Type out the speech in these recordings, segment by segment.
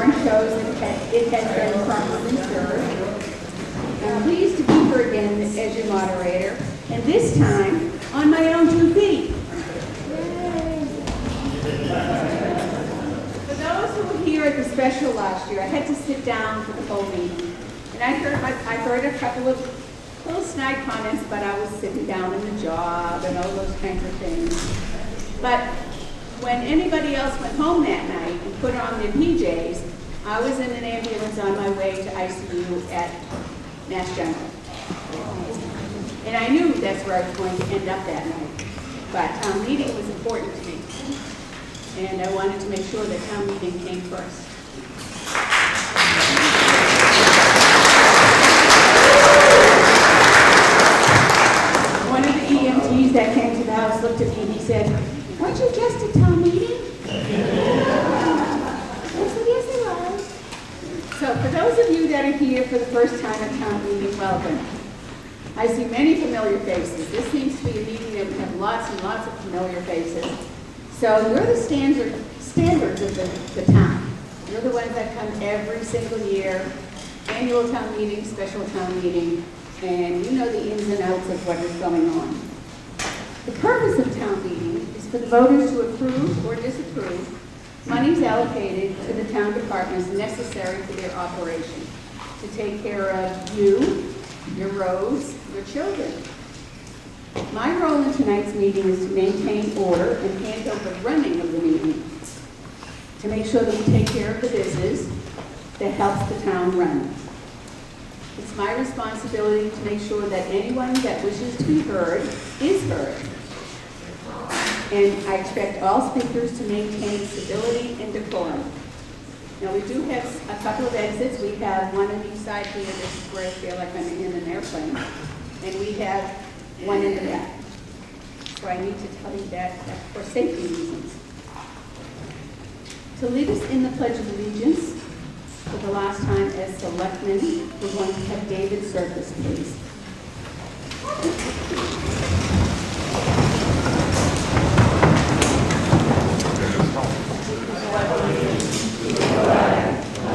warrant shows that it has been properly served. I'm pleased to be here again as your moderator, and this time on my own 2 feet. For those who were here at the special last year, I had to sit down for the whole meeting. And I heard a couple of little snide comments, but I was sitting down in the job and all those kinds of things. But when anybody else went home that night and put on their PJs, I was in an ambulance on my way to ICU at Mass General. And I knew that's where I was going to end up that night. But town meeting was important to me. And I wanted to make sure that town meeting came first. One of the EMTs that came to the house looked at me and he said, "Weren't you just at town meeting?" I said, "Yes, I was." So for those of you that are here for the first time at town meeting, welcome. I see many familiar faces. This seems to be a meeting that we have lots and lots of familiar faces. So you're the standards of the town. You're the ones that come every single year, annual town meeting, special town meeting, and you know the ins and outs of what is going on. The purpose of town meeting is for the voters to approve or disapprove monies allocated to the town departments necessary for their operation, to take care of you, your roads, your children. My role in tonight's meeting is to maintain order and handle the running of the meeting, to make sure that we take care of the business that helps the town run. It's my responsibility to make sure that anyone that wishes to be heard is heard. And I expect all speakers to maintain civility and decorum. Now, we do have a couple of exits. We have one on each side here. This is where I feel like I'm in an airplane. And we have one in the back. So I need to tell you that for safety reasons. To lead us in the Pledge of Allegiance for the last time as selectmen, we're going to have David Circus, please.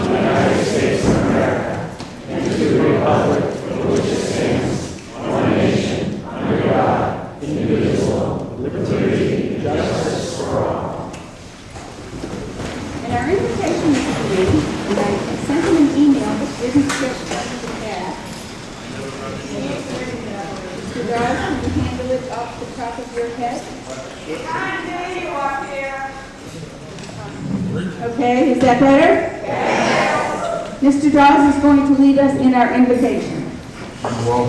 United States of America, and to the republic for which it stands, one nation, under God, indivisible, with liberty and justice for all. And our invitation is to me, and I sent him an email that didn't get to the pad. Mr. Dawes, can you handle it off the top of your head? Okay, is that better? Yes. Mr. Dawes is going to lead us in our invitation. Well,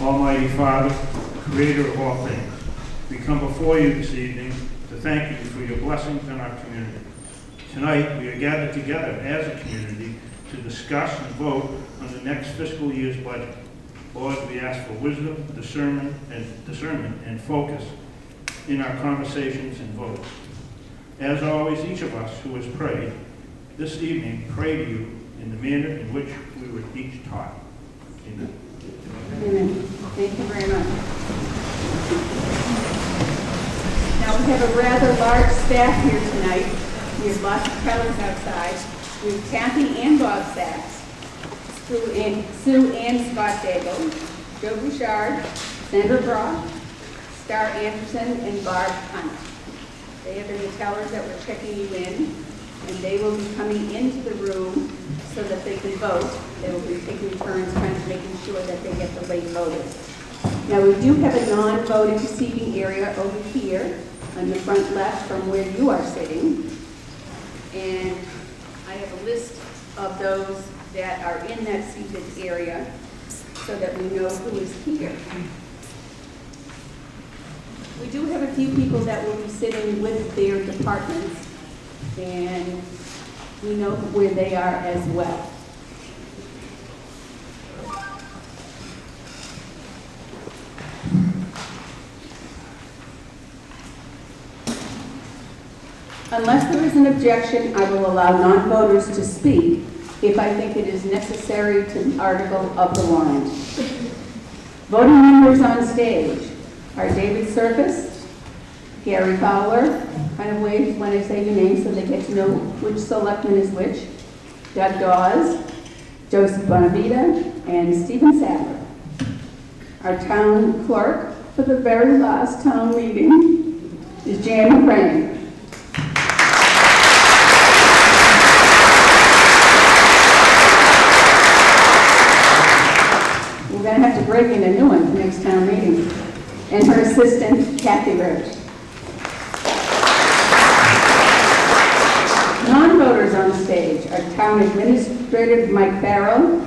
Almighty Father, Creator of all things, we come before you this evening to thank you for your blessings in our community. Tonight, we are gathered together as a community to discuss and vote on the next fiscal year's budget. Lord, we ask for wisdom, discernment, and focus in our conversations and votes. As always, each of us who has prayed this evening pray to you in the manner in which we were each taught. Amen. Amen. Thank you very much. Now, we have a rather large staff here tonight. We have lots of tellers outside. We have Kathy and Bob Sachs, Sue and Scott Daigle, Joe Bouchard, Sandra Brock, Star Anderson, and Barb Hunt. They have been the tellers that were checking you in, and they will be coming into the room so that they can vote. They will be taking turns kind of making sure that they get the late voters. Now, we do have a non-voting seating area over here on the front left from where you are sitting. And I have a list of those that are in that seated area so that we know who is here. We do have a few people that will be sitting with their departments, and we know where they are as well. Unless there is an objection, I will allow non-voters to speak if I think it is necessary to the article of the warrant. Voting members on stage, are David Surface, Gary Fowler, kind of wave when I say your name so they get to know which selectman is which, Doug Dawes, Joseph Bonavita, and Stephen Sadler. Our town clerk for the very last town meeting is Jan McCrane. We're going to have to break in a new one for next town meeting. And her assistant, Kathy Roach. Non-voters on the stage are Town Administrator Mike Farrell,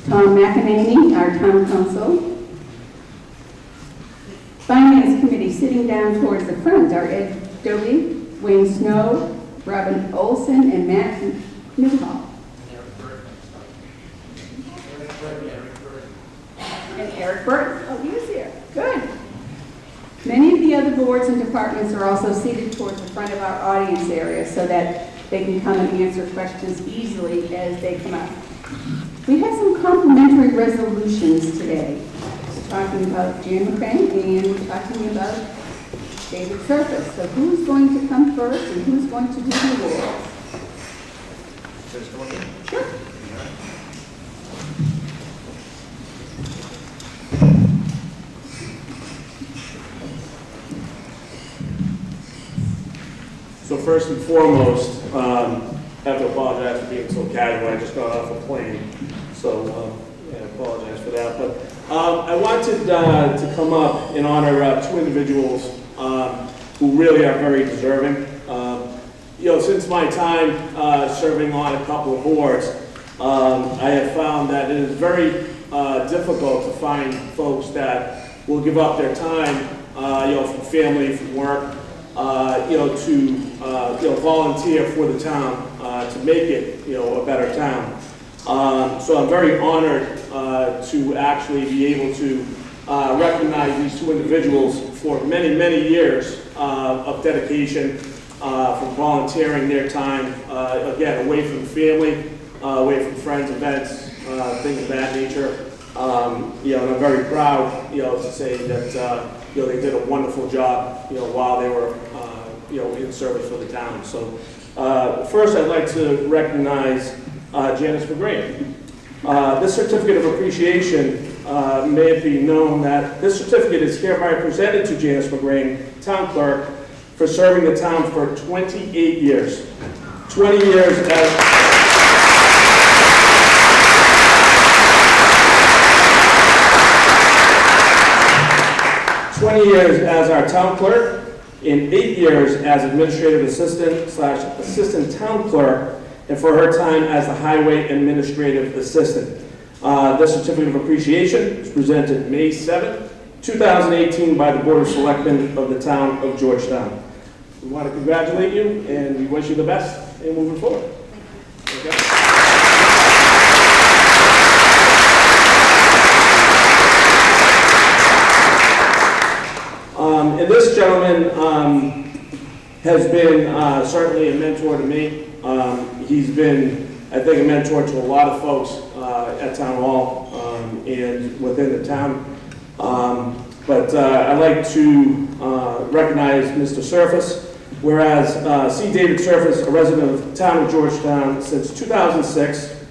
Tom McEnany, our Town Council. Finance Committee, sitting down towards the front, are Ed Dobie, Wayne Snow, Robin Olson, and Matt Newhall. And Eric Burton. Oh, he is here. Good. Many of the other boards and departments are also seated towards the front of our audience area so that they can come and answer questions easily as they come up. We have some complimentary resolutions today. We're talking about Jan McCrane and we're talking about David Surface. So who's going to come first and who's going to do the awards? Sure. So first and foremost, I have to apologize for being so casual. I just got off a plane, so I apologize for that. But I wanted to come up and honor two individuals who really are very deserving. Since my time serving on a couple of boards, I have found that it is very difficult to find folks that will give up their time, from family, from work, to volunteer for the town to make it, a better town. So I'm very honored to actually be able to recognize these two individuals for many, many years of dedication, from volunteering their time, again, away from family, away from friends, events, things of that nature. And I'm very proud, to say that, they did a wonderful job, while they were, in service for the town. So first I'd like to recognize Janice McGrain. This certificate of appreciation, may it be known that this certificate is hereby presented to Janice McGrain, Town Clerk, for serving the town for 28 years. 20 years as... 20 years as our town clerk, and 8 years as administrative assistant/assistant town clerk, and for her time as the highway administrative assistant. This certificate of appreciation is presented May 7th, 2018 by the Board of Selectmen of the town of Georgetown. We want to congratulate you, and we wish you the best in moving forward. Okay. And this gentleman has been certainly a mentor to me. He's been, I think, a mentor to a lot of folks at Town Hall and within the town. But I'd like to recognize Mr. Surface, whereas C. David Surface, a resident of the town of Georgetown since 2006,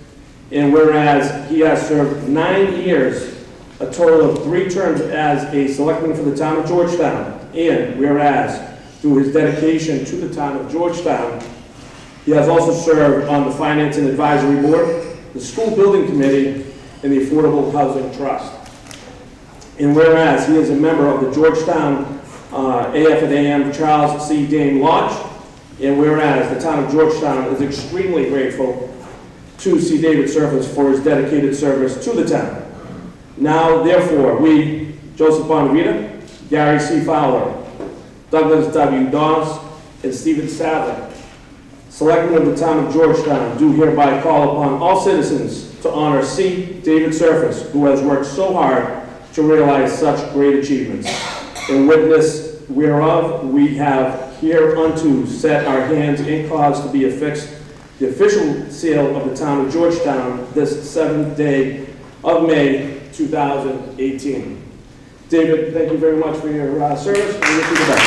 and whereas he has served 9 years, a total of 3 terms as a selectman for the town of Georgetown, and whereas through his dedication to the town of Georgetown, he has also served on the Finance and Advisory Board, the School Building Committee, and the Affordable Housing Trust. And whereas he is a member of the Georgetown AF and AM Charles C. Dane Lodge, and whereas the town of Georgetown is extremely grateful to C. David Surface for his dedicated service to the town. Now, therefore, we, Joseph Bonavita, Gary C. Fowler, Douglas W. Dawes, and Stephen Sadler, selectmen of the town of Georgetown, do hereby call upon all citizens to honor C. David Surface, who has worked so hard to realize such great achievements. In witness whereof, we have hereunto set our hands in cause to be affixed the official seal of the town of Georgetown this 7th day of May, 2018. David, thank you very much for your service. We wish you the best.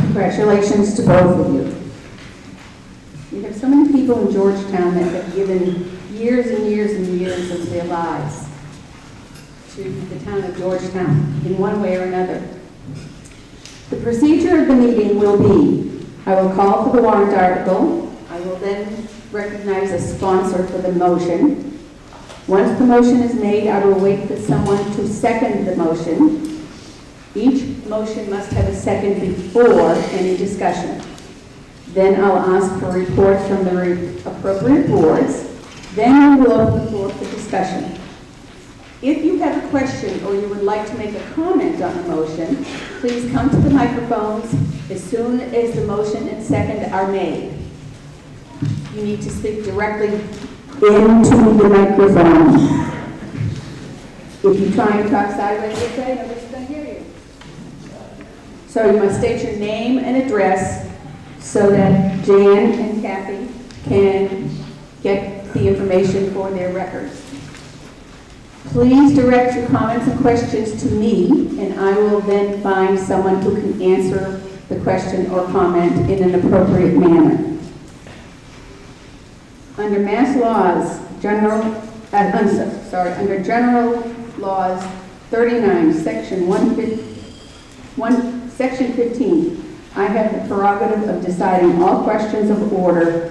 Congratulations to both of you. We have so many people in Georgetown that have given years and years and years of their lives to the town of Georgetown in one way or another. The procedure of the meeting will be, I will call for the warrant article. I will then recognize a sponsor for the motion. Once the motion is made, I will wait for someone to second the motion. Each motion must have a second before any discussion. Then I'll ask for reports from the appropriate boards. Then we will open the floor for discussion. If you have a question or you would like to make a comment on the motion, please come to the microphones as soon as the motion and second are made. You need to speak directly into the microphone. If you try and talk sideways, you'll say nobody's going to hear you. So you must state your name and address so that Jan and Kathy can get the information for their records. Please direct your comments and questions to me, and I will then find someone who can answer the question or comment in an appropriate manner. Under Mass Laws, under General Laws 39, Section 15, I have the prerogative of deciding all questions of order,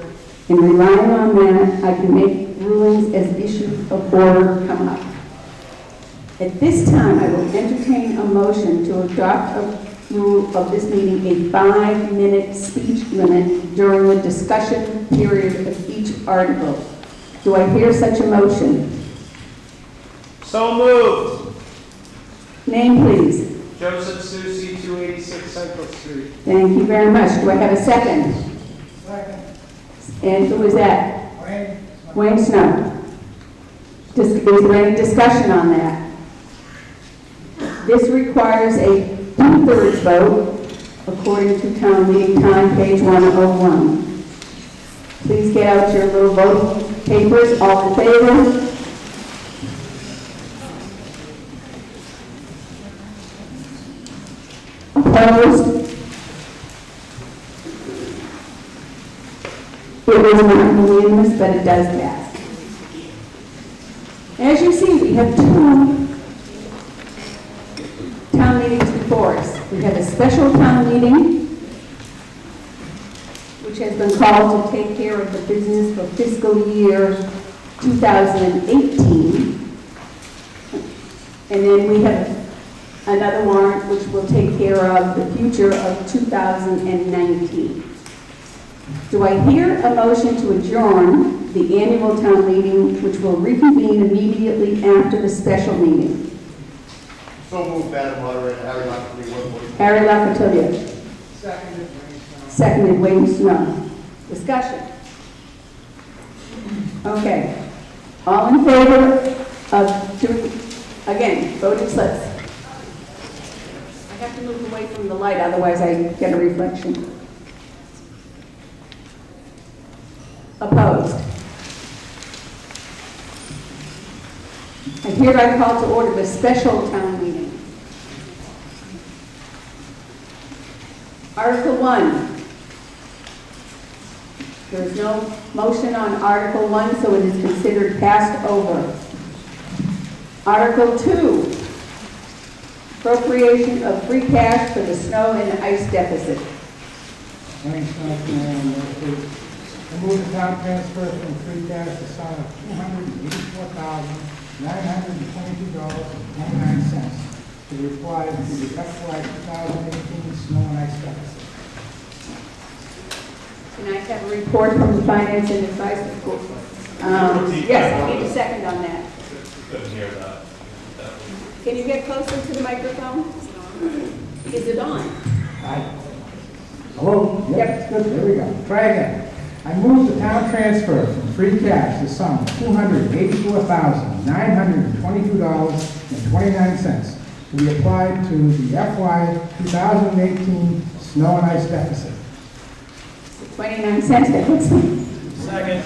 and relying on that, I can make rulings as issues of order come up. At this time, I will entertain a motion to adopt a rule of this meeting, a 5-minute speech limit during the discussion period of each article. Do I hear such a motion? So moved. Name, please. Joseph Susi, 286 Central Street. Thank you very much. Do I have a second? Second. And who is that? Wayne. Wayne Snow. Is there any discussion on that? This requires a 2/3 vote according to town meeting time, page 101. Please get out your little voting papers. All in favor? Opposed? It was not unanimous, but it does pass. As you see, we have 2 town meetings before us. We have a special town meeting, which has been called to take care of the business for fiscal year 2018. And then we have another warrant which will take care of the future of 2019. Do I hear a motion to adjourn the annual town meeting, which will reconvene immediately after the special meeting? So moved, Madam Moderator. Harry Lockley. Harry Locatilia. Seconded, Wayne Snow. Seconded, Wayne Snow. Discussion. Okay. All in favor of doing, again, voting slips. I have to move away from the light, otherwise I get a reflection. Opposed? I hereby call to order the special town meeting. Article 1. There is no motion on Article 1, so it is considered passed over. Article 2. Appropriation of free cash for the snow and ice deficit. Wayne Snow, please. I move the town transfer from free cash the sum of $284,922.99 to be applied to the FY 2018 snow and ice deficit. Can I have a report from the Finance and Advisory Board? Yes, I need a second on that. Couldn't hear that. Can you get closer to the microphone? Is it on? Aye. Hello? Yep. Good, there we go. Try again. I move the town transfer from free cash the sum of $284,922.29 to be applied to the FY 2018 snow and ice deficit. 29 cents, that puts me. Second.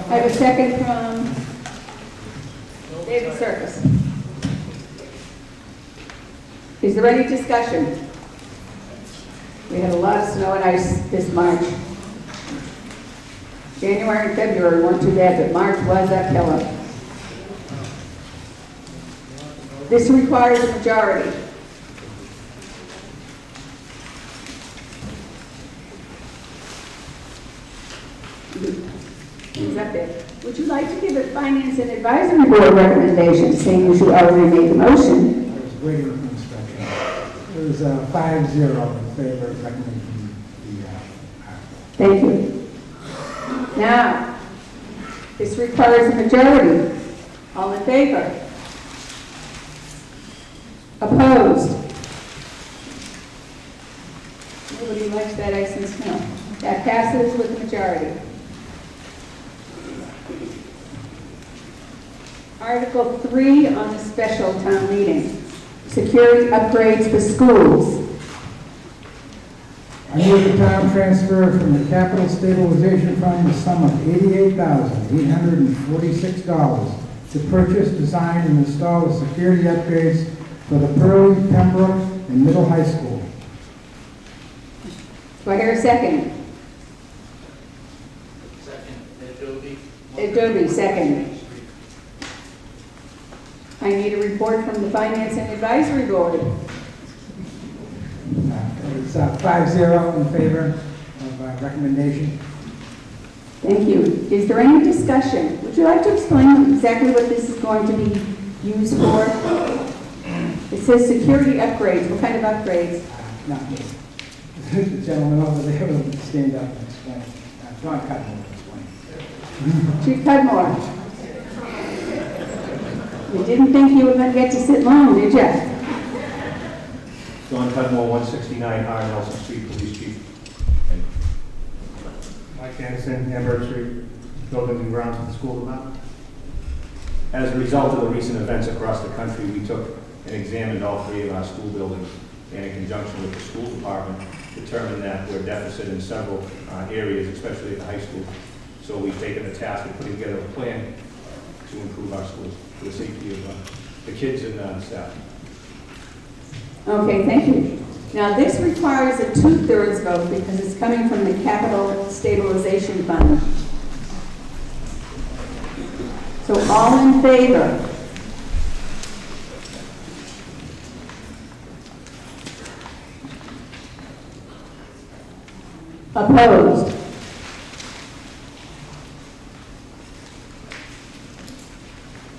I have a second from David Circus. Is there any discussion? We had a lot of snow and ice this March. January and February weren't too bad, but March was a killer. This requires a majority. Who's up there? Would you like to give a finance and advisory board recommendation, seeing as you already made the motion? I was waiting for instruction. It was 5-0 in favor of recommending the article. Thank you. Now, this requires a majority. All in favor? Opposed? Nobody likes that ice and snow. That passes with a majority. Article 3 on the special town meeting. Security upgrades for schools. I move the town transfer from the capital stabilization fund the sum of $88,846 to purchase, design, and install the security upgrades for the Pearlie, Pembroke, and Middle High School. Do I hear a second? Second. Adobe. Adobe, second. I need a report from the Finance and Advisory Board. It's 5-0 in favor of recommendation. Thank you. Is there any discussion? Would you like to explain exactly what this is going to be used for? It says security upgrades. What kind of upgrades? Not me. The gentleman over there will stand up and explain. John Cutler will explain. Chief Cudmore. You didn't think you were going to get to sit long, did you? John Cudmore, 169 R Nelson Street, Police Chief. Mike Anderson, Amber Street, Buildings and Grounds of the School Department. As a result of the recent events across the country, we took and examined all 3 of our school buildings, and in conjunction with the school department, determined that we're deficit in several areas, especially at the high school. So we've taken the task of putting together a plan to improve our schools for the safety of the kids and staff. Okay, thank you. Now, this requires a 2/3 vote because it's coming from the Capital Stabilization Fund. So all in favor? Opposed?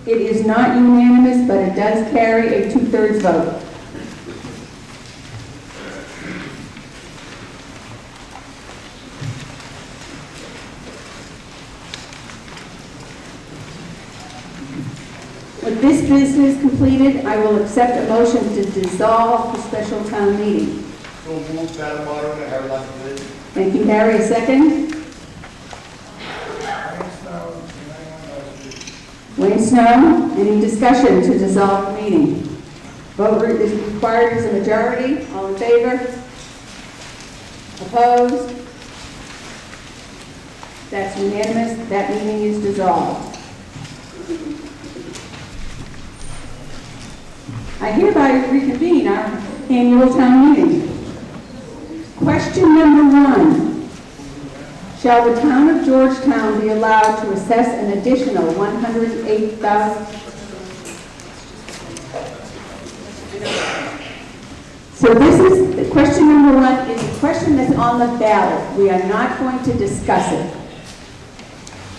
It is not unanimous, but it does carry a 2/3 vote. With this business completed, I will accept a motion to dissolve the special town meeting. So moved, Madam Moderator, Harry Locke. Thank you, Harry. A second? Wayne Snow, any discussion to dissolve the meeting? Vote is required as a majority. All in favor? Opposed? That's unanimous. That meeting is dissolved. I hereby reconvene our annual town meeting. Question number 1. Shall the town of Georgetown be allowed to assess an additional $108,000? So this is, the question number 1 is a question that's on the ballot. We are not going to discuss it.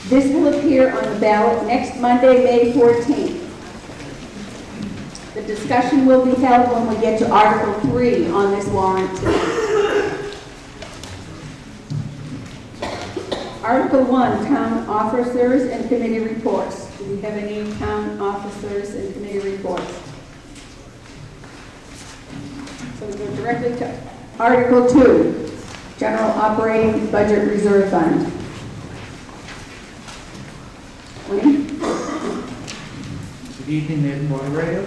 This will appear on the ballot next Monday, May 14th. The discussion will be held when we get to Article 3 on this warrant tonight. Article 1, Town Officers and Committee Reports. Do we have any town officers and committee reports? So we go directly to Article 2, General Operating Budget Reserve Fund. Good evening, Madam Moderator.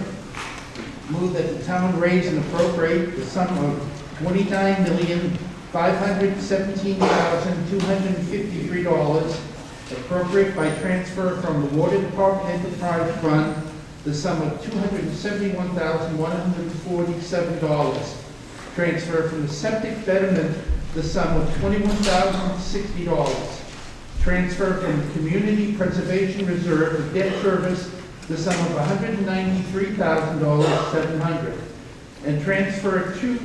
Move that the town raise and appropriate the sum of $29,517,253, appropriate by transfer from the Water Department Enterprise Fund the sum of $271,147, transfer from the septic betterment the sum of $21,060, transfer from the Community Preservation Reserve for debt service the sum of $193,700, and transfer to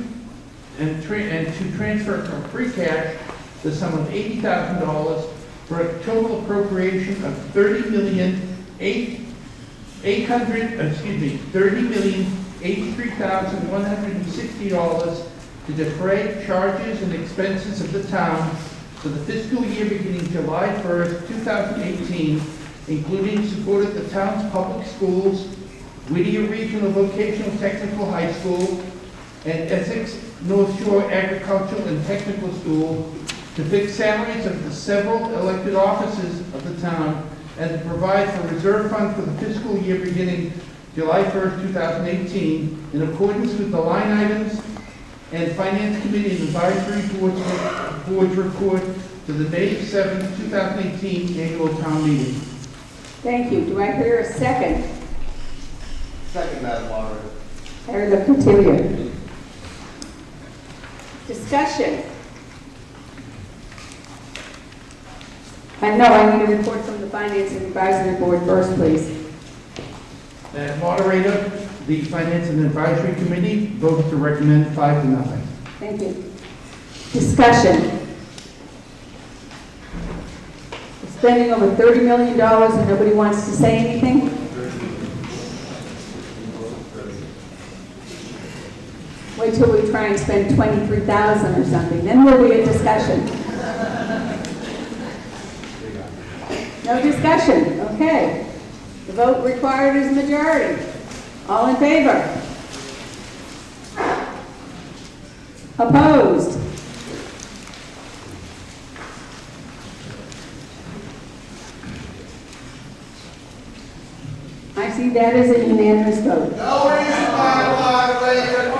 transfer from free cash the sum of $80,000 for a total appropriation of $30,083,160 to defray charges and expenses of the town for the fiscal year beginning July 1st, 2018, including support of the town's public schools, Whittier Regional Vocational Technical High School, and Essex North Shore Agricultural and Technical School, to fix salaries of the several elected officers of the town, and to provide for reserve fund for the fiscal year beginning July 1st, 2018, in accordance with the line items and Finance Committee and Advisory Board's report to the May 7th, 2018 annual town meeting. Thank you. Do I hear a second? Second, Madam Moderator. Harry Cotillion. Discussion. I need a report from the Finance and Advisory Board first, please. Madam Moderator, the Finance and Advisory Committee votes to recommend 5-0. Thank you. Discussion. We're spending over $30 million and nobody wants to say anything? Wait till we try and spend $23,000 or something, then we'll be in discussion. No discussion, okay. The vote required is majority. All in favor? Opposed? I see that as a unanimous vote. No reason, Madam Moderator.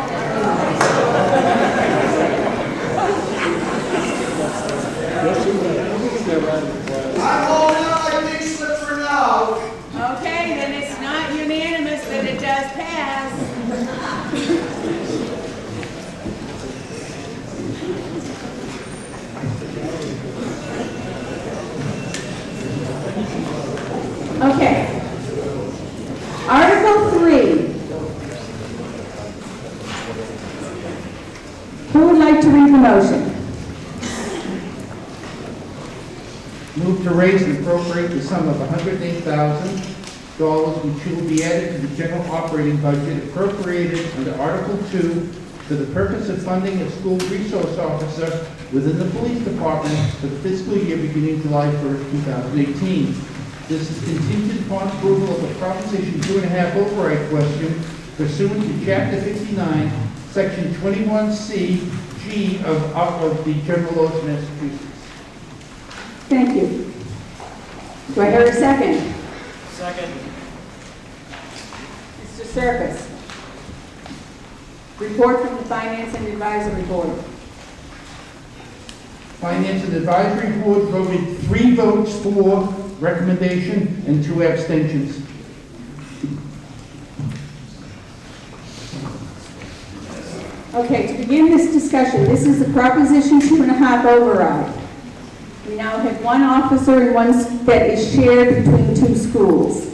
I'm holding out my big slip for now. Okay, then it's not unanimous, but it does pass. Okay. Article 3. Who would like to read the motion? Move to raise and appropriate the sum of $108,000, which will be added to the general operating budget appropriated under Article 2 for the purpose of funding a school resource officer within the police department for the fiscal year beginning July 1st, 2018. This is contingent upon approval of a Proposition 2.5 override question pursuant to Chapter 59, Section 21C, G of the General Laws of Massachusetts. Thank you. Do I hear a second? Second. Mr. Circus. Report from the Finance and Advisory Board. Finance and Advisory Board voted 3 votes for recommendation and 2 abstentions. Okay, to begin this discussion, this is the Proposition 2.5 override. We now have one officer and one that is shared between 2 schools.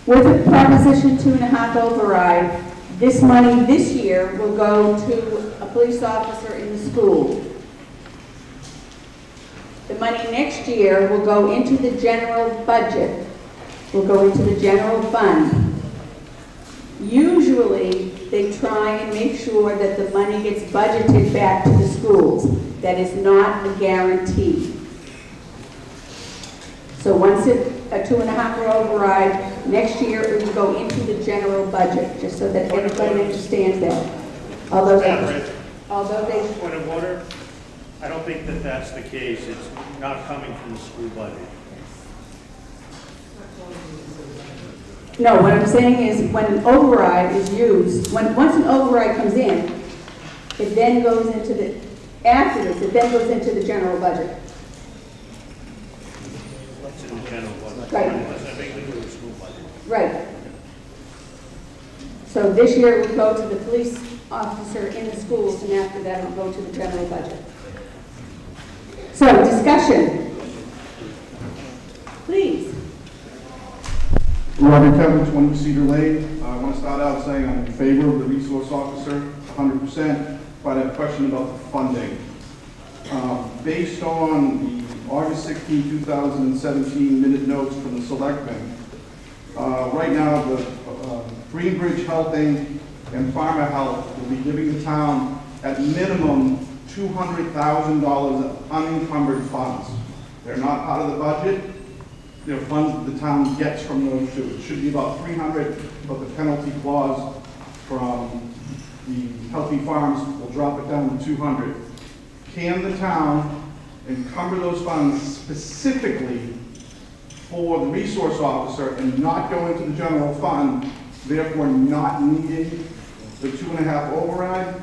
With the Proposition 2.5 override, this money this year will go to a police officer in the school. The money next year will go into the general budget, will go into the general fund. Usually, they try and make sure that the money gets budgeted back to the schools. That is not a guarantee. So once a 2.5 override, next year it will go into the general budget, just so that everybody understands that. Although they, Point of order, I don't think that that's the case. It's not coming from the school budget. No, what I'm saying is when an override is used, once an override comes in, it then goes into the, after this, it then goes into the general budget. Right. Right. So this year it will go to the police officer in the schools, and after that it will go to the general budget. So, discussion. Please. Robert Kevin, 20 Cedar Lane. I want to start out saying I'm in favor of the resource officer, 100%, but I have a question about the funding. Based on the August 16, 2017 minute notes from the selectmen, right now the Greenbridge Health Inc. and Pharma Health will be giving the town at minimum $200,000 of unencumbered funds. They're not part of the budget. They're funds that the town gets from those two. It should be about $300, but the penalty clause from the Healthy Farms will drop it down to $200. Can the town encumber those funds specifically for the resource officer and not go into the general fund, therefore not needing the 2.5 override?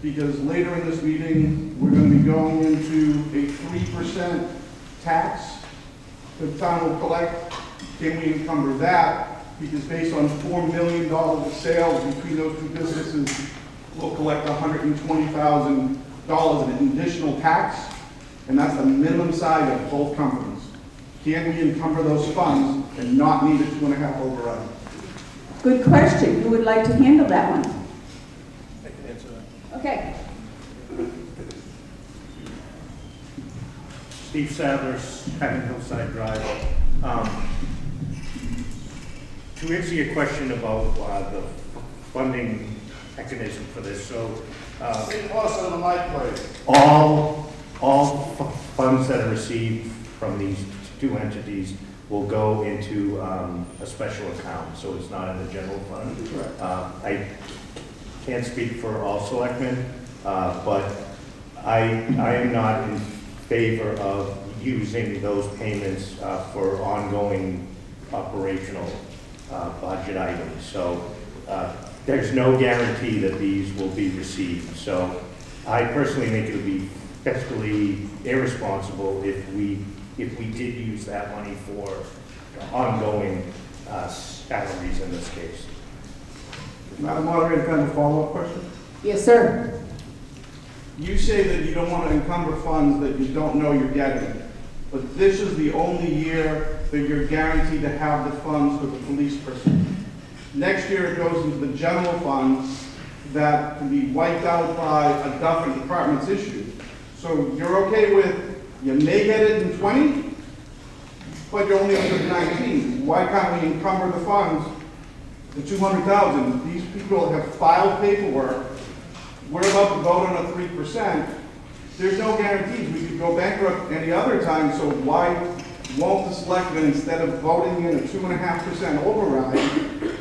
Because later in this meeting, we're going to be going into a 3% tax the town will collect. Can we encumber that? Because based on $4 million of sales between those two businesses, we'll collect $120,000 in additional tax, and that's the minimum side of both companies. Can we encumber those funds and not need a 2.5 override? Good question. Who would like to handle that one? I can answer that. Okay. Steve Sadler's, Hammond Hillside Drive. To answer your question about the funding mechanism for this, so Stay closer to the mic, please. All funds that are received from these two entities will go into a special account, so it's not in the general fund. Correct. I can't speak for all selectmen, but I am not in favor of using those payments for ongoing operational budget items. So there's no guarantee that these will be received. So I personally think it would be fiscally irresponsible if we did use that money for ongoing salaries in this case. Madam Moderator, can I have a follow-up question? Yes, sir. You say that you don't want to encumber funds that you don't know you're getting, but this is the only year that you're guaranteed to have the funds for the police person. Next year it goes into the general fund that can be wiped out by a different department's issue. So you're okay with, you may get it in 20, but you're only up to 19. Why can't we encumber the funds, the 200,000? These people have filed paperwork. We're about to vote on a 3%. There's no guarantees. We could go bankrupt any other time, so why won't the selectmen, instead of voting in a 2.5% override,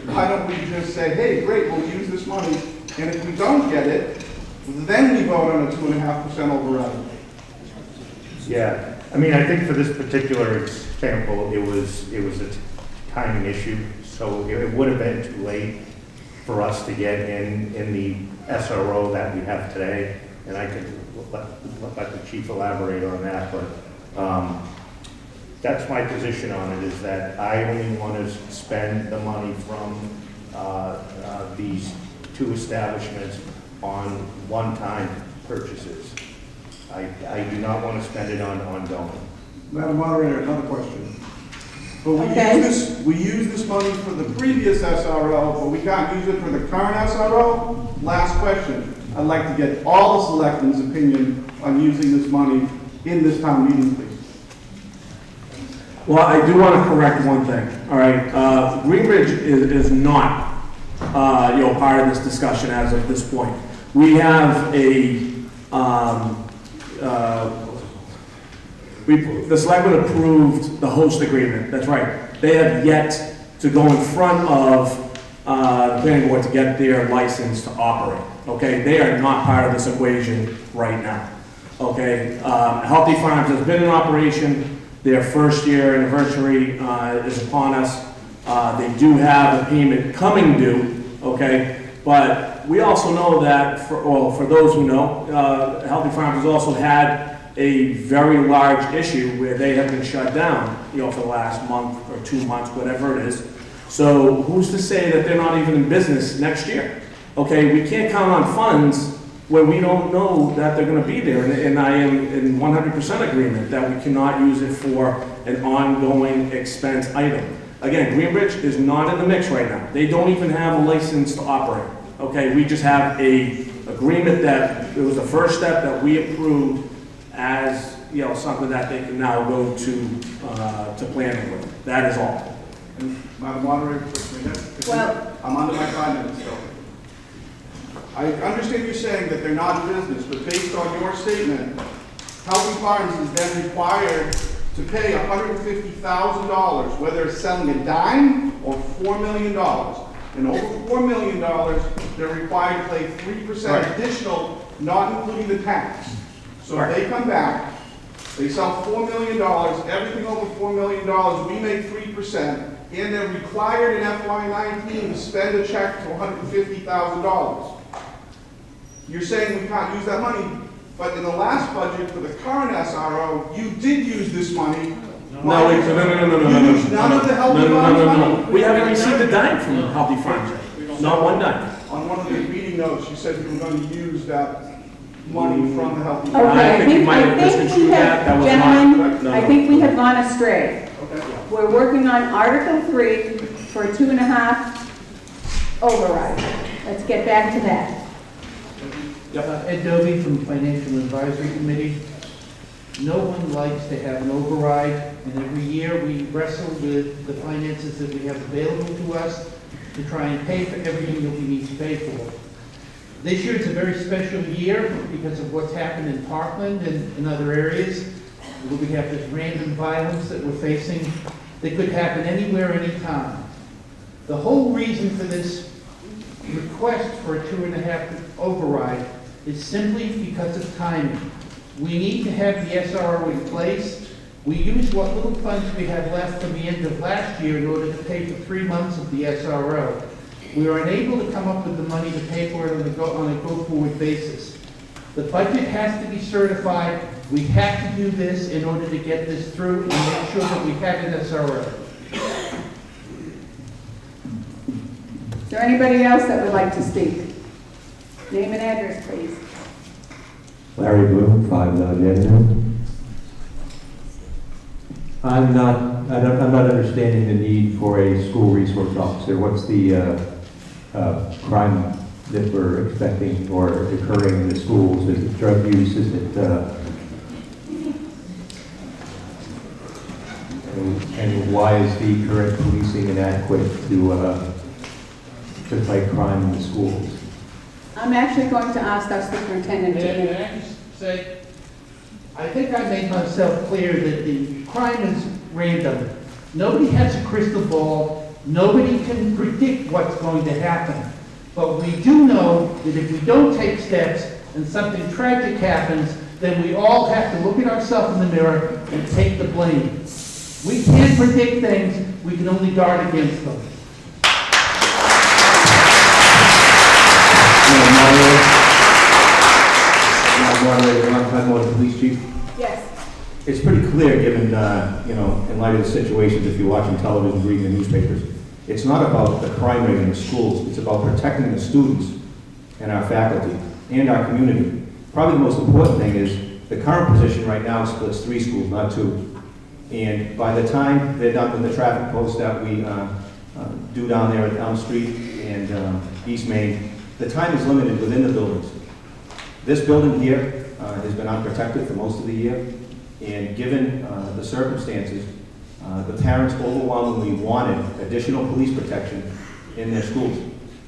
why don't we just say, hey, great, we'll use this money, and if we don't get it, then we vote on a 2.5% override. Yeah, I mean, I think for this particular example, it was a timing issue, so it would have been too late for us to get in the SRO that we have today, and I could let the chief elaborate on that, but that's my position on it, is that I only want to spend the money from these two establishments on one-time purchases. I do not want to spend it on ongoing. Madam Moderator, another question. But Okay. we use this money for the previous SRO, but we can't use it for the current SRO? Last question. I'd like to get all the selectmen's opinion on using this money in this town meeting, please. Well, I do want to correct one thing, all right? Greenbridge is not, part of this discussion as of this point. We have the selectmen approved the host agreement, that's right. They have yet to go in front of the planning board to get their license to operate, okay? They are not part of this equation right now, okay? Healthy Farms has been in operation. Their first year anniversary is upon us. They do have a payment coming due, okay? But we also know that, for those who know, Healthy Farms has also had a very large issue where they have been shut down, for the last month or 2 months, whatever it is. So who's to say that they're not even in business next year? Okay, we can't count on funds when we don't know that they're gonna be there. And I am in 100% agreement that we cannot use it for an ongoing expense item. Again, Greenbridge is not in the mix right now. They don't even have a license to operate. Okay, we just have a agreement that it was the first step that we approved as, something that they can now go to planning with. That is all. Madam Moderator, Well- I'm under my 5 minutes still. I understand you're saying that they're not in business, but based on your statement, Healthy Farms is then required to pay $150,000, whether it's selling a dime or $4 million. And over $4 million, they're required to pay 3% additional, not including the tax. So if they come back, they sell $4 million, everything over $4 million, we make 3%, and they're required in FY19 to spend a check to $150,000. You're saying we can't use that money, but in the last budget for the current SRO, you did use this money. No. You used none of the Healthy Farms money? We haven't received a dime from Healthy Farms, not one dime. On one of the meeting notes, you said you were going to use that money from the Healthy Farms. Okay, I think you might have misconstrued that. That was not- gentlemen, no. I think we have gone astray. Okay. We're working on Article 3 for a 2.5 override. Let's get back to that. Ed Dobie from Financial Advisory Committee. No one likes to have an override, and every year we wrestle with the finances that we have available to us to try and pay for everything that we need to pay for. This year is a very special year because of what's happened in Parkland and in other areas, where we have this random violence that we're facing that could happen anywhere, anytime. The whole reason for this request for a 2.5 override is simply because of timing. We need to have the SRO in place. We used what little funds we had left from the end of last year in order to pay for 3 months of the SRO. We were unable to come up with the money to pay for it on a go-forward basis. The budget has to be certified. We have to do this in order to get this through and make sure that we have an SRO. Is there anybody else that would like to speak? Name and address, please. Larry Bloom, 5 Village Avenue. I'm not understanding the need for a school resource officer. What's the crime that we're expecting or occurring in the schools? Is it drug use? Is it, and why is the current policing inadequate to fight crime in the schools? I'm actually going to ask our superintendent May to... I just say, I think I made myself clear that the crime is random. Nobody has a crystal ball. Nobody can predict what's going to happen. But we do know that if we don't take steps and something tragic happens, then we all have to look at ourselves in the mirror and take the blame. We can't predict things. We can only guard against them. Moderator, long-time police chief. Yes. It's pretty clear, given, in light of the situations, if you're watching television, reading the newspapers, it's not about the crime rate in the schools, it's about protecting the students and our faculty and our community. Probably the most important thing is the current position right now splits 3 schools, not 2. And by the time they're done with the traffic posts that we do down there at Elm Street and East Main, the time is limited within the buildings. This building here has been unprotected for most of the year, and given the circumstances, the parents overwhelmingly wanted additional police protection in their schools,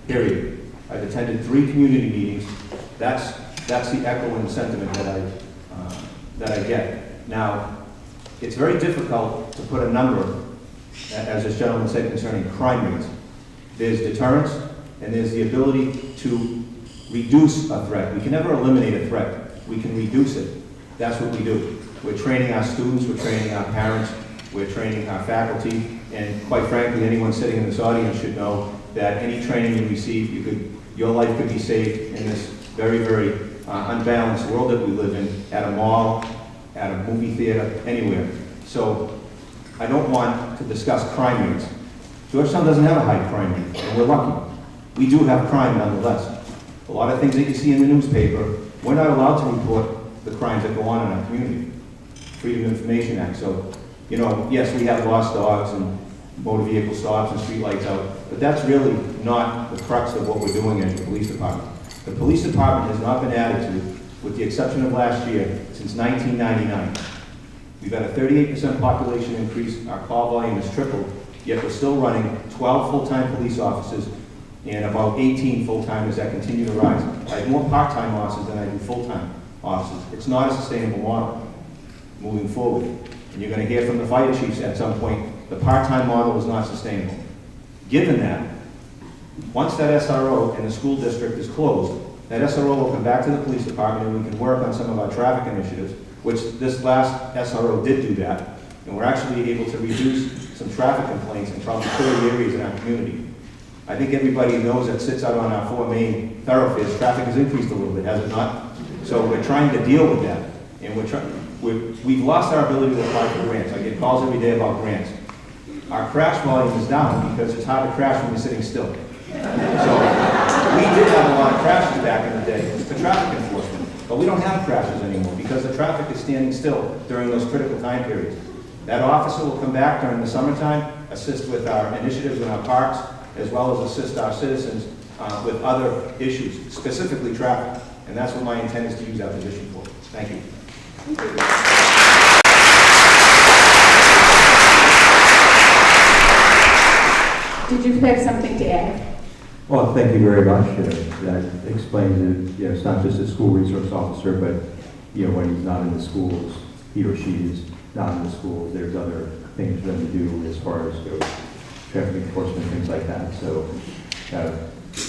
period. I've attended 3 community meetings. That's the echo and sentiment that I get. Now, it's very difficult to put a number, as this gentleman said, concerning crime rates. There's deterrence, and there's the ability to reduce a threat. We can never eliminate a threat. We can reduce it. That's what we do. We're training our students, we're training our parents, we're training our faculty, and quite frankly, anyone sitting in this audience should know that any training you receive, your life could be saved in this very, very unbalanced world that we live in, at a mall, at a movie theater, anywhere. So I don't want to discuss crime rates. Georgetown doesn't have a high crime rate, and we're lucky. We do have crime nonetheless. A lot of things that you see in the newspaper, we're not allowed to report the crimes that go on in our community. Freedom of Information Act. So, you know, yes, we have lost dogs and motor vehicle stops and street lights out, but that's really not the crux of what we're doing as the police department. The police department has not been added to, with the exception of last year, since 1999. We've had a 38% population increase, our call volume has tripled, yet we're still running 12 full-time police officers and about 18 full-timers that continue to rise. I have more part-time officers than I do full-time officers. It's not a sustainable model moving forward. And you're going to hear from the fire chiefs at some point, the part-time model is not sustainable. Given that, once that SRO in the school district is closed, that SRO will come back to the police department and we can work on some of our traffic initiatives, which this last SRO did do that. And we're actually able to reduce some traffic complaints in probably 30 areas in our community. I think everybody knows that sits out on our 4 main thoroughfares, traffic has increased a little bit, has it not? So we're trying to deal with that. And we've lost our ability to apply for grants. I get calls every day about grants. Our crash volume is down because it's hard to crash when you're sitting still. So we did have a lot of crashes back in the day for traffic enforcement, but we don't have crashes anymore because the traffic is standing still during those critical time periods. That officer will come back during the summertime, assist with our initiatives in our parks, as well as assist our citizens with other issues, specifically traffic. And that's what my intent is to use that position for. Thank you. Did you have something to add? Well, thank you very much. That explains it. You know, it's not just a school resource officer, but you know, when he's not in the schools, he or she is not in the schools. There's other things for them to do as far as traffic enforcement, things like that. So,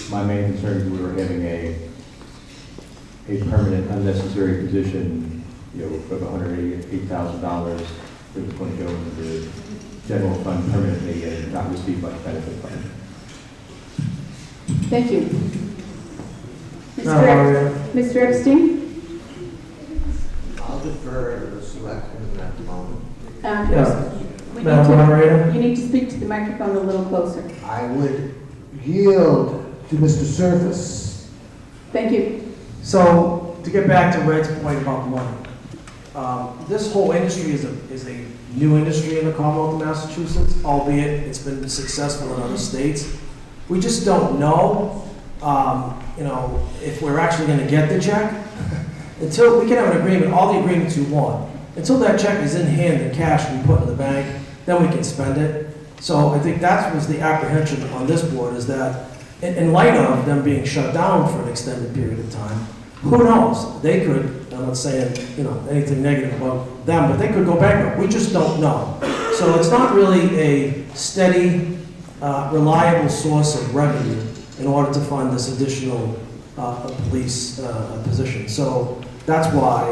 my main concern is we were having a permanent unnecessary position, you know, of $188,000 that was going to go into the general fund permanently and not receive much benefit from it. Thank you. Mr. Epstein? I'll defer to the selectmen at the moment. You need to speak to the microphone a little closer. I would yield to Mr. Surface. Thank you. So, to get back to Red's point about money, this whole industry is a new industry in the Commonwealth of Massachusetts, albeit it's been successful in other states. We just don't know, you know, if we're actually going to get the check. Until we can have an agreement, all the agreements you want. Until that check is in hand in cash we put in the bank, then we can spend it. So I think that was the apprehension on this board, is that in light of them being shut down for an extended period of time, who knows? They could, I'm not saying, you know, anything negative about them, but they could go bankrupt. We just don't know. So it's not really a steady, reliable source of revenue in order to fund this additional police position. So that's why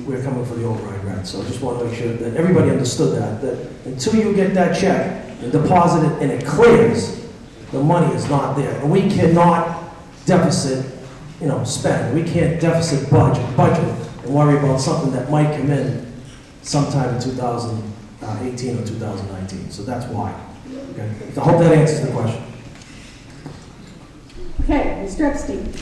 we're coming for the override grant. So I just want to make sure that everybody understood that until you get that check and deposit it and it clears, the money is not there. And we cannot deficit, you know, spend. We can't deficit budget and worry about something that might come in sometime in 2018 or 2019. So that's why. Okay. I hope that answers the question. Okay, Mr. Epstein.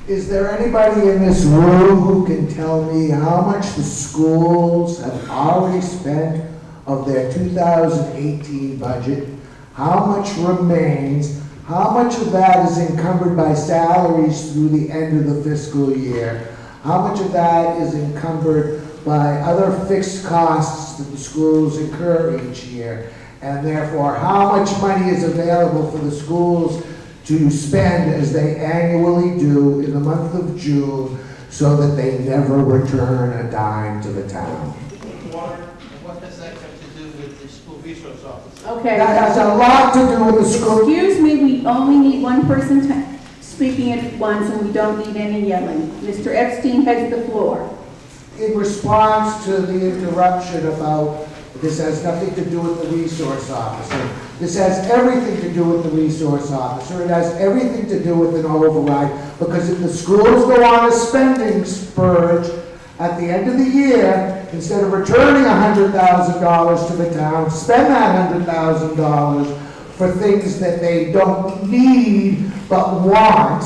Is there anybody in this room who can tell me how much the schools have already spent of their 2018 budget? How much remains? How much of that is encumbered by salaries through the end of the fiscal year? How much of that is encumbered by other fixed costs that the schools incur each year? And therefore, how much money is available for the schools to spend as they annually do in the month of June so that they never return a dime to the town? What has that got to do with the school resource officer? Okay. That has a lot to do with the school. Excuse me, we only need one person speaking at once and we don't need any yelling. Mr. Epstein has the floor. In response to the interruption about This has nothing to do with the resource officer. This has everything to do with the resource officer. It has everything to do with an override, because if the schools go on a spending spurge at the end of the year, instead of returning $100,000 to the town, spend that $100,000 for things that they don't need but want,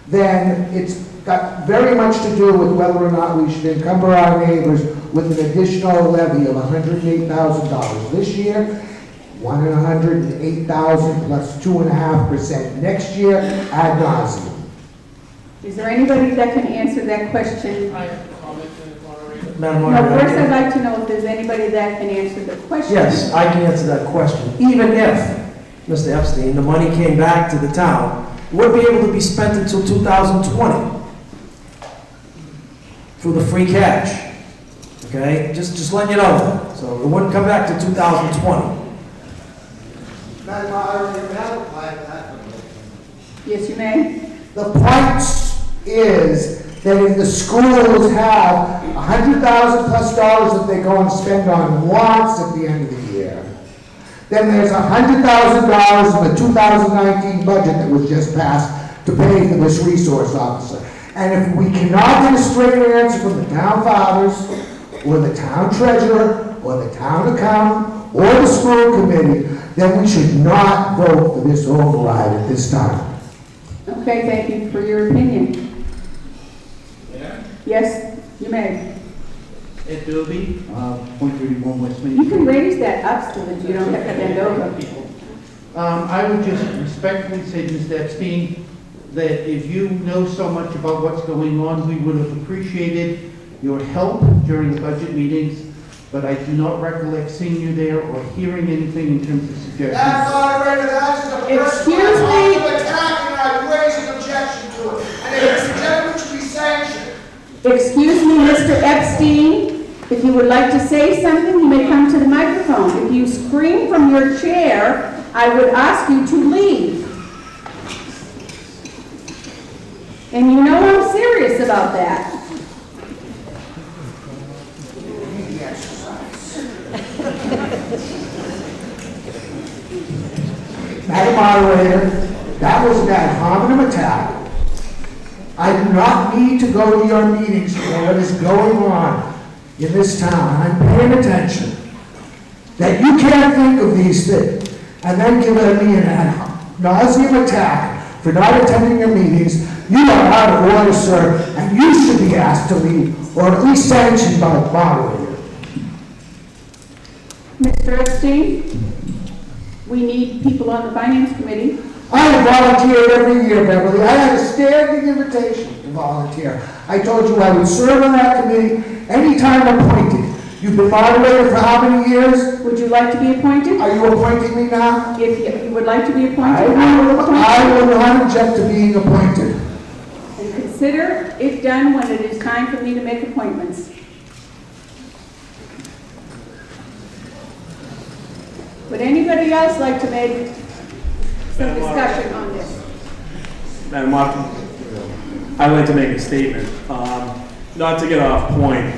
then it's got very much to do with whether or not we should encumber our neighbors with an additional levy of $108,000 this year, $108,000 plus 2.5% next year, ad nauseum. Is there anybody that can answer that question? I have a comment, moderator. Madam No, Moderator. first I'd like to know if there's anybody that can answer the question. Yes, I can answer that question. Even if, Mr. Epstein, the money came back to the town, it wouldn't be able to be spent until 2020 through the free cash. Okay? Just letting you know that. So it wouldn't come back to 2020. Madam Moderator, may I reply to that? Yes, you may. The point is that if the schools have $100,000 plus that they go and spend on wants at the end of the year, then there's $100,000 in the 2019 budget that was just passed to pay for this resource officer. And if we cannot get a straight answer from the town fathers, or the town treasurer, or the town accountant, or the school committee, then we should not vote for this override at this time. Okay, thank you for your opinion. Yes, you may. Ed Doby, .31 West Main You Street. can raise that up so that you don't have to bend over. I would just respectfully say, Mr. Epstein, that if you know so much about what's going on, we would have appreciated your help during the budget meetings, but I do not recollect seeing you there or hearing anything in terms of suggestions. That's moderator, that's the person Excuse I'm me? attacking, I raise an objection to it. And if it's a gentleman should be sanctioned. Excuse me, Mr. Epstein. If you would like to say something, you may come to the microphone. If you scream from your chair, I would ask you to leave. And you know I'm serious about that. Madam Moderator, that was an ad hominem attack. I do not need to go to your meetings to know what is going on in this town. I'm paying attention. That you can't think of these things and then give me an ad nauseum attack for not attending your meetings. You are out of order, sir, and you should be asked to leave, or at least sanctioned by the moderator. Mr. Epstein, we need people on the finance committee. I have volunteered every year, Beverly. I had a standing invitation to volunteer. I told you I would serve on that committee anytime appointed. You've been moderator for how many years? Would you like to be appointed? Are you appointing me now? If you would like to be appointed, I will appoint you. I will not object to being appointed. And consider it done when it is time for me to make appointments. Would anybody else like to make some discussion on this? Madam Martin, I'd like to make a statement, not to get off point,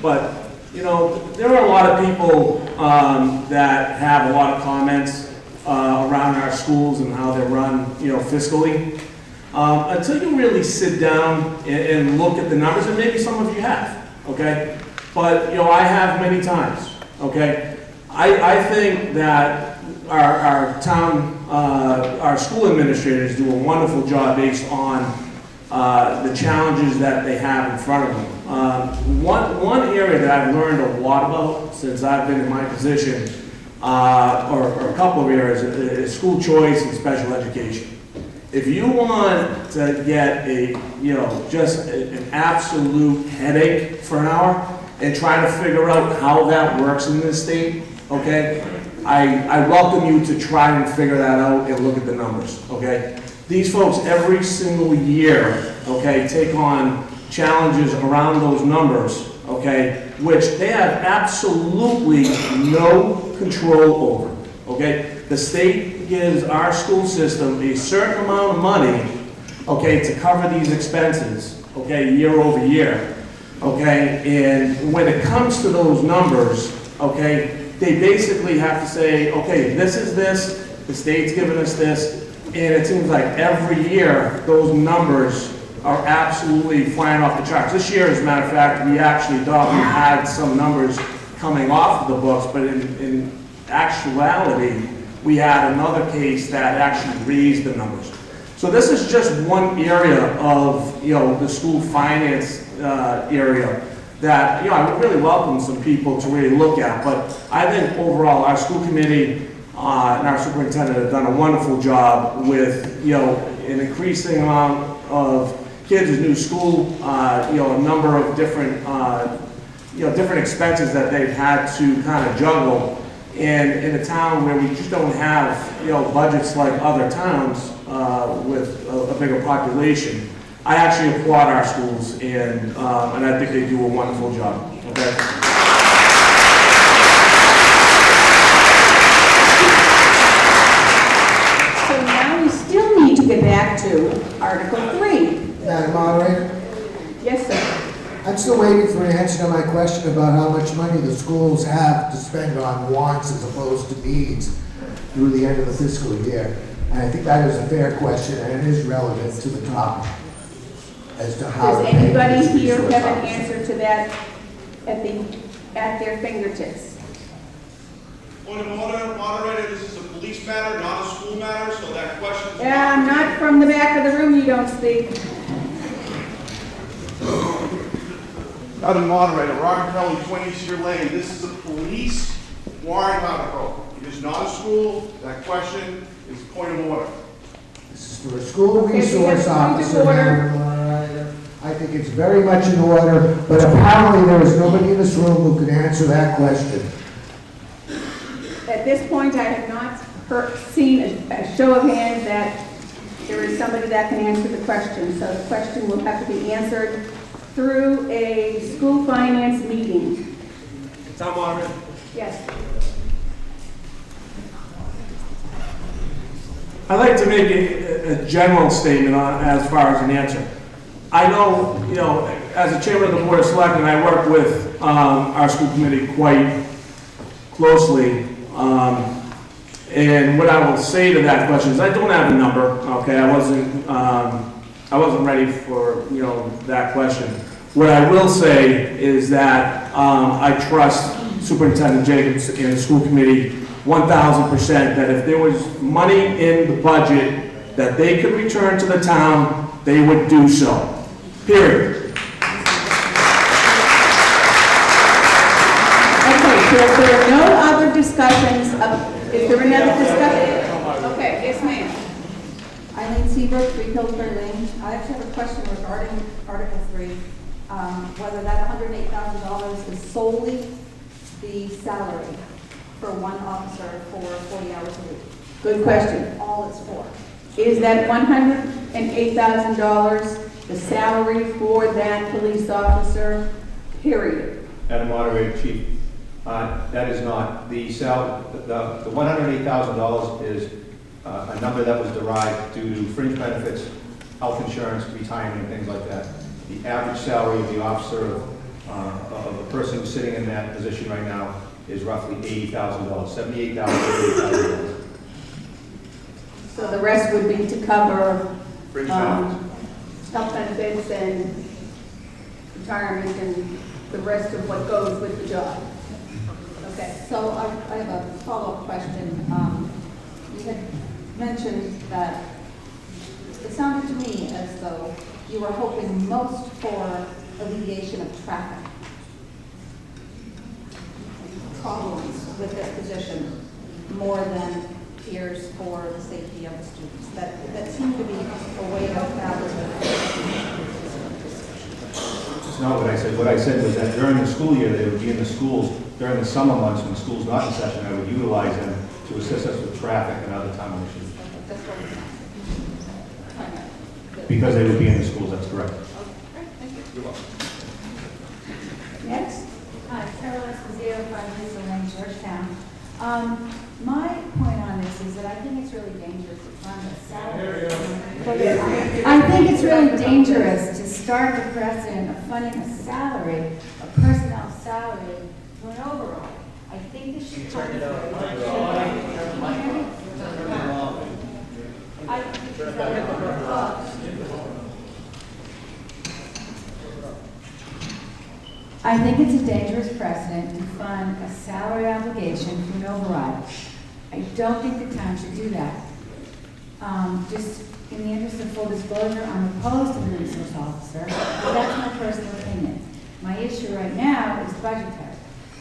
but, you know, there are a lot of people that have a lot of comments around our schools and how they're run, you know, fiscally. Until you really sit down and look at the numbers, and maybe some of you have, okay? But, you know, I have many times, okay? I think that our town, our school administrators do a wonderful job based on the challenges that they have in front of them. One area that I've learned a lot about since I've been in my position, or a couple of areas, is school choice and special education. If you want to get just an absolute headache for an hour and try to figure out how that works in this state, okay, I welcome you to try and figure that out and look at the numbers, okay? These folks every single year, okay, take on challenges around those numbers, okay, which they have absolutely no control over, okay? The state gives our school system a certain amount of money, okay, to cover these expenses, okay, year over year, okay? And when it comes to those numbers, okay? They basically have to say, okay, this is this, the state's giving us this, and it seems like every year, those numbers are absolutely flying off the charts. This year, as a matter of fact, we actually thought we had some numbers coming off of the books, but in actuality, we had another case that actually raised the numbers. So this is just one area of, the school finance area that, I would really welcome some people to really look at. But I think overall, our school committee and our superintendent have done a wonderful job with, an increasing amount of kids in new school, a number of different, different expenses that they've had to kind of juggle. And in a town where we just don't have, budgets like other towns with a bigger population, I actually applaud our schools, and I think they do a wonderful job. Okay. So now we still need to get back to Article 3. Madam Moderator, Yes, sir. I'm still waiting for an answer to my question about how much money the schools have to spend on wants as opposed to needs through the end of the fiscal year. And I think that is a fair question, and it is relevant to the topic as to how. Does anybody here have an answer to that at their fingertips? Point of order, moderator, this is a police matter, not a school matter, so that question. Not from the back of the room, you don't speak. Madam Moderator, Robert Kelly, 20 Cedar Lane. This is a police warrant article. It is not a school. That question is point of order. This is for a school Okay, so resource yes, point of officer, order. Madam Moderator. I think it's very much in order, but apparently there is nobody in this room who can answer that question. At this point, I have not seen a show of hands that there is somebody that can answer the question. So the question will have to be answered through a school finance meeting. Tom Moderator. Yes. I'd like to make a general statement as far as an answer. I know, as a chairman of the Board of Selectmen, I work with our school committee quite closely. And what I will say to that question is I don't have a number, okay? I wasn't ready for, that question. What I will say is that I trust Superintendent Jacobs and the school committee 1,000% that if there was money in the budget that they could return to the town, they would do so. Period. Okay, so if there are no other discussions, is there another discussion? Okay, yes, ma'am. Eileen Seabrook, 3 Pillsbury Lane. I actually have a question regarding Article 3, whether that $108,000 is solely the salary for one officer for 40 hours a week. Good question. All it's for. Is that $108,000 the salary for that police officer, period? Madam Moderator, Chief, that is not. The $108,000 is a number that was derived due to fringe benefits, health insurance, retirement, things like that. The average salary of the officer, of the person who's sitting in that position right now, is roughly $80,000, $78,000. So the rest would be to cover Fringe benefits. health benefits and retirement and the rest of what goes with the job. Okay. So I have a follow-up question. You had mentioned that it sounded to me as though you were hoping most for alleviation of traffic problems with this position more than fears for the safety of the students. That seemed to be a way of balancing. That's not what I said. What I said was that during the school year, they would be in the schools. During the summer months, when school's not in session, I would utilize them to assist us with traffic and other town issues. That's what we're Because they would be in the schools, that's correct. Next. Hi, Carol Esposito, 5 Lisa Lane, Georgetown. My point on this is that I think it's really dangerous to fund a salary. I think it's really dangerous to start the precedent of funding a salary, a personnel salary, to an overall. I I think this should come through. I think it's a dangerous precedent to fund a salary obligation through an override. I don't think the town should do that. Just in the interest of full disclosure, I'm opposed to the resource officer, but that's my personal opinion. My issue right now is budgetary.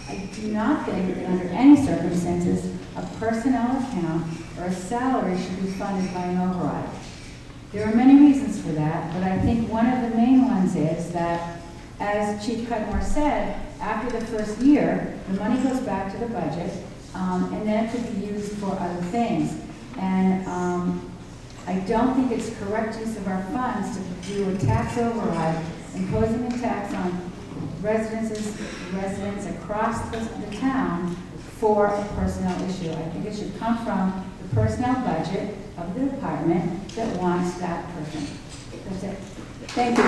I do not think that under any circumstances, a personnel account or a salary should be funded by an override. There are many reasons for that, but I think one of the main ones is that, as Chief Cudmore said, after the first year, the money goes back to the budget, and then it could be used for other things. And I don't think it's correct use of our funds to do a tax override, imposing a tax on residents across the town for a personnel issue. I think it should come from the personnel budget of the department that wants that person. That's it. Thank you.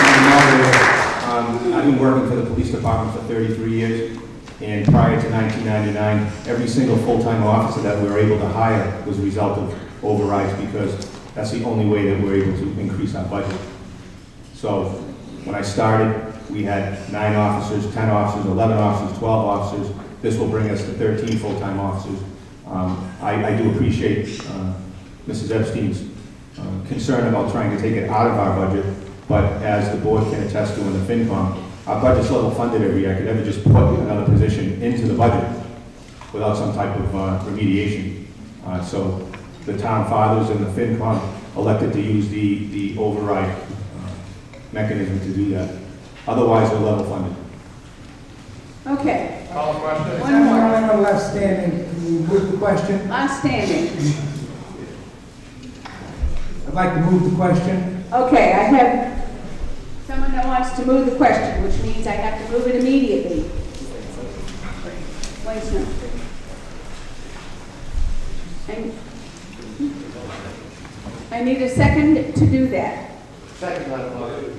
Madam Moderator, I've been working for the police department for 33 years, and prior to 1999, every single full-time officer that we were able to hire was a result of overrides, because that's the only way that we're able to increase our budget. So when I started, we had 9 officers, 10 officers, 11 officers, 12 officers. This will bring us to 13 full-time officers. I do appreciate Mrs. Epstein's concern about trying to take it out of our budget, but as the board can attest to in the FinCom, our budget's level funded every year. I could never just put another position into the budget without some type of remediation. So the town fathers and the FinCom elected to use the override mechanism to do that. Otherwise, they're level funded. Okay. Call the question. One more. Anyone left standing, can you move the question? Last standing. I'd like to move the question. Okay, I have someone that wants to move the question, which means I have to move it immediately. Wait a minute. I need a second to do that. Second, Madam Moderator.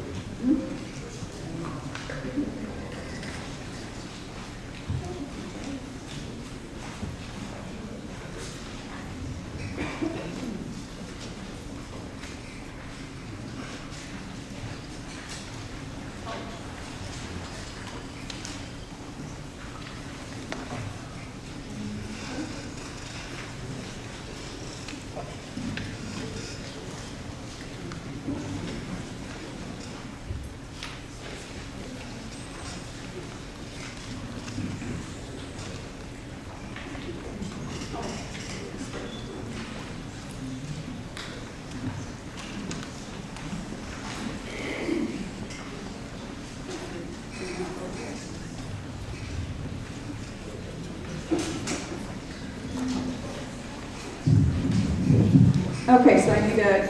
Okay, so I need a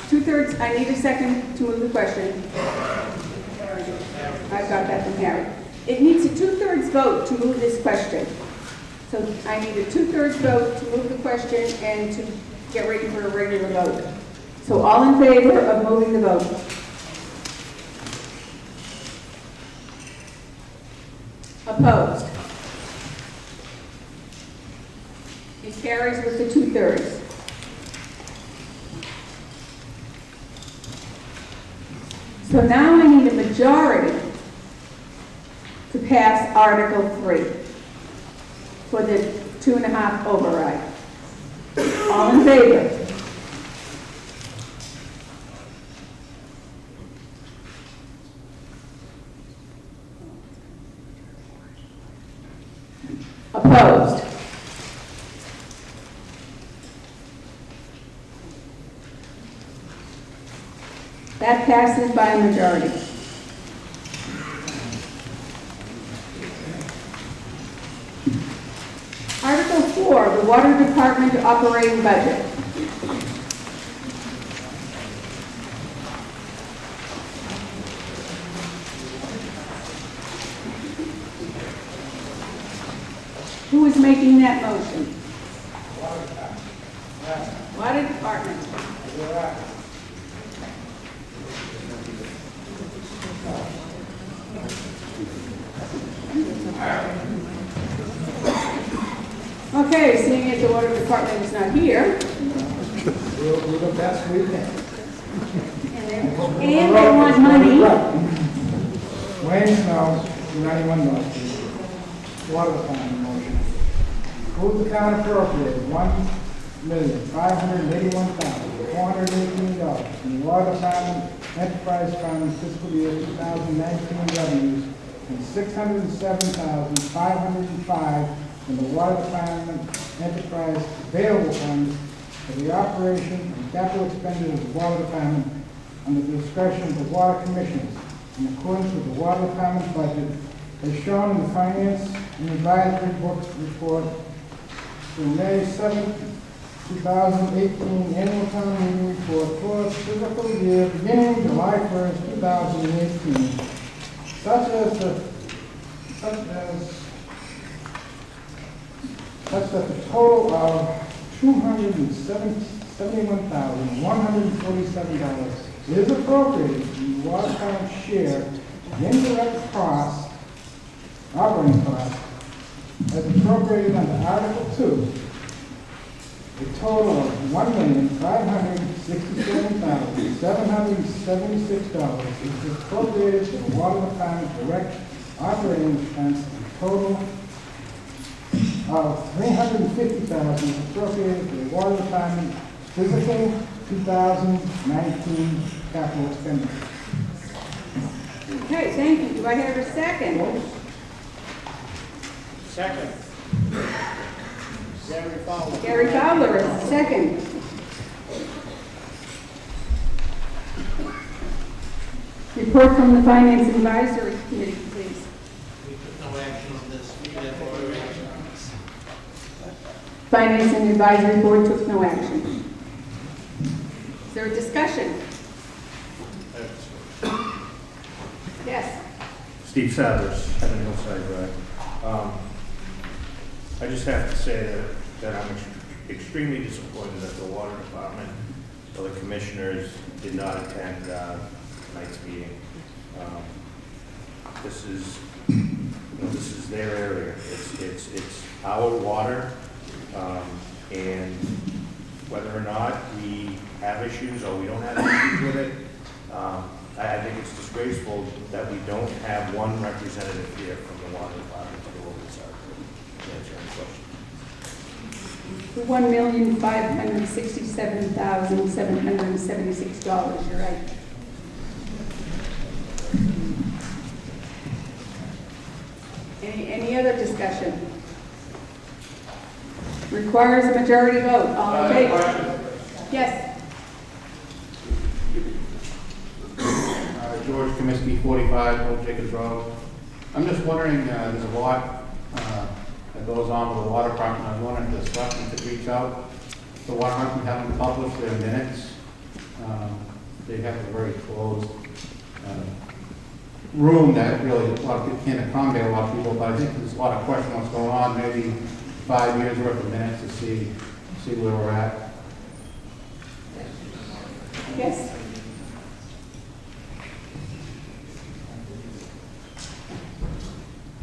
two-thirds, I need a second to move the question. I've got that from Harry. It needs a two-thirds vote to move this question. So I need a two-thirds vote to move the question and to get ready for a regular vote. So all in favor of moving the vote? Opposed? It carries with the two-thirds. So now I need a majority to pass Article 3 for the 2.5 override. All in favor? Opposed? That passes by a majority. Article 4, the Water Department operating budget. Who is making that motion? Water Department. Okay, seeing as the water department is not here, We'll do the best we can. and they want money, Wayne Snow, 91 North Street. Water department motion. Approve the account appropriate $1,581,418 in the water department enterprise fund fiscal year 2019 revenues and $607,505 in the water department enterprise available funds for the operation and capital expenditures of the water department under the discretion of the water commissioners in accordance with the water department budget as shown in the finance and advisory books report through May 7, 2018 annual town meeting report for fiscal year beginning July 1st, 2018, such that the total of $271,147 is appropriated from the water department share of indirect costs, operating costs, as appropriated under Article 2. A total of $1,567,776 is appropriated to the water department direct operating expense, a total of $350,000 is appropriated to the water department physical 2019 capital expenditure. okay, thank you, do I have a second? Second. Gary Fowler. Gary Fowler is second. Report from the Finance Advisory Committee, please. We took no action on this. We did have order action. Finance and Advisory Board took no action. Is there a discussion? Yes. Steve Savers, 7 Hillside Drive. I just have to say that I'm extremely disappointed that the water department or the commissioners did not attend tonight's meeting. This is their area. It's our water, and whether or not we have issues or we don't have issues with it, I think it's disgraceful that we don't have one representative here from the water department to go over this article. Answer any $1,567,776, you're right. Any other discussion? Requires a majority vote. All in favor? Yes. George Comiskey, 45 Old Jacobs Road. I'm just wondering, there's a lot that goes on with the water department. I was wondering if the selectmen could reach out to water department, have them publish their minutes. They have a very closed room that really a lot of people can't accommodate a lot of people, but I think there's a lot of question what's going on, maybe 5 years worth of minutes to see where we're at. Yes.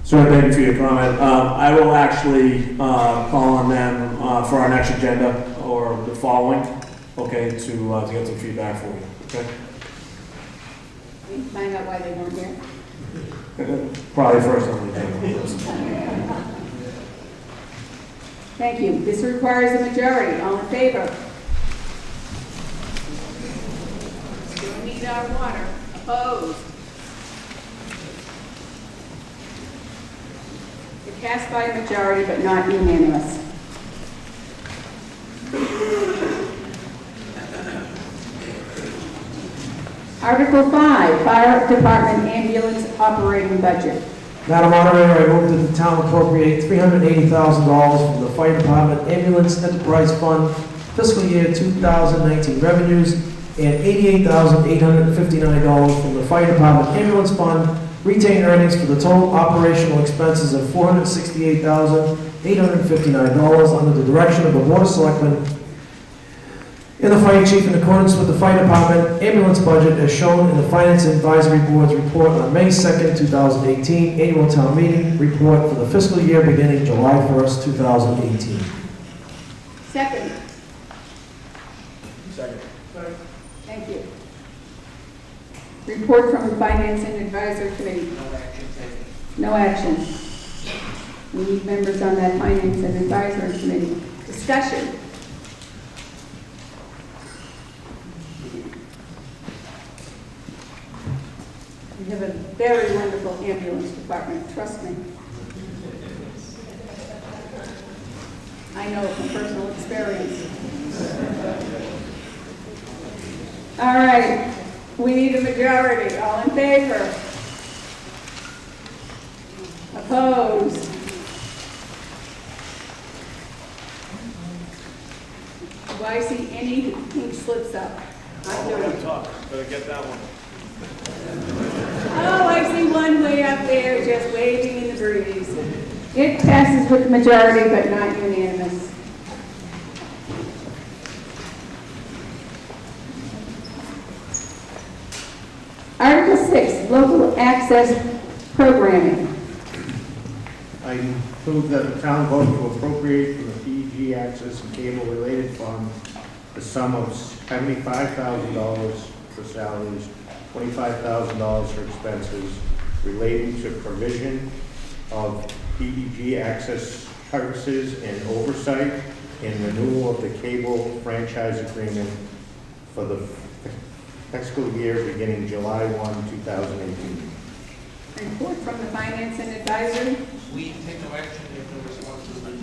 Sir, thank you for your comment. I will actually call on them for our next agenda or the following, okay, to get some feedback for you, okay? We can find out why they weren't here. Probably first on the agenda. Thank you. This requires a majority. All in favor? Still need our water. Opposed? It passed by a majority, but not unanimous. Article 5, Fire Department Ambulance Operating Budget. Madam Moderator, I move that the town appropriate $380,000 from the Fire Department Ambulance Enterprise Fund fiscal year 2019 revenues and $88,859 from the Fire Department Ambulance Fund retained earnings for the total operational expenses of $468,859 under the direction of the Board of Selectmen and the fire chief in accordance with the fire department ambulance budget as shown in the Finance Advisory Board's report on May 2nd, 2018, annual town meeting report for the fiscal year beginning July 1st, 2018. Second. Second. Thank you. Report from the Finance and Advisory Committee. No action taken. No action. We need members on that Finance and Advisory Committee. Discussion. We have a very wonderful ambulance department, trust me. I know from personal experience. All right, we need a majority. All in favor? Opposed? Do I see any pink slips up? I do. Better get that one. Oh, I see one way up there just waving in the breeze. It passes with the majority, but not unanimous. Article 6, local access programming. I move that the town vote to appropriate from the PEG Access and Cable Related Fund the sum of $75,000 for salaries, $25,000 for expenses relating to provision of PEG access services and oversight and renewal of the cable franchise agreement for the fiscal year beginning July 1, 2018. Report from the Finance and Advisory. We take no action if no response is made.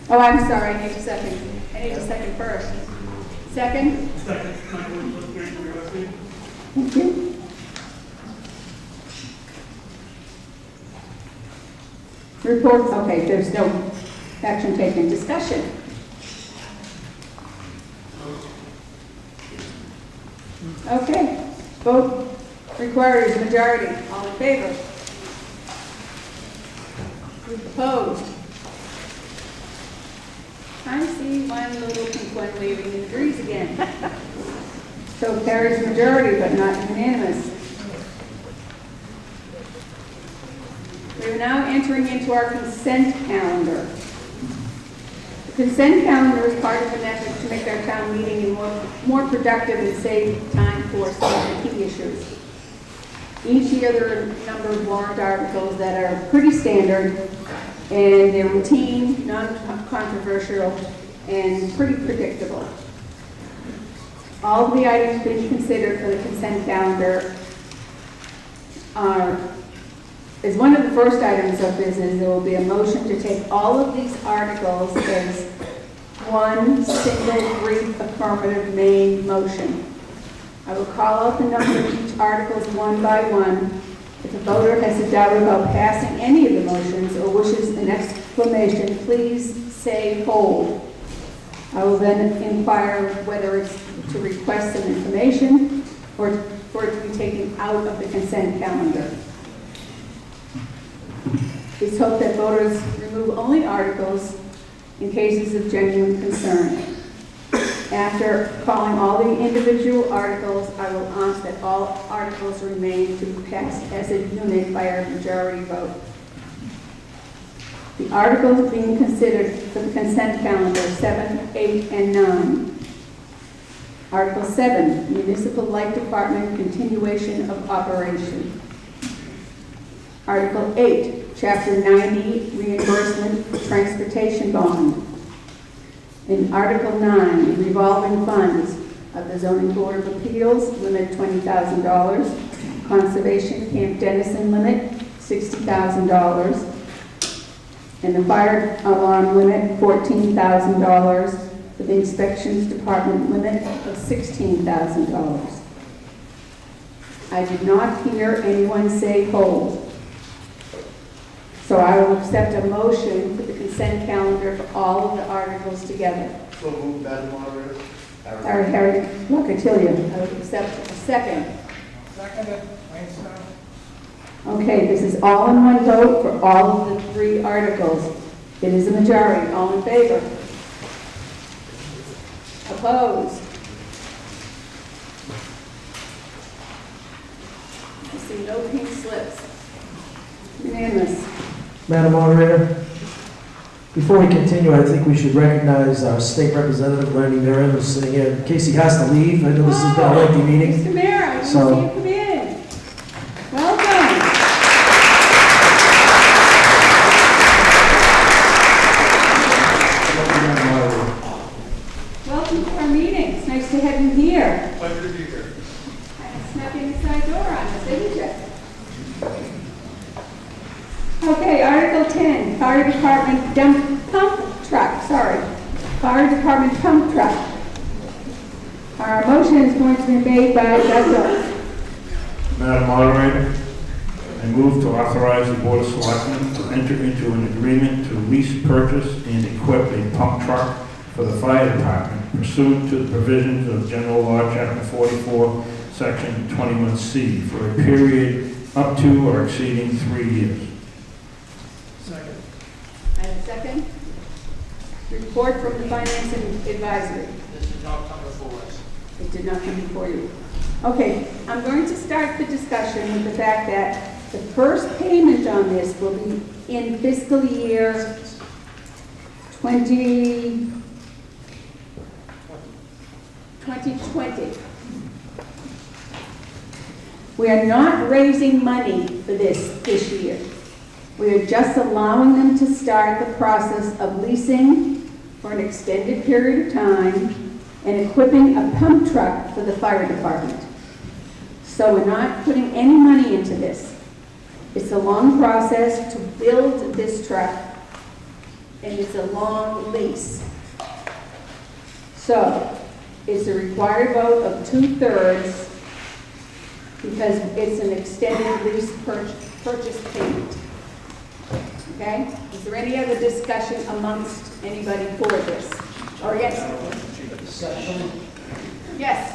Oh, I'm sorry, I need a second. I need a second first. Second? Second. Thank you. Report, okay, there's no action taken. Discussion. Okay, vote requires a majority. All in favor? Opposed? I see one little pink one waving in the breeze again. So carries majority, but not unanimous. We are now entering into our consent calendar. The consent calendar is part of an effort to make our town meeting more productive and save time for some of the key issues. Each year there are a number of warrant articles that are pretty standard, and they're routine, non-controversial, and pretty predictable. All of the items being considered for the consent calendar is one of the first items of business. There will be a motion to take all of these articles as one single brief affirmative main motion. I will call out the number of each articles one by one. If a voter has a doubt about passing any of the motions or wishes an explanation, please say hold. I will then inquire whether it's to request some information or for it to be taken out of the consent calendar. Please hope that voters remove only articles in cases of genuine concern. After calling all the individual articles, I will ask that all articles remain to be passed as a unit by our majority vote. The articles being considered for the consent calendar, 7, 8, and 9. Article 7, Municipal Light Department Continuation of Operation. Article 8, Chapter 90, Reimbursement for Transportation Bond. In Article 9, Revolving Funds of the Zoning Board of Appeals, limit $20,000. Conservation Camp Dennison limit, $60,000. And the fire alarm limit, $14,000. For the inspections department limit of $16,000. I did not hear anyone say hold. So I will accept a motion for the consent calendar for all of the articles together. So move, Madam Moderator. Harry Locatilia, I would accept a second. Seconded. Okay, this is all in one vote for all of the 3 articles. It is a majority. All in favor? Opposed? see no pink slips. Unanimous. Madam Moderator, before we continue, I think we should recognize our state representative, Lenny Mirren, who's sitting here, in case he has to leave. I know this has been a lengthy meeting. Mr. Mayor, I didn't see So- you come in. Welcome. Welcome to our meeting. It's nice to have you here. Pleasure to be here. I snuck in the side door on us, didn't you? Okay, Article 10, Fire Department pump truck, Fire Department pump truck. Our motion is going to be made by Douglas. Madam Moderator, I move to authorize the Board of Selectmen to enter into an agreement to lease, purchase, and equip a pump truck for the fire department pursuant to the provisions of General Law, Chapter 44, Section 21C, for a period up to or exceeding 3 years. I have a second. Report from the Finance and Advisory. This did not come before us. It did not come before you. Okay, I'm going to start the discussion with the fact that the first payment on this will be in fiscal year 2020. We are not raising money for this year. We are just allowing them to start the process of leasing for an extended period of time and equipping a pump truck for the fire department. So we're not putting any money into this. It's a long process to build this truck, and it's a long lease. So it's a required vote of 2/3 because it's an extended lease purchase payment. Okay? Is there any other discussion amongst anybody for this? Or yes? Yes.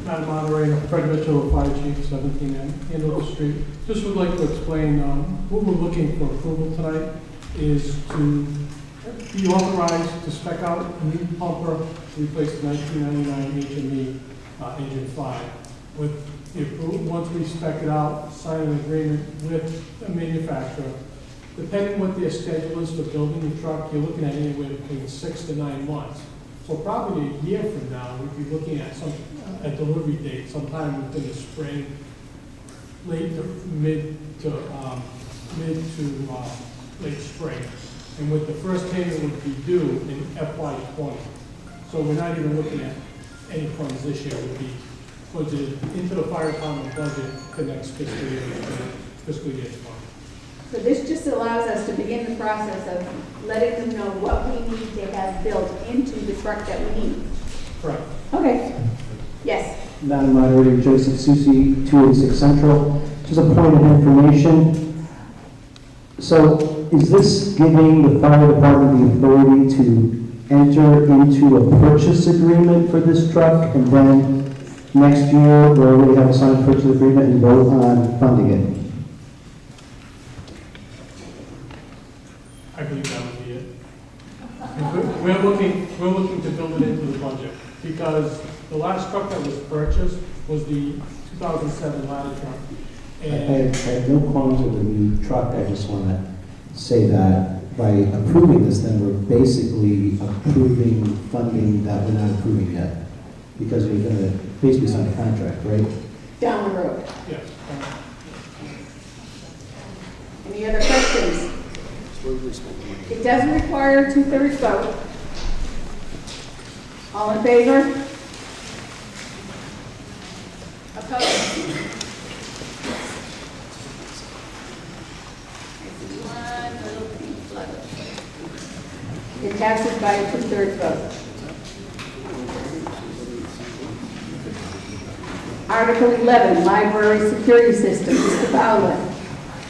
Madam Moderator, Fred Mitchell, Fire Chief, 17 Andover Street. Just would like to explain, what we're looking for approval tonight is to be authorized to spec out a new pumper to replace the 1999 HME engine 5. With the approval, once we spec it out, sign an agreement with the manufacturer. Depending what their schedule is for building the truck, you're looking at anywhere between 6 to 9 months. So probably a year from now, we'd be looking at a delivery date sometime within the spring, late to mid to late spring. And with the first payment would be due in FY20. So we're not even looking at any funds this year. It would be budgeted into the fire department budget for next fiscal year 20. So this just allows us to begin the process of letting them know what we need to have built into the truck that we need. Correct. Okay. Yes. Madam Moderator, Joseph Susi, 286 Central. Just a point of information. So is this giving the fire department the authority to enter into a purchase agreement for this truck and then next year we'll already have a signed purchase agreement and vote on funding it? I believe that would be it. We're looking to build it into the budget because the last truck that was purchased was the 2007 ladder truck. I have no qualms with the new truck. I just want to say that by approving this, then we're basically approving funding that we're not approving yet. Because we're going to basically sign a contract, right? Down the road. Yes. Any other questions? It doesn't require a 2/3 vote. All in favor? Opposed? One little pink flutter. It passes by a 2/3 vote. Article 11, Library Security System, Mr. Fowler.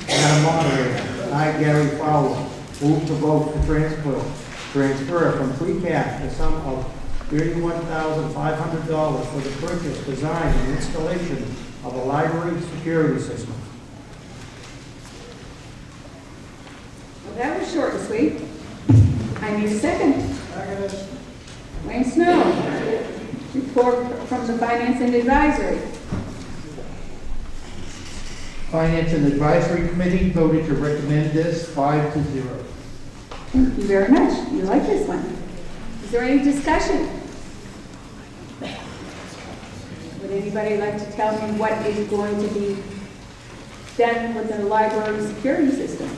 Madam Moderator, I, Gary Fowler, move to vote to transfer from free cash the sum of $31,500 for the purchase, design, and installation of a library security system. Well, that was short and sweet. I need a second. Wayne Snow. Report from the Finance and Advisory. Finance and Advisory Committee voted to recommend this 5-0. Thank you very much. You like this one. Is there any discussion? Would anybody like to tell me what is going to be done with the library security system?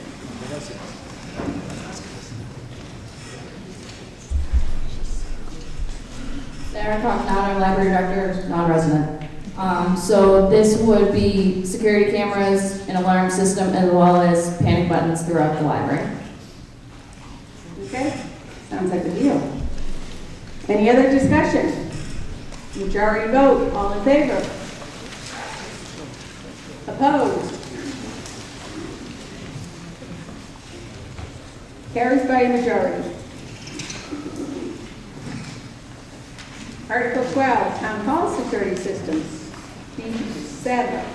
Sarah Cox, not our library director, non-resident. So this would be security cameras, an alarm system, as well as panic buttons throughout the library. Okay, sounds like a deal. Any other discussion? Majority vote, all in favor? Opposed? Carries by a majority. Article 12, Town Hall Security Systems. Dean Sadler.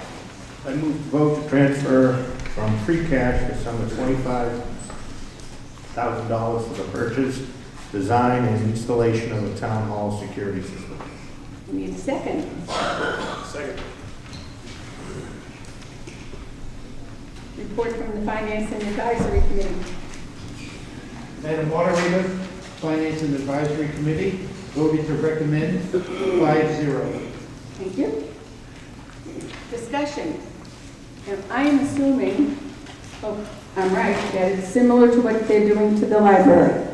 I move to vote to transfer from free cash the sum of $25,000 for the purchase, design, and installation of the town hall security system. We need a second. Second. Report from the Finance and Advisory Committee. Madam Moderator, Finance and Advisory Committee voted to recommend 5-0. Thank you. Discussion. And I am assuming, oh, I'm right, that it's similar to what they're doing to the library.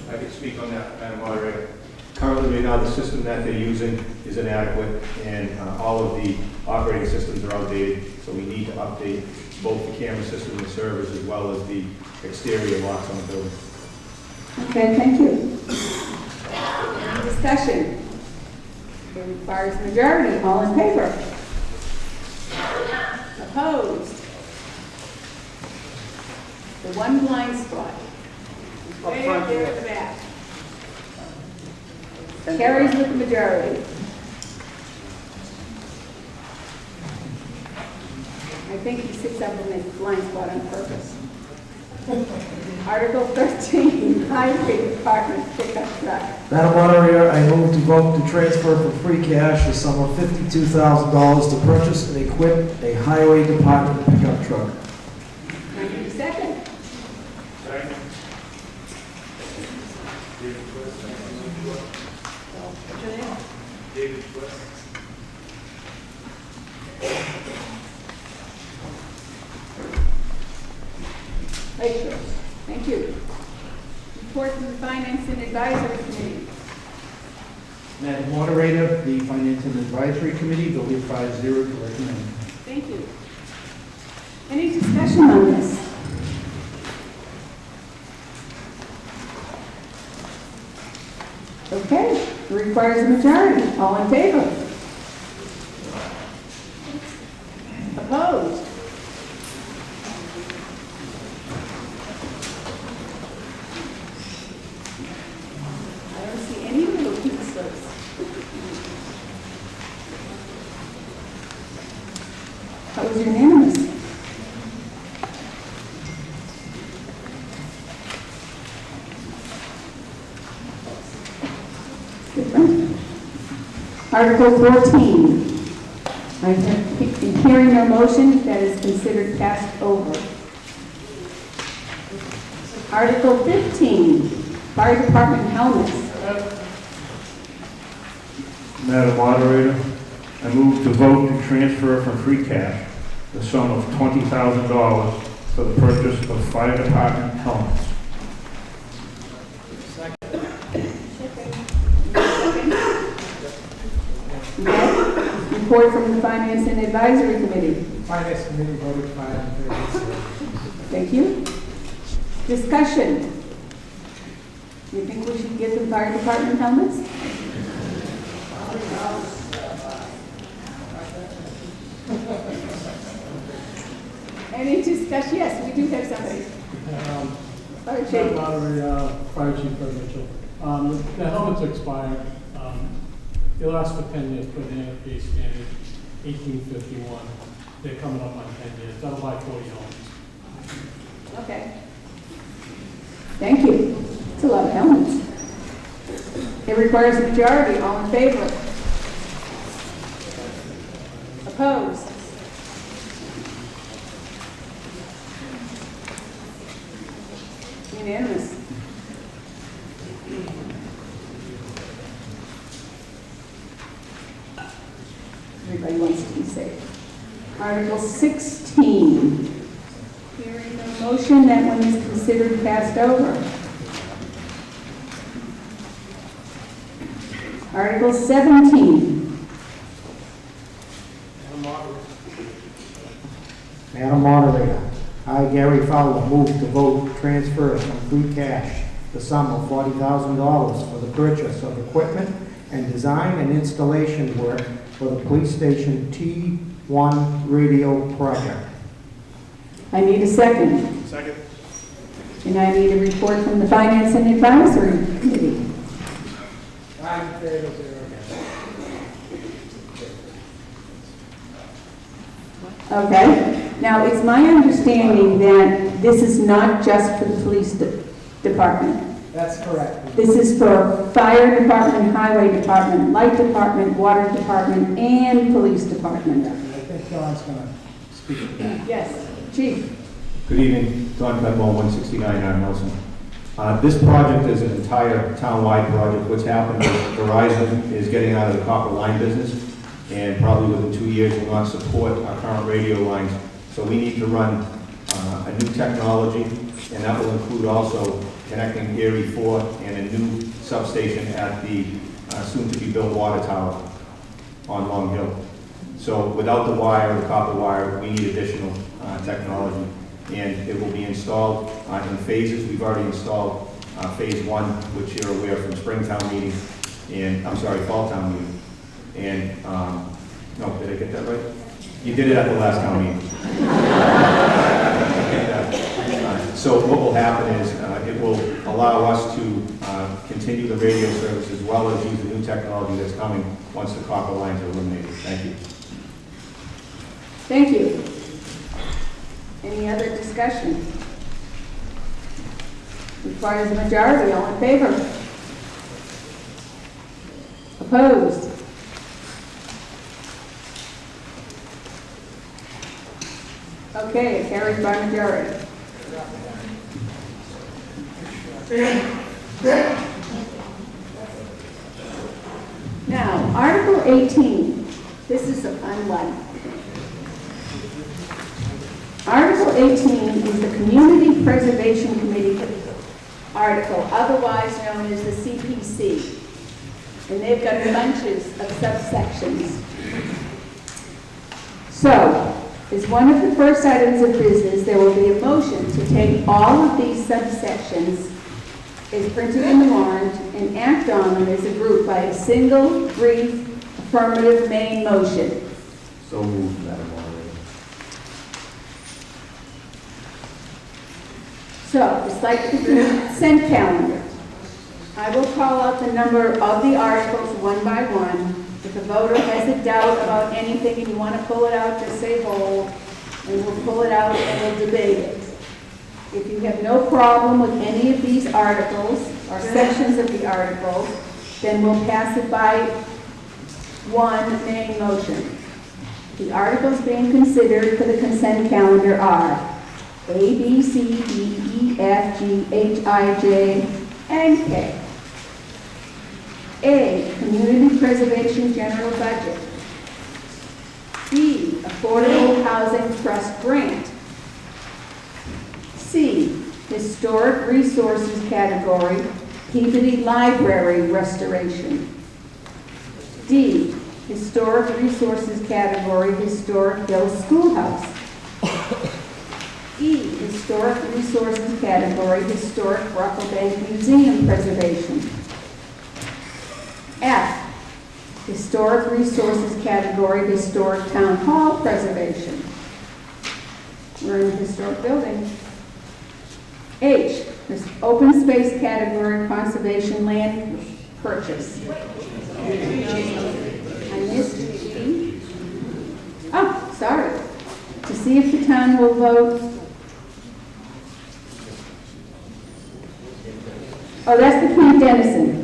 I can speak on that, Madam Moderator. Currently, right now, the system that they're using is inadequate, and all of the operating systems are outdated, so we need to update both the camera system and servers, as well as the exterior locks on the building. Okay, thank you. Discussion. It requires majority. All in favor? Opposed? The one blind spot. Way up there at the back. Carries with the majority. I think he sits up in the blind spot on purpose. Article 13, Highway Department pickup truck. Madam Moderator, I move to vote to transfer from free cash the sum of $52,000 to purchase and equip a highway department pickup truck. I need a second. Second. David Twist. Rachel, thank you. Report from the Finance and Advisory Committee. Madam Moderator, the Finance and Advisory Committee voted 5-0 to recommend. Thank you. Any discussion on this? Okay, it requires a majority. All in favor? Opposed? I don't see any little pieces. That was unanimous. Article 14. I am hearing no motion, that is considered passed over. Article 15, Fire Department helmets. Madam Moderator, I move to vote to transfer from free cash the sum of $20,000 for the purchase of fire department helmets. Report from the Finance and Advisory Committee. Finance Committee voted 5-0. Thank you. Discussion. You think we should get the fire department helmets? Any discussion? Yes, we do have somebody. Fire Chief. Fire Chief Mitchell. The helmets expired. They last for 10 years, but they're base standard 1851. They're coming up on 10 years. That'll buy 40 helmets. Okay. Thank you. It's a lot of helmets. It requires a majority. All in favor? Opposed? Unanimous. Everybody wants to be safe. Article 16. Hearing no motion, that one is considered passed over. Article 17. Madam Moderator, I, Gary Fowler, move to vote transfer from free cash the sum of $40,000 for the purchase of equipment and design and installation work for the police station T1 radio project. I need a second. Second. And I need a report from the Finance and Advisory Committee. Okay. Now, it's my understanding that this is not just for the police department. That's correct. This is for fire department, highway department, light department, water department, and police department. I think John's going to speak to that. Yes, Chief. Good evening, Don Cudmore, 169 R. Nelson. This project is an entire town-wide project. What's happened is Verizon is getting out of the copper line business, and probably within 2 years will not support our current radio lines. So we need to run a new technology, and that will include also connecting Erie 4 and a new substation at the soon-to-be-built water tower on Long Hill. So without the wire, the copper wire, we need additional technology. And it will be installed in phases. We've already installed phase 1, which you're aware from Springtown meeting, and, I'm sorry, Falltown meeting. And, no, did I get that right? You did it at the last town meeting. So what will happen is it will allow us to continue the radio service as well as use the new technology that's coming once the copper lines are eliminated. Thank you. Thank you. Any other discussion? Requires a majority. All in favor? Opposed? Okay, it carries by majority. Now, Article 18. This is a fun one. Article 18 is the Community Preservation Committee article, otherwise known as the CPC. And they've got bunches of subsections. So, as one of the first items of business, there will be a motion to take all of these subsections as printed in the warrant and act on them as a group by a single, brief, affirmative main motion. So moved, Madam Moderator. So, it's like the consent calendar. I will call out the number of the articles one by one. If a voter has a doubt about anything and you want to pull it out, just say hold, and we'll pull it out and we'll debate it. If you have no problem with any of these articles, or sections of the articles, then we'll pass it by one main motion. The articles being considered for the consent calendar are A, B, C, D, E, F, G, H, I, J, and K. A, Community Preservation General Budget. B, Affordable Housing Trust Grant. C, Historic Resources category, Peabody Library Restoration. D, Historic Resources category, Historic Hill Schoolhouse. E, Historic Resources category, Historic Brocklebank Museum Preservation. F, Historic Resources category, Historic Town Hall Preservation. We're in the historic building. H, this open space category, Conservation Land Purchase. I missed G. Oh, sorry. To see if the town will vote. Oh, that's the Camp Dennison.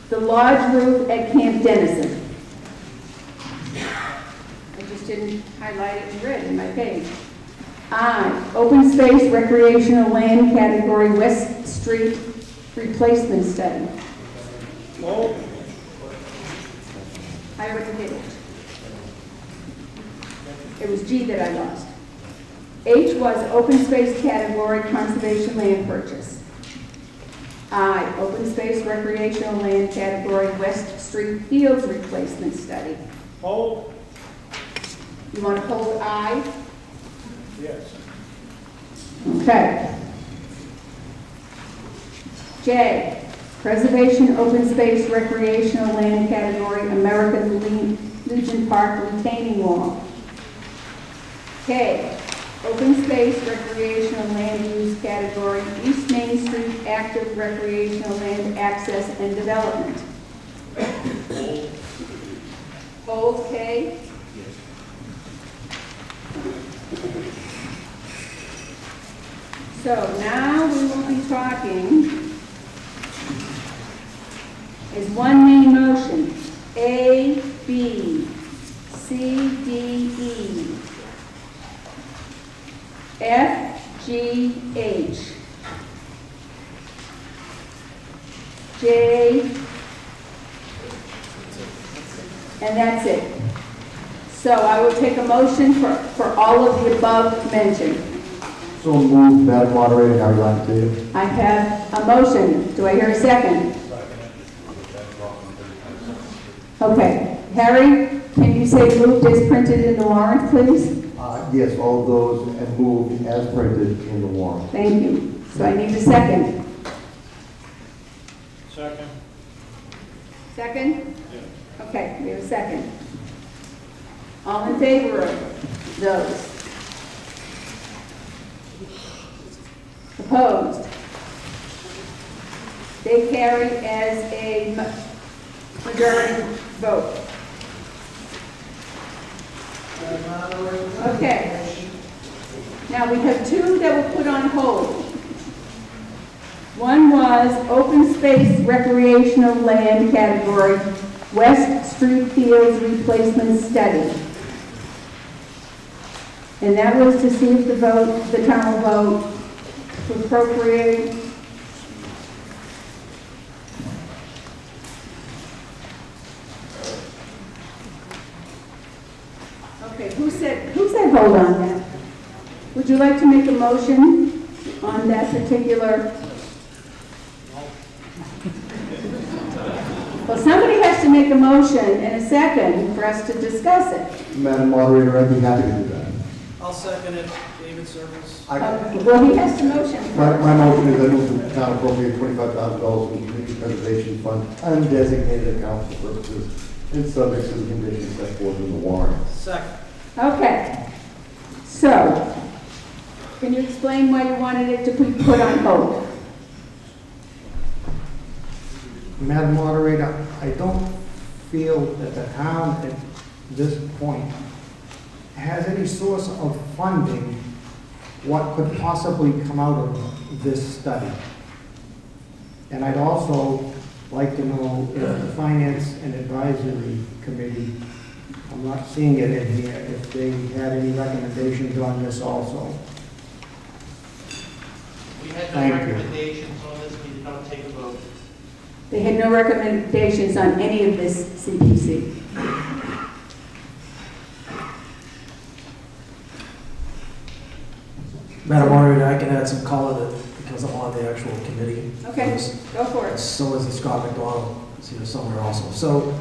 The lodge roof at Camp Dennison. I just didn't highlight it in red in my page. I, open space recreational land category West Street replacement study. I already did it. It was G that I lost. H was open space category conservation land purchase. I, open space recreational land category West Street Fields replacement study. Hold. You want to hold I? Yes. Okay. J, preservation open space recreational land category American Legion Park retaining wall. K, open space recreational land use category East Main Street active recreational land access and development. Hold K. So now we will be talking is one main motion, A, B, C, D, E, F, G, H, J, and that's it. So I will take a motion for all of the above mentioned. So moved, Madam Moderator, how would you like to do it? I have a motion. Do I hear a second? Okay. Harry, can you say moved as printed in the warrant, please? Yes, all of those and moved as printed in the warrant. Thank you. So I need a second. Second. Second? Yeah. Okay, we have a second. All in favor of those? Opposed? They carry as a majority vote. Okay. Now we have two that were put on hold. One was open space recreational land category, West Street Fields replacement study. And that was to see if the town will vote to appropriate Okay, who said hold on that? Would you like to make a motion on that particular? Well, somebody has to make a motion and a second for us to discuss it. Madam Moderator, I'd be happy to do that. I'll second it. David Service. Well, he has to motion. My motion is I move the town appropriate $25,000 from the Community Preservation Fund undesignated account for purposes and subject to the conditions set forth in the warrant. Second. Okay. So, can you explain why you wanted it to be put on hold? Madam Moderator, I don't feel that the town at this point has any source of funding what could possibly come out of this study. And I'd also like to know if the Finance and Advisory Committee, I'm not seeing it in here, if they had any recommendations on this also. We had no Thank you. recommendations on this, we did not take a vote. They had no recommendations on any of this CPC. Madam Moderator, I can add some color that, because I'm on the actual committee. Okay, go for it. So is Scott McDonald, is here somewhere also. So,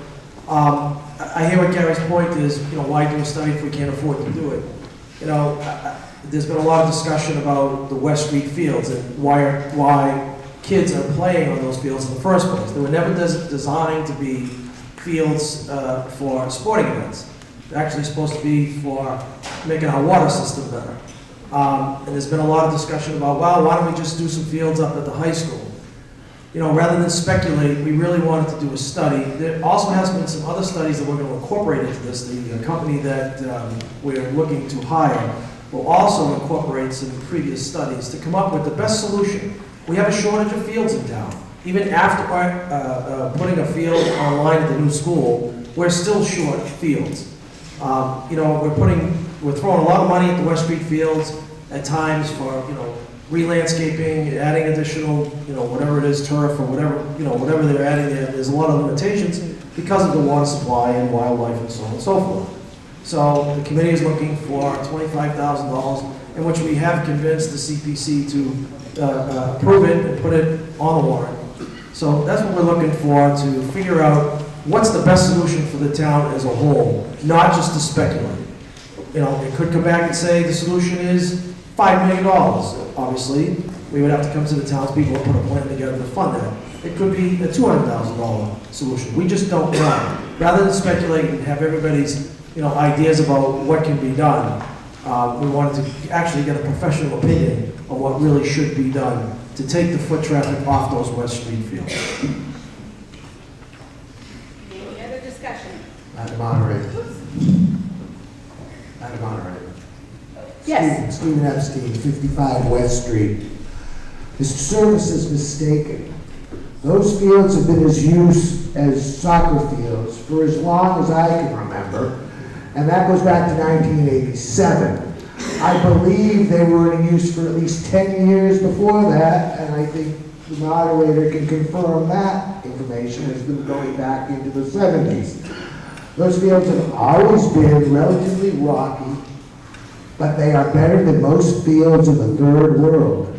I hear what Gary's point is, why do a study if we can't afford to do it? There's been a lot of discussion about the West Street fields and why kids are playing on those fields in the first place. They were never designed to be fields for sporting events. They're actually supposed to be for making our water system better. And there's been a lot of discussion about, well, why don't we just do some fields up at the high school? Rather than speculate, we really wanted to do a study. There also has been some other studies that we're going to incorporate into this. The company that we're looking to hire will also incorporate some previous studies to come up with the best solution. We have a shortage of fields in town. even after putting a field online at the new school, we're still short fields. You know, we're throwing a lot of money at the West Street fields at times for, you know, re-landscaping, adding additional, you know, whatever it is, turf or whatever, you know, whatever they're adding there. There's a lot of limitations because of the water supply and wildlife and so on and so forth. So the committee is looking for $25,000, in which we have convinced the CPC to approve it and put it on the warrant. So that's what we're looking for, to figure out what's the best solution for the town as a whole, not just to speculate. You know, it could come back and say the solution is $5 million. Obviously, we would have to come to the townspeople and put a plan together to fund that. It could be a $200,000 solution. We just don't know. Rather than speculate and have everybody's, you know, ideas about what can be done, we wanted to actually get a professional opinion on what really should be done to take the foot traffic off those West Street fields. Any other discussion? Madam Moderator. Madam Moderator. Yes. Stephen Epstein, 55 West Street. Mr. Service is mistaken. Those fields have been used as soccer fields for as long as I can remember, and that goes back to 1987. I believe they were in use for at least 10 years before that, and I think the moderator can confirm that information has been going back into the 70s. Those fields have always been relatively rocky, but they are better than most fields in the third world.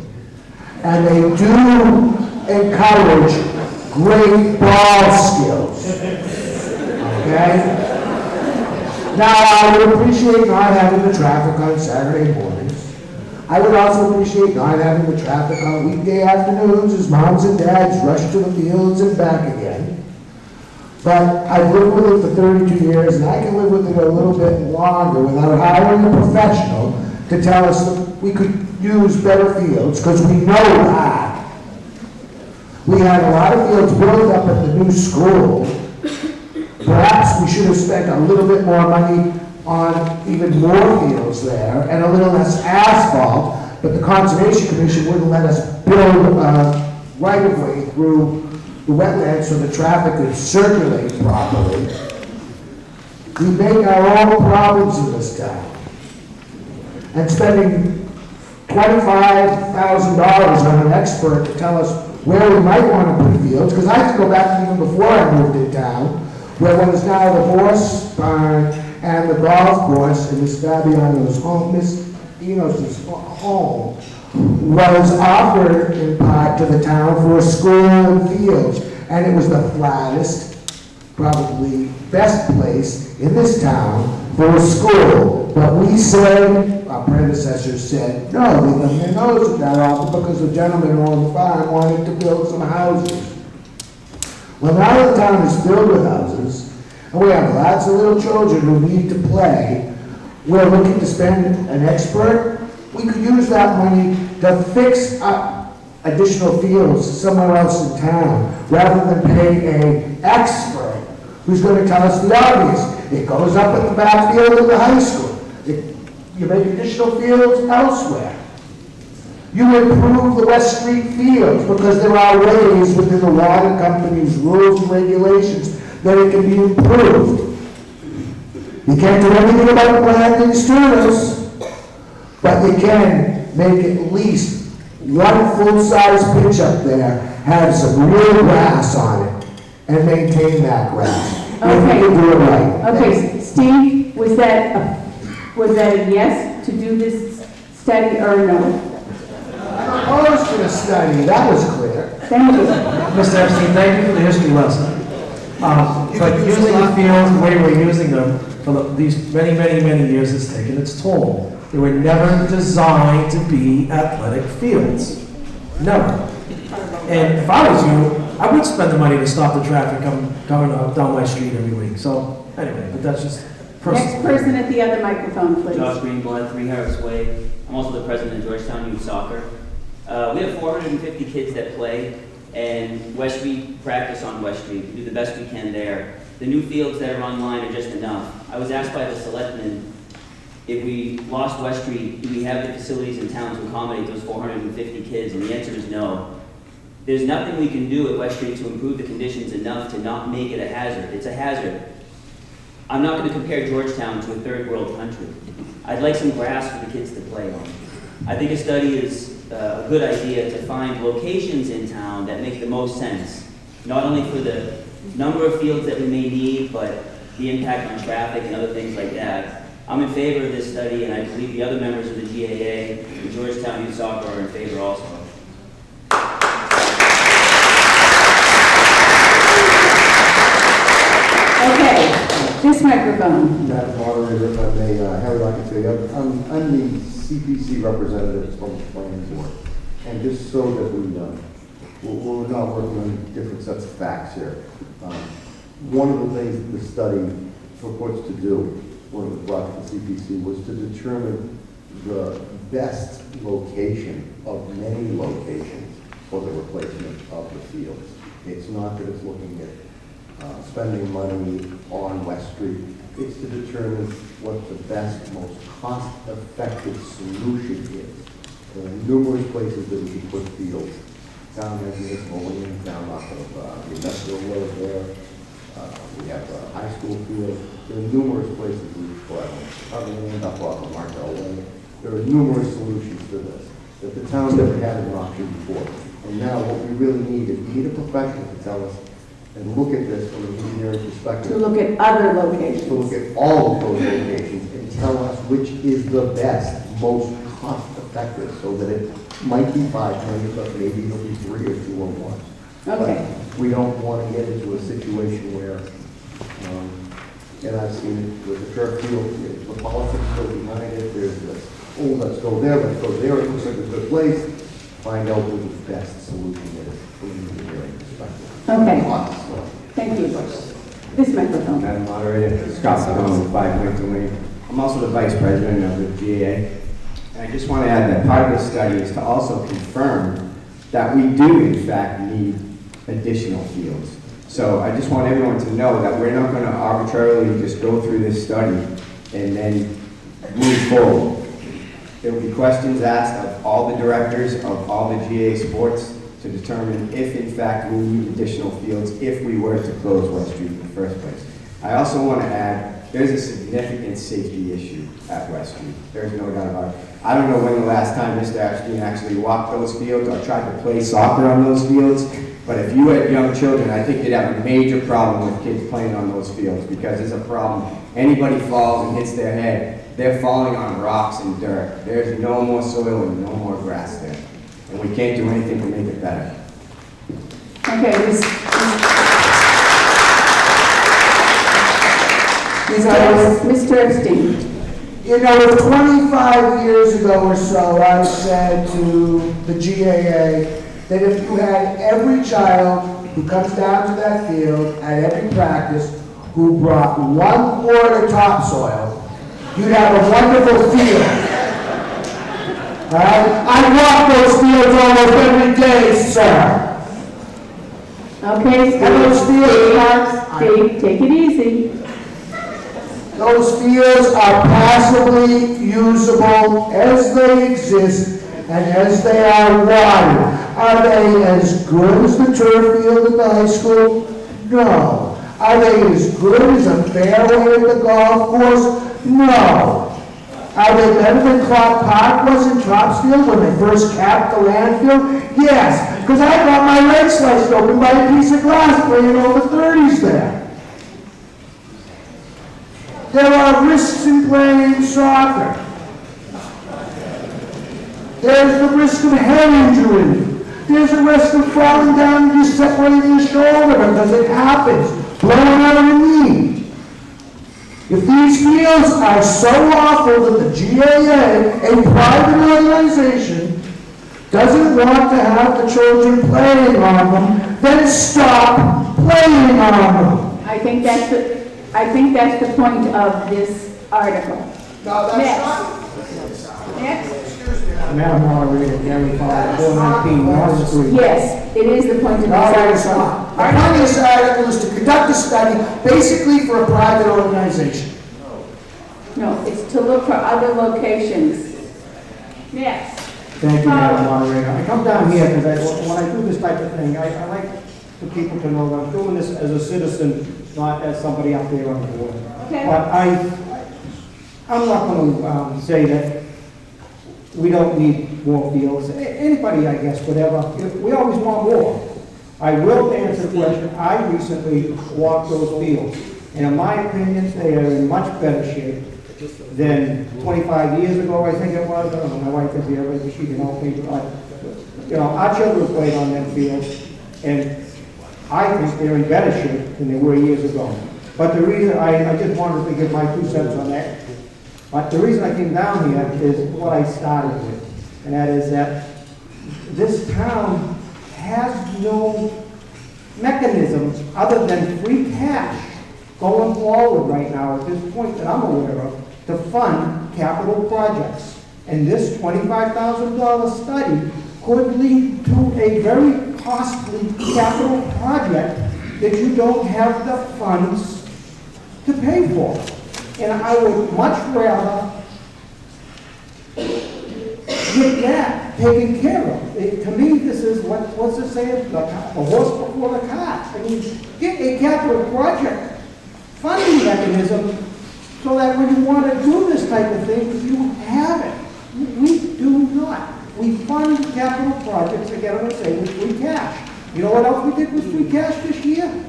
And they do encourage great ball skills. Okay? Now, I would appreciate not having the traffic on Saturday mornings. I would also appreciate not having the traffic on weekday afternoons as moms and dads rush to the fields and back again. But I've lived with it for 32 years, and I can live with it a little bit longer without hiring a professional to tell us that we could use better fields, because we know that. We had a lot of fields built up at the new school. Perhaps we should have spent a little bit more money on even more fields there and a little less asphalt, but the Conservation Commission wouldn't let us build right-of-way through the wetlands so the traffic could circulate properly. We make our own problems in this town. And spending $25,000 on an expert to tell us where we might want to put fields, because I can go back even before I moved in town, where what is now the horse barn and the golf course in Miss Fabiano's home, Miss Enos's home, was offered in part to the town for a school and fields, and it was the flattest, probably best place in this town for a school. But we said, our predecessors said, no, we thumbed their nose at that offer because the gentleman who owned the farm wanted to build some houses. Well, now the town is filled with houses, and we have lots of little children who need to play. We're looking to spend an expert. We could use that money to fix up additional fields somewhere else in town, rather than pay an expert who's going to tell us the obvious. It goes up at the backfield of the high school. You make additional fields elsewhere. You improve the West Street fields because there are ways within the water company's rules and regulations that it can be improved. You can't do anything about the Blanding Studios, but you can make at least one full-size pitch up there, have some real grass on it, and maintain that grass. Okay. If you do it right. Okay, Steve, was that a yes to do this study or no? I'm opposed to the study, that was clear. Thank you. Mr. Epstein, thank you for the history lesson. But using the fields the way we're using them for these many, many, many years has taken its toll. They were never designed to be athletic fields. Never. And if I was you, I would spend the money to stop the traffic coming up down my street every week. So anyway, but that's just personal. Next person at the other microphone, please. Josh Greenblatt, 3 Harris Way. I'm also the president of Georgetown Youth Soccer. We have 450 kids that play, and West Street practice on West Street. We do the best we can there. The new fields that are online are just enough. I was asked by the selectmen, if we lost West Street, do we have the facilities in town to accommodate those 450 kids? And the answer is no. There's nothing we can do at West Street to improve the conditions enough to not make it a hazard. It's a hazard. I'm not going to compare Georgetown to a third world country. I'd like some grass for the kids to play on. I think a study is a good idea to find locations in town that make the most sense, not only for the number of fields that we may need, but the impact on traffic and other things like that. I'm in favor of this study, and I believe the other members of the GAA and Georgetown Youth Soccer are in favor also. Okay, this microphone. Madam Moderator, if I may, Harry Lockett's I'm the CPC representative from the planning board. And just so that we're not working on different sets of facts here. One of the things that the study purports to do, one of the brought to the CPC, was to determine the best location of many locations for the replacement of the fields. It's not that it's looking at spending money on West Street. It's to determine what the best, most cost-effective solution is. There are numerous places that we can put fields. Town has municipal land down off of the industrial road there. We have a high school field. There are numerous places we can put land up off of Martel Way. There are numerous solutions to this that the town never had an option before. And now what we really need is we need a professional to tell us and look at this from an engineering perspective. To look at other locations. To look at all of those locations and tell us which is the best, most cost-effective, so that it might be 5 million, but maybe it'll be 3 or 2 or 1. Okay. But we don't want to get into a situation where, and I've seen it with the turf field, the politics go behind it, there's this, oh, let's go there, it looks like a good place. Find out what the best solution is from an engineering perspective. Okay. Thank you. This microphone. Madam Moderator, Scott Stone, 5 Winter Lane. I'm also the Vice President of the GAA. And I just want to add that part of the study is to also confirm that we do, in fact, need additional fields. So I just want everyone to know that we're not going to arbitrarily just go through this study and then move forward. There will be questions asked of all the directors of all the GA sports to determine if, in fact, we need additional fields if we were to close West Street in the first place. I also want to add, there's a significant safety issue at West Street. There's no doubt about it. I don't know when the last time Mr. Epstein actually walked those fields or tried to play soccer on those fields, but if you had young children, I think you'd have a major problem with kids playing on those fields, because there's a problem. Anybody falls and hits their head, they're falling on rocks and dirt. There's no more soil and no more grass there. And we can't do anything to make it better. Okay, Mr. Epstein. You know, 25 years ago or so, I said to the GAA that if you had every child who comes down to that field at every practice who brought 1 quart of topsoil, you'd have a wonderful field. All right? I walk those fields almost every day, sir. Okay, Steve, take it easy. Those fields are passably usable as they exist and as they are watered. Are they as good as the turf field at the high school? No. Are they as good as a fairway at the golf course? No. Are they better than Clark Park was in Topsfield when they first capped the landfill? Yes, because I got my leg sliced open by a piece of glass playing over 30s there. There are risks in playing soccer. There's the risk of head injury. There's the risk of falling down and just separating your shoulder, because it happens. Blowing out a knee. If these fields are so awful that the GAA, a private organization, doesn't want to have the children playing on them, then stop playing on them. I think that's the point of this article. No, that's not. Next. Madam Moderator, Gary Fowler, 419 North Street. Yes, it is the point of this No, it's article. not. The point of this article is to conduct a study basically for a private organization. No, it's to look for other locations. Yes. Thank you, Madam Moderator. I come down here because when I do this type of thing, I like for people to know that I'm doing this as a citizen, not as somebody up there on the board. Okay. But I'm not going to say that we don't need more fields. Anybody, I guess, whatever. We always want more. I will answer the question. I recently walked those fields, and in my opinion, they are in much better shape than 25 years ago, I think it was. I don't know, my wife is here, but she can help me. But, you know, our children played on them fields, and I think they're in better shape than they were years ago. But the reason, I just wanted to give my 2 cents on that. But the reason I came down here is what I started with, and that is that this town has no mechanism other than free cash going forward right now at this point that I'm aware of to fund capital projects. And this $25,000 study could lead to a very costly capital project that you don't have the funds to pay for. And I would much rather get that taken care of. To me, this is, what's it saying? The horse before the cart. I mean, get a capital project funding mechanism so that when you want to do this type of thing, you have it. We do not. We fund capital projects, again, I'm going to say, with free cash. You know what else we did with free cash this year?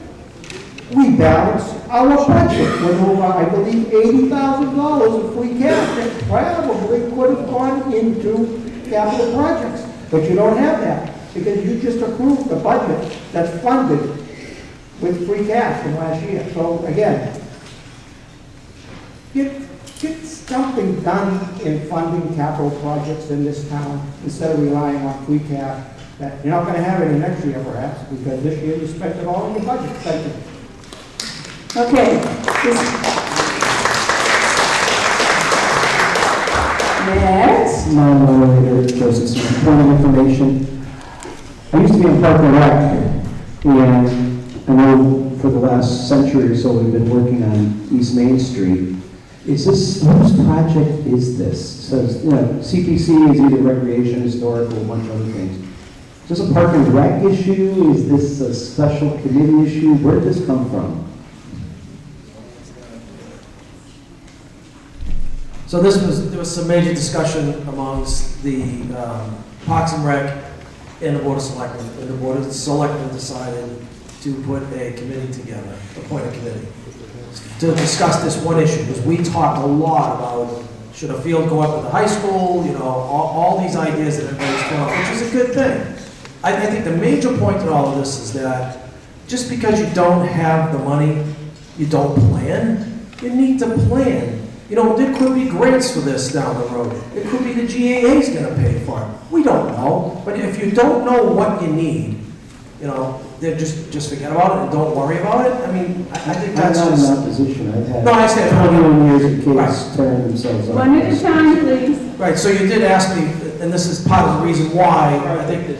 We balanced our budget with over, I believe, $80,000 of free cash that probably could have gone into capital projects. But you don't have that because you just approved the budget that's funded with free cash from last year. So again, get something done in funding capital projects in this town instead of relying on free cash that you're not going to have any next year perhaps because this year you spent it all in your budget. Thank you. Okay. Next. Non-moderator, Joseph Smith. Point of information. I used to be in Park and Rec, and I know for the last century or so we've been working on East Main Street. Is this, whose project is this? So, you know, CPC is either recreation, historical, a bunch of other things. Is this a Park and Rec issue? Is this a special committee issue? Where did this come from? So there was some major discussion amongst the Parks and Rec and the Board of Selectmen. And the Board of Selectmen decided to put a committee together, appoint a committee, to discuss this one issue. Because we talked a lot about should a field go up at the high school, you know, all these ideas that everybody's thrown out, which is a good thing. I think the major point in all of this is that just because you don't have the money, you don't plan. You need to plan. You know, there could be grants for this down the road. It could be the GAA's going to pay for it. We don't know. But if you don't know what you need, you know, then just forget about it and don't worry about it. I mean, I think that's I'm not just... in that position. I've had No, I understand. 21 years of kids tearing themselves up. One at a time, please. Right, so you did ask me, and this is part of the reason why I think...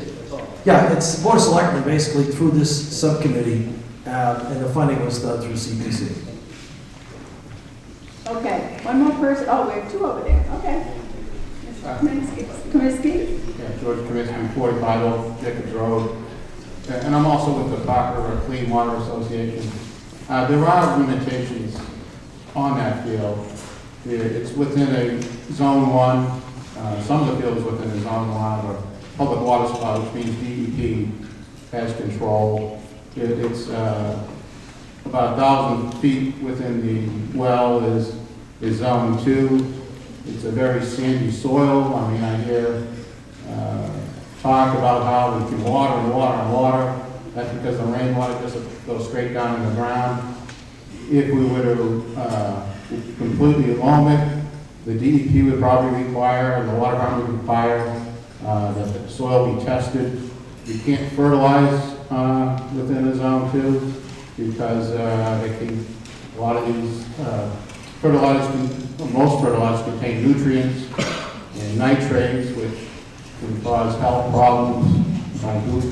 Yeah, it's the Board of Selectmen basically through this subcommittee, and the funding was done through CPC. Okay, one more person. Oh, we have 2 over there. Okay. Kaminsky? Yeah, George Kaminsky, 45 Old Jacobs Road. And I'm also with the Parker Clean Water Association. There are limitations on that field. It's within a Zone 1. Some of the field is within a Zone 1 or public water supply, which means DEP has control. It's about 1,000 feet within the well is Zone 2. It's a very sandy soil. I mean, I hear talk about how we can water and water and water. That's because the rainwater just goes straight down in the ground. If we were to completely loam it, the DEP would probably require, and the water department would require, that the soil be tested. You can't fertilize within the Zone 2 because a lot of these most fertilizers contain nutrients and nitrates, which can cause health problems,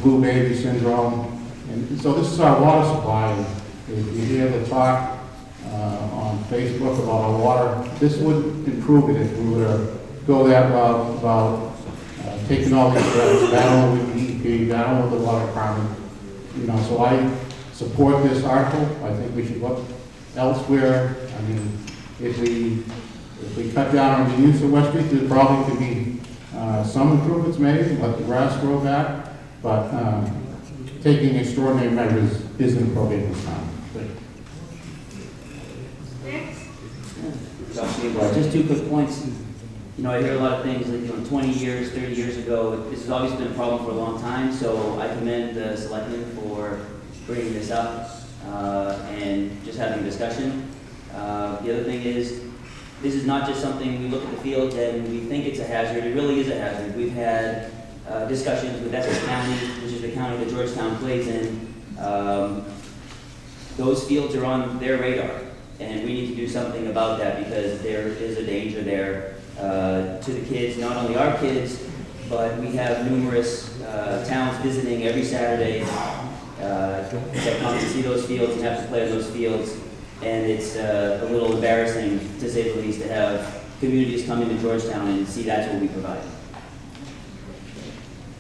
blue baby syndrome. And so this is our water supply. If you hear the talk on Facebook about our water, this would improve it if we were to go that route about taken all these steps, battling with DEP, battling with the water department. You know, so I support this article. I think we should look elsewhere. I mean, if we cut down on the use of West Street, there probably could be some improvements made, let the grass grow back, but taking extraordinary measures isn't appropriate this time. Just 2 quick points. You know, I hear a lot of things like, 20 years, 30 years ago, this has always been a problem for a long time, so I commend the selectmen for bringing this up and just having a discussion. The other thing is, this is not just something we look at the field and we think it's a hazard, it really is a hazard. We've had discussions with Essex County, which is the county that Georgetown plays in. Those fields are on their radar, and we need to do something about that because there is a danger there to the kids, not only our kids, but we have numerous towns visiting every Saturday that come to see those fields and have to play on those fields. And it's a little embarrassing, to say the least, to have communities come into Georgetown and see that's what we provide.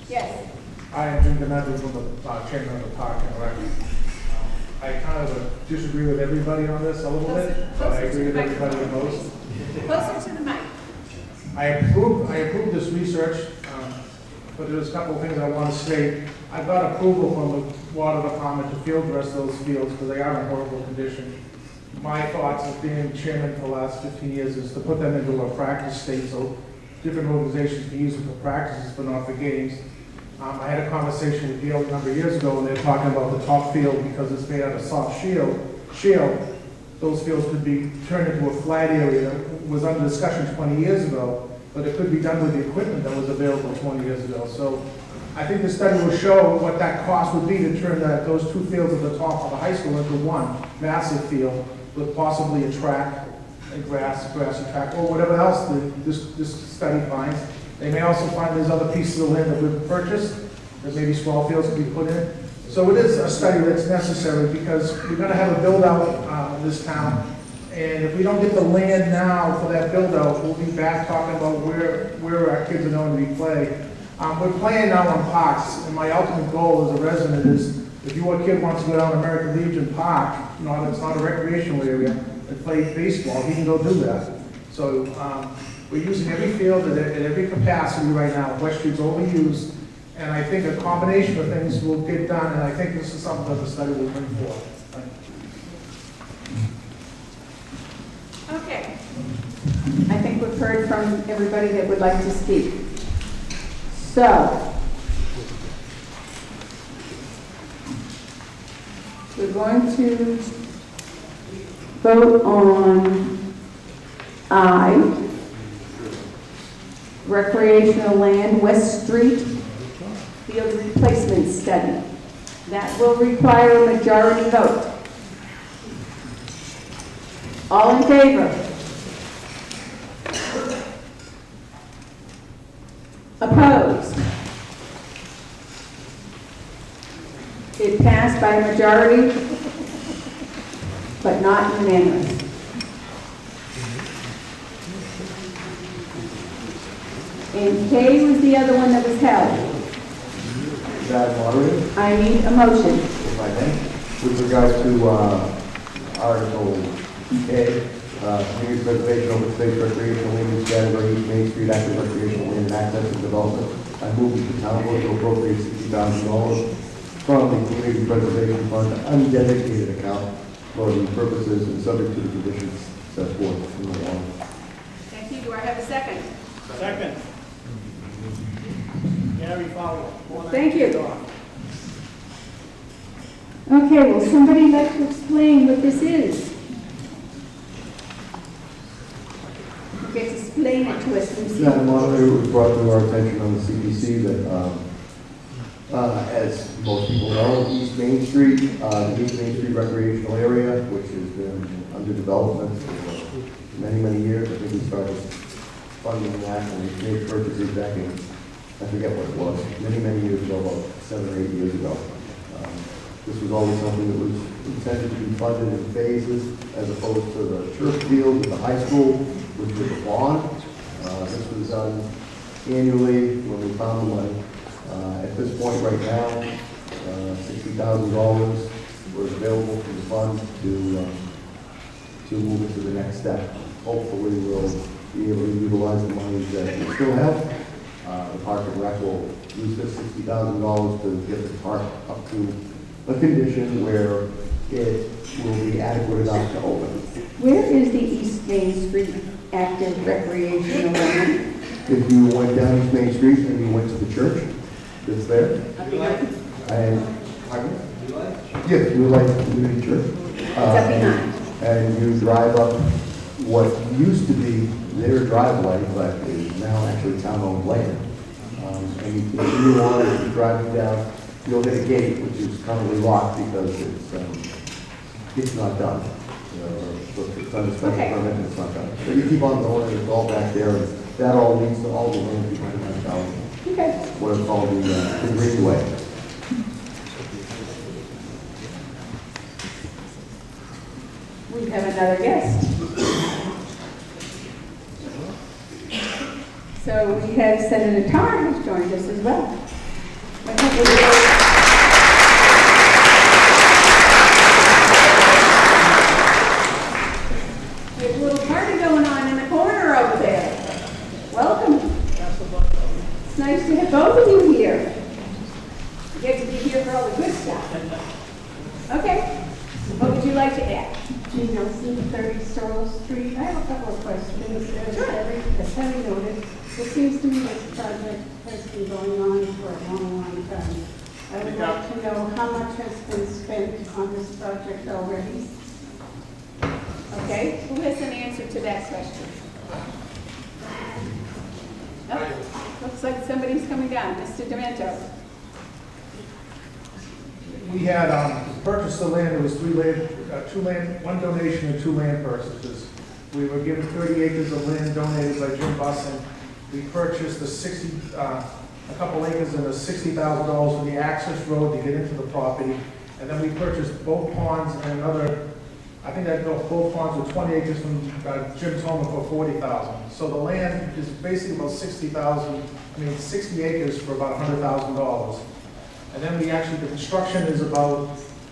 Yes. I am Jim Ganadri from the chairman of the Park and Rec. I kind of disagree with everybody on this a little bit, but I agree with everybody the most. Closer to the mic. I approve this research, but there's a couple of things I want to state. I got approval from the water department to field dress those fields because they are in horrible condition. My thoughts as being chairman for the last 15 years is to put them into a practice state so different organizations can use them for practices but not for games. I had a conversation with Gail a number of years ago and they're talking about the top field because it's made out of soft shale. Those fields could be turned into a flat area. It was under discussion 20 years ago, but it could be done with the equipment that was available 20 years ago. So I think the study will show what that cost would be to turn those 2 fields at the top of the high school into one massive field with possibly a track, a grassy track, or whatever else this study finds. They may also find there's other pieces of land that we've purchased that maybe small fields can be put in. So it is a study that's necessary because we're going to have a build out in this town. And if we don't get the land now for that build out, we'll be back talking about where our kids are going to be playing. We're playing now on parks, and my ultimate goal as a resident is if your kid wants to go down to American Legion Park, it's not a recreational area, and play baseball, he can go do that. So we're using every field at every capacity right now. West Street's overused, and I think a combination of things will get done, and I think this is something that the study will bring forth. Okay. I think we've heard from everybody that would like to speak. So, we're going to vote on I, recreational land, West Street, field replacement study. That will require a majority vote. All in favor? Opposed? It passed by a majority, but not unanimous. And K was the other one that was held. Madam Moderator, I need a motion. if I may, with regards to Article A, community preservation, open space, recreational land use category, East Main Street, active recreational land and access and development. I move that the town vote to appropriate $60,000 from the community preservation fund undedicated account for the purposes and subject to the conditions set forth in the law. Thank you. Do I have a second? Second. Gary Fowler. Thank you. Okay, will somebody like to explain what this is? You get to explain it to us. Madam Moderator, it was brought to our attention on the CPC that, as most people know, East Main Street, the East Main Street recreational area, which has been under development for many, many years. I think we started funding that and we made purchases back in, I forget what it was, many, many years ago, about 7 or 8 years ago. This was always something that was intended to be funded in phases, as opposed to the turf field at the high school, which was a bond. This was done annually when we found the money. At this point right now, $60,000 was available from the fund to move into the next step. Hopefully, we'll be able to utilize the money that we still have. The Park and Rec will use this $60,000 to get the park up to a condition where it will be adequate enough to open. Where is the East Main Street active recreational area? If you went down East Main Street and you went to the church, it's there. And, pardon? Yes, New Life Community Church. And you drive up what used to be their driveway, but is now actually town-owned land. And you continue on as you're driving down, you'll hit a gate, which is currently locked because it's not done. It's on a special permit and it's not done. So you keep on going and it's all back there, and that all leads to all the land behind my house. Okay. What it's called the Greenway. We have another guest. So we have Senator Tarr who's joined us as well. There's a little party going on in the corner over there. Welcome. It's nice to have both of you here. You get to be here for all the good stuff. Okay. What would you like to add? Jean Nelson, 30 Sorrel Street. I have a couple of questions. As having noted, it seems to me this project has been going on for a long, long time. I would like to know how much has been spent on this project already. Okay, who has an answer to that question? Oh, looks like somebody's coming down. Mr. Demento. We had purchased the land. There was one donation and 2 land purchases. We were given 30 acres of land donated by Jim Bussin. We purchased a couple acres and $60,000 for the access road to get into the property. And then we purchased both ponds and another, I think that both ponds were 20 acres from Jim Toma for $40,000. So the land is basically about 60 acres for about $100,000. And then the construction is about,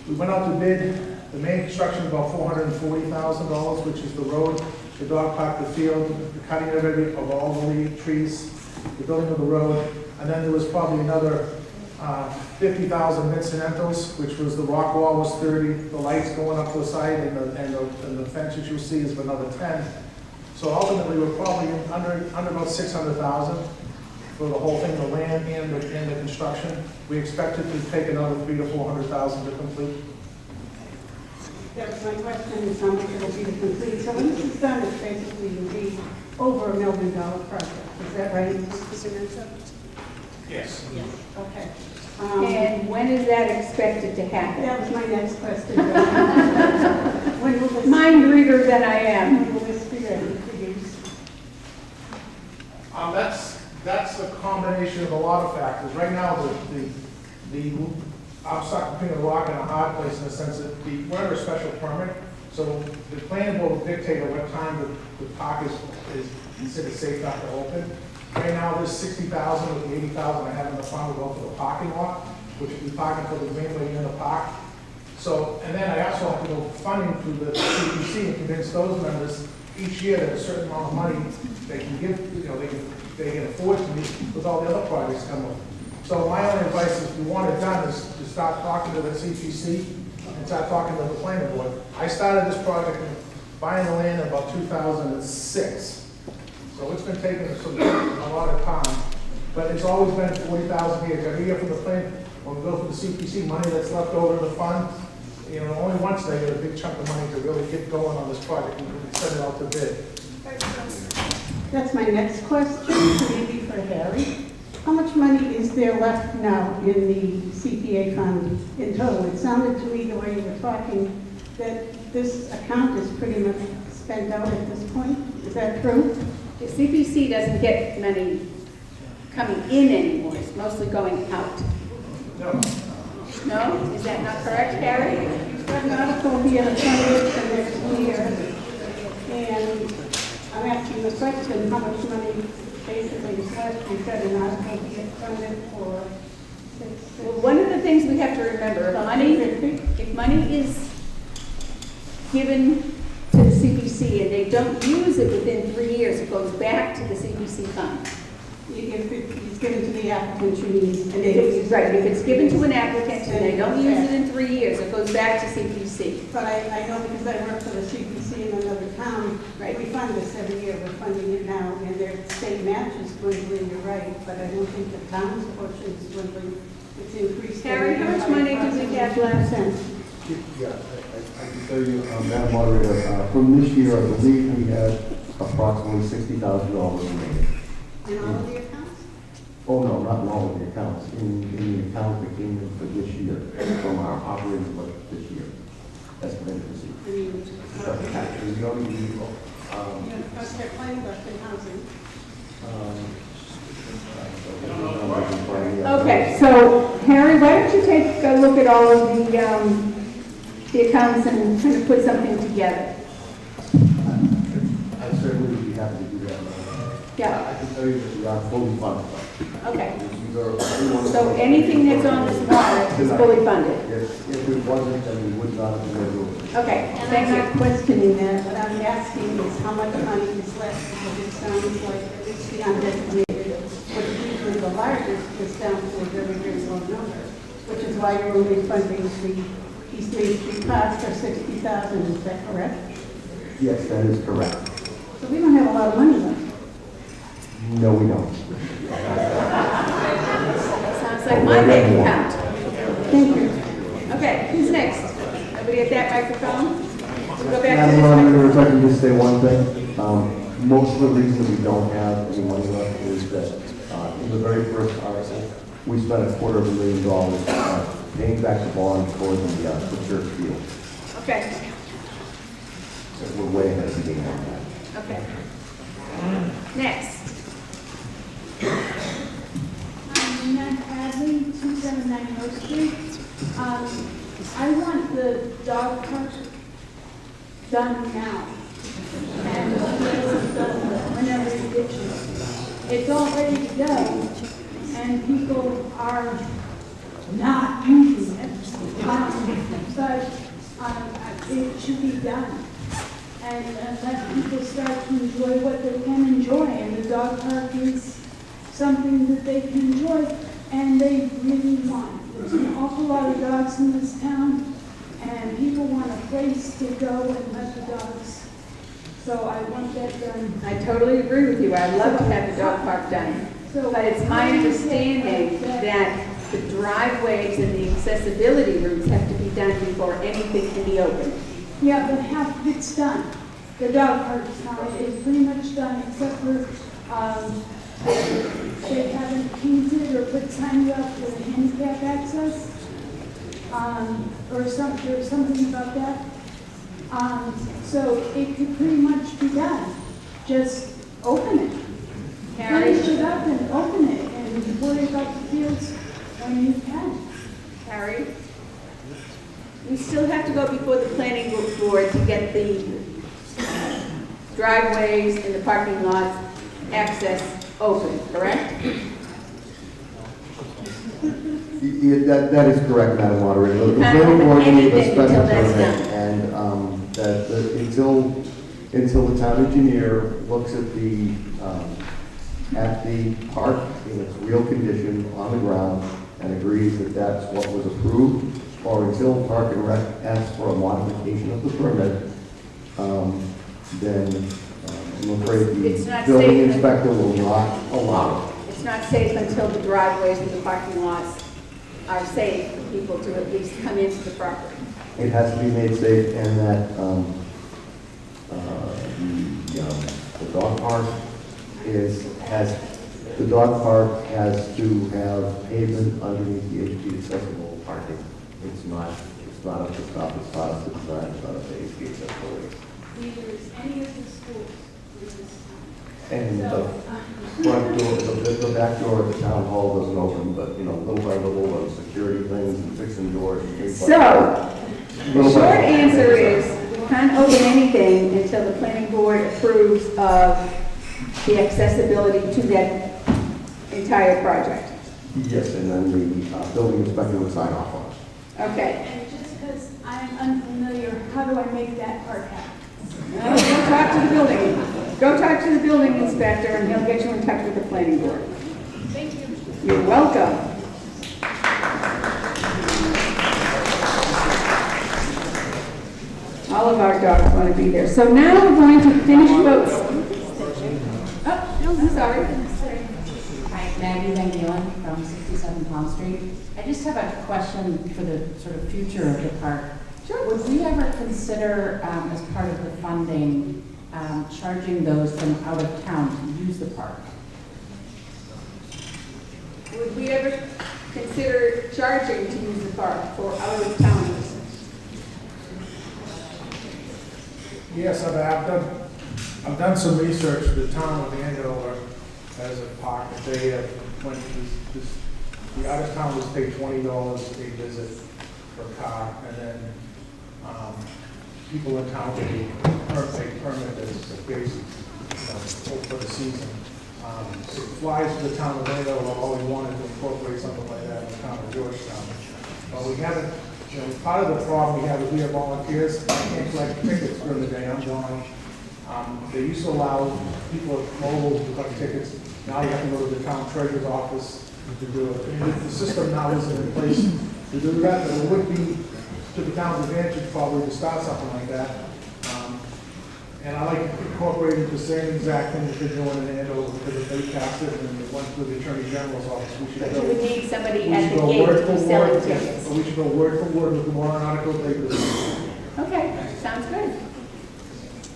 we went out to bid, the main construction is about $440,000, which is the road, the dog park, the field, the cutting of all the trees, the building of the road. And then there was probably another 50,000 incidentals, which was the rock wall was 30, the lights going up the side, and the fence that you see is another 10. So ultimately, we're probably under about 600,000 for the whole thing, the land and the construction. We expect it to take another 300,000 to 400,000 to complete. That was my question, is how much it will be to complete. So when this is done, it's basically will be over $1 million project. Is that right, Mr. Demento? Yes. Okay. And when is that expected to happen? That was my next question. When will this Mind reader that I am. When will this be ready for use? That's a combination of a lot of factors. Right now, I'm stuck between a rock and a hard place in the sense that we're under a special permit. So the planning board will dictate at what time the park is considered safe enough to open. Right now, there's 60,000 with the 80,000 I have in the fund will go for the parking lot, which will be parking for the greenway in the park. So, and then I also have to go funding through the CPC and convince those members each year that a certain amount of money they can give, they can afford to meet with all the other projects coming up. So my only advice, if you want it done, is to start talking to the CPC and start talking to the planning board. I started this project buying the land in about 2006. So it's been taking a lot of time, but it's always been 40,000 years. Every year from the plan, when we go for the CPC, money that's left over in the fund, only once they get a big chunk of money to really get going on this project and send it out to bid. That's my next question, maybe for Harry. How much money is there left now in the CPA fund in total? It sounded to me the way you were talking that this account is pretty much spent out at this point. Is that true? The CPC doesn't get money coming in anymore. It's mostly going out. No. No? Is that not correct, Harry? You've got an article here in front of you for next year, and I'm asking the question, how much money basically is left, you've got an article to get funded for Well, one of the things we have to remember, if money is given to the CPC and they don't use it within 3 years, it goes back to the CPC fund. If it's given to the applicant, you need. And right, if it's given to an applicant and they don't use it in 3 years, it goes back to CPC. But I know because I work for the CPC in another town, Right. we fund this every year, we're funding it now, and their state match is dwindling, you're right, but I don't think the town's portion is dwindling, it's increased. Harry, how much money do we have left? Yeah, I can tell you, Madam Moderator, from this year, I believe we had approximately $60,000 remaining. In all of the accounts? Oh, no, not in all of the accounts, in the account that came in for this year, from our operating budget this year. That's been received. I mean, But actually, we only need, because they're playing left in housing. Okay, so Harry, why don't you take a look at all of the accounts and kind of put something together? I certainly would be happy to do that. Yeah. I can tell you that we are fully funded. Okay. These are everyone- So anything that's on this warrant is fully funded? If it wasn't, then we would not have been able to. Okay, And thank I'm you. not questioning that, what I'm asking is how much money is left, because it sounds like at least the undesignated, which is usually the largest, is down to a very, very low number, which is why you're only funding the East Main Street costs are $60,000, is that correct? Yes, that is correct. So we don't have a lot of money left. No, we don't. Sounds like my bank account. Thank you. Okay, who's next? Nobody at that microphone? We'll go back to Madam this Moderator, if I microphone. can just say one thing. Most of the reason we don't have any money left is that in the very first article, we spent $250,000 paying back the bond for the church field. Okay, So we're way ahead of the game on that. okay. Next. Matt Hadley, 279 Rose Street. I want the dog park done now. And whenever you get to it. It's all ready to go, and people are not using it. But it should be done. And let people start to enjoy what they can enjoy, and the dog park is something that they can enjoy, and they really want. There's an awful lot of dogs in this town, and people want a place to go and let the dogs. So I want that done. I totally agree with you. I'd love to have the dog park done. But it's my understanding that the driveways and the accessibility routes have to be done before anything can be opened. Yeah, but half of it's done. The dog park is pretty much done, except for, they haven't painted or put signs up for the handicap access. There's something about that. So it could pretty much be done. Just open it. Finish it up and open it and worry about the fields when you can. Harry? We still have to go before the planning board to get the driveways and the parking lots access open, correct? That is correct, Madam Moderator. The can't planning board open needs a anything special until that's permit, and until the town engineer looks at the park in its real condition on the ground and agrees that that's what was approved, or until Park and Rec asks for a modification of the permit, then I'm afraid It's the not building safe. inspector will not allow it. It's not safe until the driveways and the parking lots are safe for people to at least come into the property. It has to be made safe, and that the dog park has to have pavement underneath the HD accessible parking. It's not up to stop, it's not up to design, it's not up to HD accessibility. Neither is any of the schools in this town. And the front door, the back door of the town hall doesn't open, but, little by little, security things and fixing doors and things like that. So, the short answer is, we can't open anything until the planning board approves of the accessibility to that entire project. Yes, and then the building inspector would sign off on it. Okay. And just because I'm unfamiliar, how do I make that part happen? Well, go talk to the building. Go talk to the building inspector and he'll get you in touch with the planning board. Thank you. You're welcome. All of our dogs want to be there. So now we're going to finish votes. Oh, I'm sorry. Hi, Maggie Van Galen from 67 Palm Street. I just have a question for the sort of future of the park. Sure. Would we ever consider, as part of the funding, charging those from out of town to use the park? Would we ever consider charging to use the park for out-of-towners? Yes, I've done some research. The town of Andover has a park that they have, when the out-of-towners pay $20 a visit per car, and then people in town pay permit as basic, for the season. It flies to the town of Andover. I've always wanted to incorporate something like that in the town of Georgetown. But we haven't. Part of the problem we have is we have volunteers. I can't collect tickets during the day. I'm gone. They used to allow people at mobile to collect tickets. Now you have to go to the town treasurer's office to do it. And the system now isn't in place to do that, but it would be to the town's advantage probably to start something like that. And I like to incorporate it the same exact thing that they're doing in Andover, because if they passed it and it went through the Attorney General's office, we should But go. you would need somebody we at should the go gate word to for be selling word, tickets. or we should go word for word with the warrant article papers. Okay, sounds good.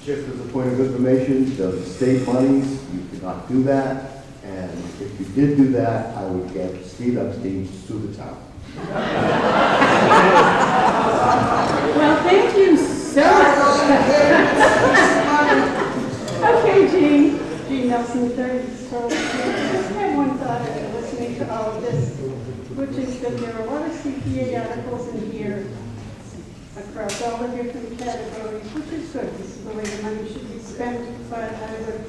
Just as a point of information, the state monies, you cannot do that. And if you did do that, I would get Steve Epstein to sue the town. Well, thank you so much. Okay, Jean Nelson, 30. So I just had one thought after listening to all of this, which is that there are a lot of CPA articles in here across all the different categories, which is good. This is the way the money should be spent, but I would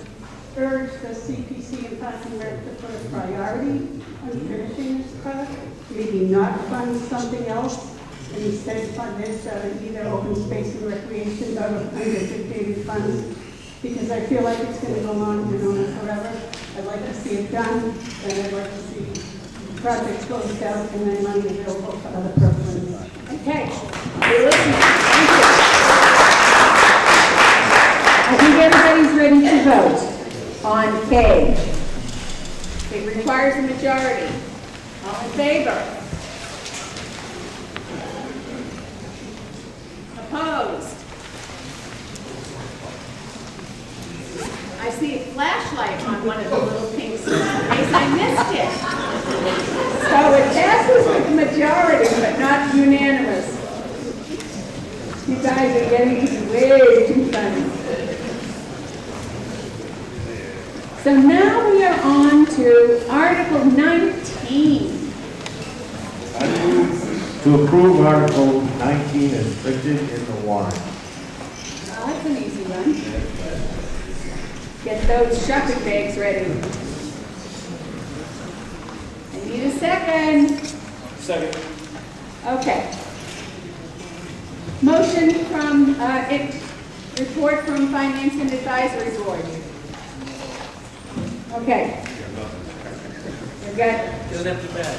urge the CPC and Park and Rec to put a priority on finishing this park, maybe not fund something else, and instead fund this out of either open space and recreation or undesignated funds, because I feel like it's going to go on and on forever. I'd like to see it done, and I'd like to see projects closed out and then money available for other purposes. Okay, you're listening. Thank you. I think everybody's ready to vote on K. It requires a majority. All in favor? Opposed? I see a flashlight on one of the little pinks in case I missed it. So it passes with the majority, but not unanimous. You guys are getting way too funny. So now we are on to Article 19. I move to approve Article 19 as printed in the warrant. Oh, that's an easy one. Get those shopping bags ready. I need a second. Second. Okay. Motion from, report from Finance and Advisory Board. Okay. We've got, Doesn't have to be bad.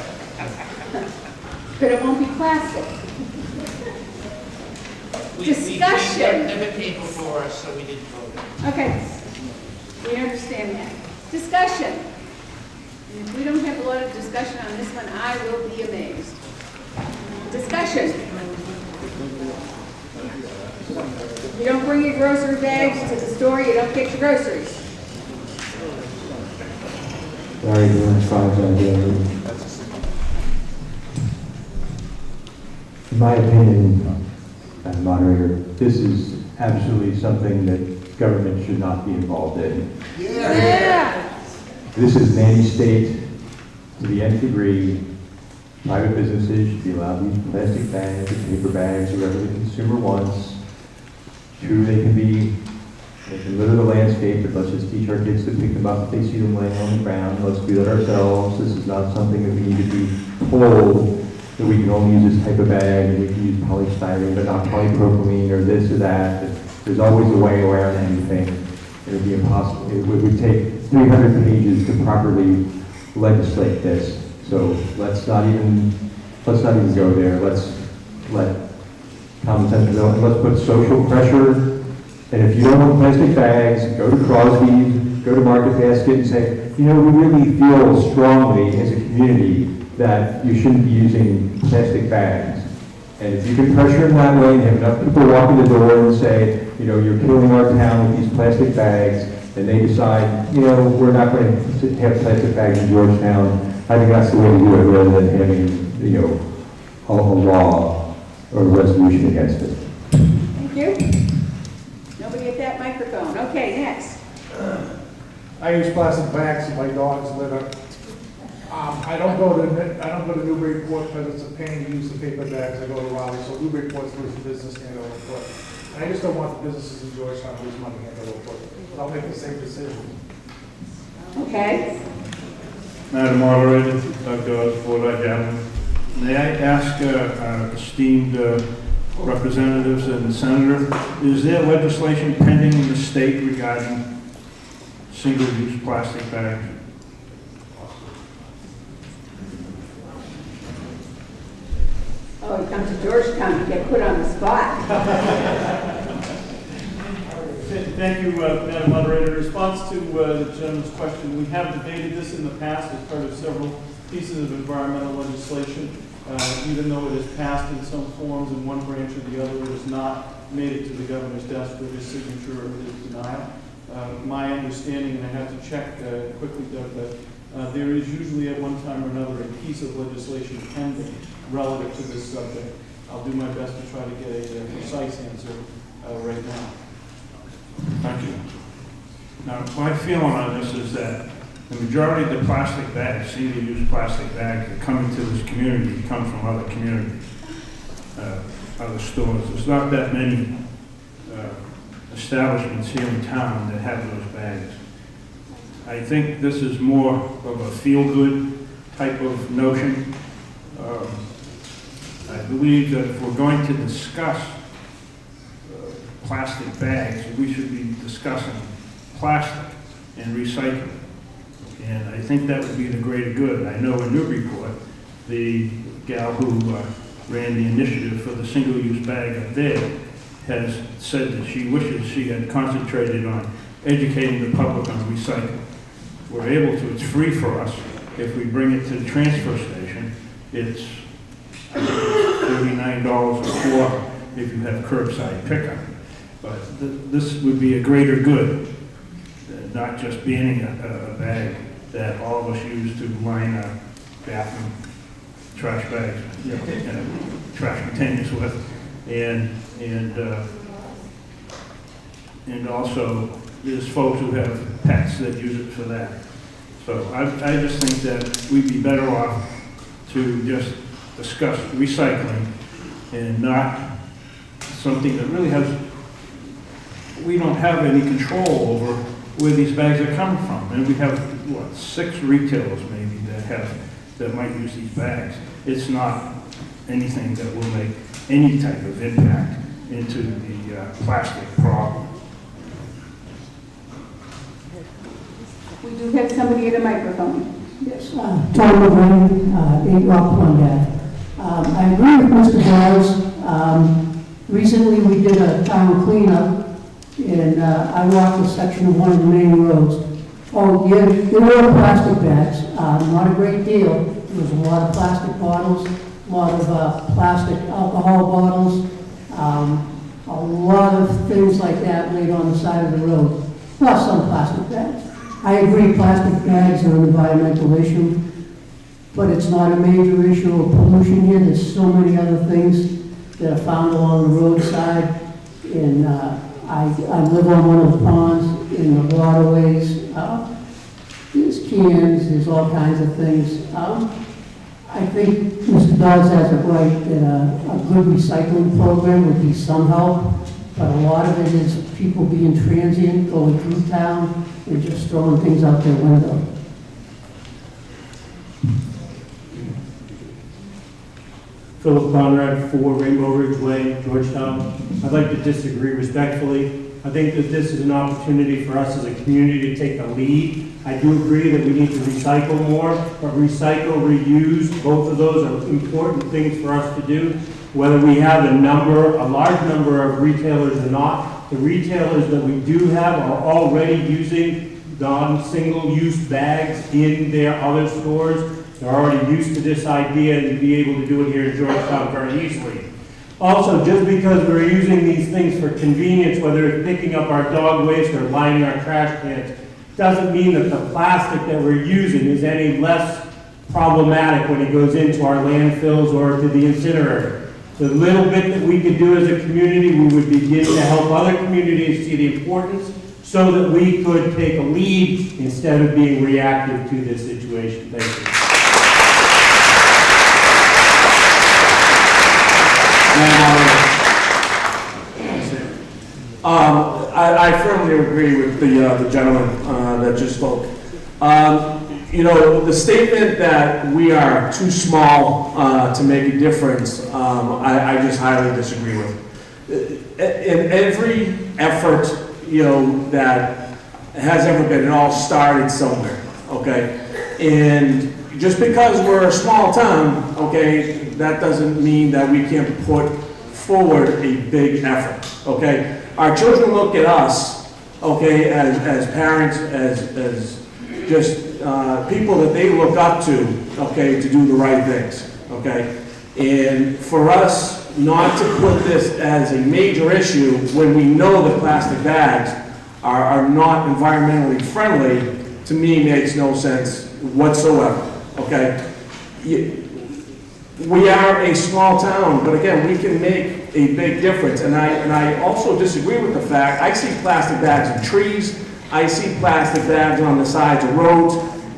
but it won't be plastic. Discussion. We have a table for us, so we didn't vote. Okay. We understand that. Discussion. And if we don't have a lot of discussion on this one, I will be amazed. Discussion. You don't bring your grocery bags to the store, you don't get your groceries. Larry, do you want to try that? In my opinion, Madam Moderator, this is absolutely something that government should not be involved in. Yeah. This is nanny state to the nth degree. Private businesses should be allowed to use plastic bags or paper bags, whatever the consumer wants. True, they can be They can litter the landscape, but let's just teach our kids to pick them up if they see them laying on the ground. Let's do that ourselves. This is not something that we need to be told that we can only use this type of bag, and we can use polystyrene, but not polypropylene or this or that. There's always a way around anything. It would be impossible. It would take 300 pages to properly legislate this. So let's not even go there. Let's let common sense prevail, and let's put social pressure. And if you don't want plastic bags, go to Crosby's, go to Market Basket and say, you know, we really feel strongly as a community that you shouldn't be using plastic bags. And if you can pressure them that way and have enough people walk in the door and say, you know, you're killing our town with these plastic bags, and they decide, you know, we're not going to have plastic bags in Georgetown, I think that's the way to do it rather than having, you know, a law or a resolution against it. Thank you. Nobody at that microphone. Okay, next. I use plastic bags in my dog's litter. I don't go to Newburyport because it's a pain to use the paper bags. I go to Raleigh, so Newburyport's lose the business hand over foot. And I just don't want the businesses in Georgetown to lose money hand over foot. I'll make the same decision. Okay. Madam Moderator, Doug Dawes, Board Gavel. May I ask esteemed representatives and senator, is there legislation pending in the state regarding single-use plastic bags? Oh, you come to Georgetown, you get put on the spot. Thank you, Madam Moderator. In response to the gentleman's question, we have debated this in the past as part of several pieces of environmental legislation. Even though it has passed in some forms in one branch or the other, it has not made it to the governor's desk for his signature or his denial. My understanding, and I have to check quickly, Doug, that there is usually at one time or another a piece of legislation pending relative to this subject. I'll do my best to try to get a precise answer right now. Thank you. Now, my feeling on this is that the majority of the plastic bags, single-use plastic bags that come into this community come from other communities, other stores. There's not that many establishments here in town that have those bags. I think this is more of a feel-good type of notion. I believe that if we're going to discuss plastic bags, we should be discussing plastic and recycling. And I think that would be the greater good. I know in Newburyport, the gal who ran the initiative for the single-use bag up there has said that she wishes she had concentrated on educating the public on recycling. We're able to, it's free for us. If we bring it to the transfer station, it's $39 a quarter if you have curbside pickup. But this would be a greater good, not just banning a bag that all of us use to line our bathroom trash bags, trash containers with, and also there's folks who have pets that use it for that. So I just think that we'd be better off to just discuss recycling and not something that really we don't have any control over where these bags are coming from. And we have, 6 retailers maybe that might use these bags. It's not anything that will make any type of impact into the plastic problem. We do have somebody at a microphone. Yes, Tom Levine, 8 Rock Pond Ave. I agree with Mr. Dawes. Recently we did a town cleanup, and I walked a section of one of the main roads. Oh, yeah, there were plastic bags, not a great deal. There was a lot of plastic bottles, a lot of plastic alcohol bottles, a lot of things like that laid on the side of the road, plus some plastic bags. I agree plastic bags are an environmental issue, but it's not a major issue of pollution here. There's so many other things that are found along the roadside, and I live on one of the ponds in the waterways. There's cans, there's all kinds of things. I think Mr. Dawes has it right that a good recycling program would be some help, but a lot of it is people being transient, going through town, and just throwing things out their window. Philip Conrad, 4 Rainbow Ridge Way, Georgetown. I'd like to disagree respectfully. I think that this is an opportunity for us as a community to take the lead. I do agree that we need to recycle more, but recycle, reuse, both of those are important things for us to do. Whether we have a large number of retailers or not, the retailers that we do have are already using non-single-use bags in their other stores. They're already used to this idea and be able to do it here in Georgetown very easily. Also, just because we're using these things for convenience, whether it's picking up our dog waste or lining our trash cans, doesn't mean that the plastic that we're using is any less problematic when it goes into our landfills or to the incinerator. The little bit that we could do as a community, we would begin to help other communities see the importance so that we could take a lead instead of being reactive to this situation. Thank you. I firmly agree with the gentleman that just spoke. You know, the statement that we are too small to make a difference, I just highly disagree with. In every effort, you know, that has ever been, it all started somewhere, okay? And just because we're a small town, okay, that doesn't mean that we can't put forward a big effort, okay? Our children look at us, okay, as parents, as just people that they look up to, okay, to do the right things, okay? And for us not to put this as a major issue when we know that plastic bags are not environmentally friendly, to me makes no sense whatsoever, okay? We are a small town, but again, we can make a big difference. And I also disagree with the fact, I see plastic bags in trees, I see plastic bags on the sides of roads,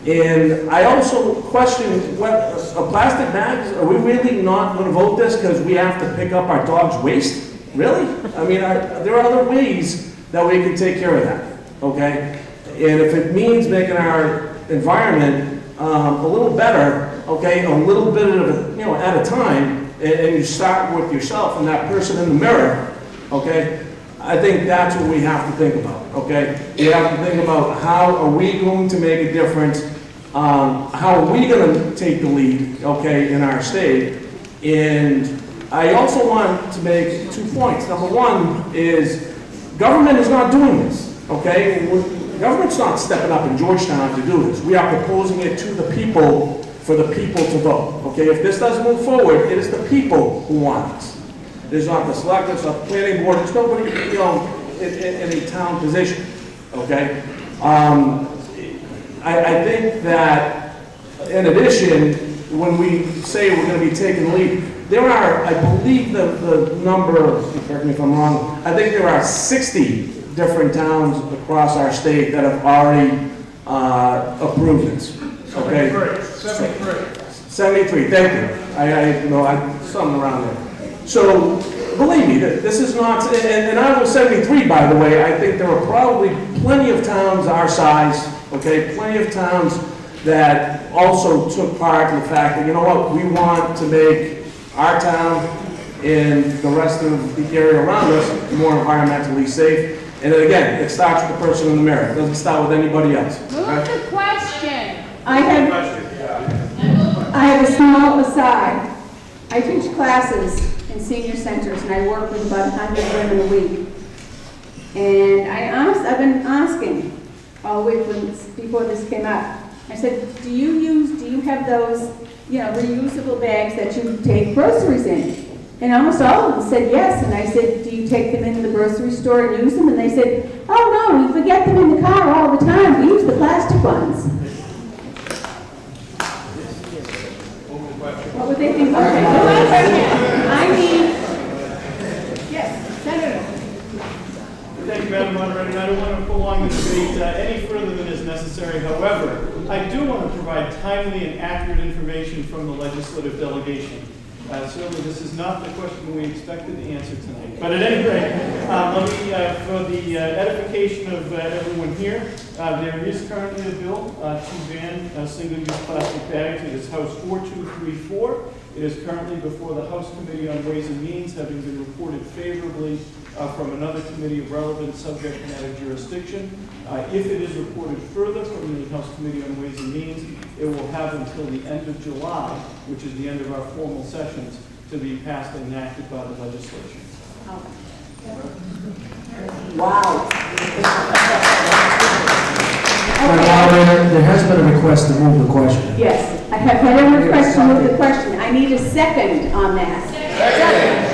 and I also question what plastic bags, are we really not going to vote this because we have to pick up our dog's waste? Really? I mean, there are other ways that we can take care of that, okay? And if it means making our environment a little better, okay, a little bit of, you know, at a time, and you start with yourself and that person in the mirror, okay, I think that's what we have to think about, okay? We have to think about how are we going to make a difference, how are we going to take the lead, okay, in our state. And I also want to make 2 points. Number one is government is not doing this, okay? Government's not stepping up in Georgetown to do this. We are proposing it to the people for the people to vote, okay? If this doesn't move forward, it is the people who want this. It is not the selectors, it's not the planning board, it's nobody, you know, in a town position, okay? I think that, in addition, when we say we're going to be taking the lead, there are, I believe the number, correct me if I'm wrong, I think there are 60 different towns across our state that have already approved this, okay? 73, thank you. I know, something around there. So, believe me, this is not, and out of those 73, by the way, I think there are probably plenty of towns our size, okay, plenty of towns that also took part in the fact that, you know what, we want to make our town and the rest of the area around us more environmentally safe. And then again, it starts with the person in the mirror. It doesn't start with anybody else. Move the question. I have a small aside. I teach classes in senior centers, and I work with about 100 women a week. And I've been asking all week before this came up. I said, do you have those, you know, reusable bags that you take groceries in? And almost all of them said yes. And I said, do you take them into the grocery store and use them? And they said, oh no, we forget them in the car all the time. We use the plastic ones. What would they think? Okay, I mean, yes, Senator. Thank you, Madam Moderator, and I don't want to prolong the debate any further than is necessary. However, I do want to provide timely and accurate information from the legislative delegation. Certainly, this is not the question we expected to answer tonight. But at any rate, let me, for the edification of everyone here, there is currently a bill to ban single-use plastic bags. It is House 4234. It is currently before the House Committee on Ways and Means, having been reported favorably from another committee of relevant subject matter jurisdiction. If it is reported further from the House Committee on Ways and Means, it will have until the end of July, which is the end of our formal sessions, to be passed and enacted by the legislature. Wow. Madam Moderator, there has been a request to move the question. Yes, I have had a request to move the question. I need a second on that. Second.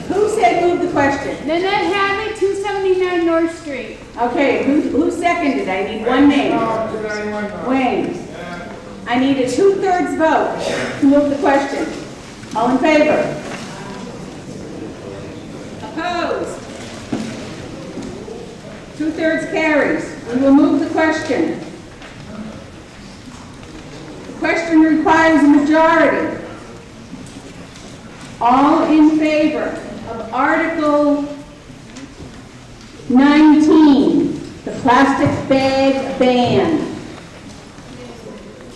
Who said move the question? Nanette Hadley, 279 North Street. Okay, who seconded? I need one name. Wayne. I need a 2/3 vote to move the question. All in favor? Opposed? 2/3 carries. We will move the question. The question requires a majority. All in favor of Article 19, the plastic bag ban.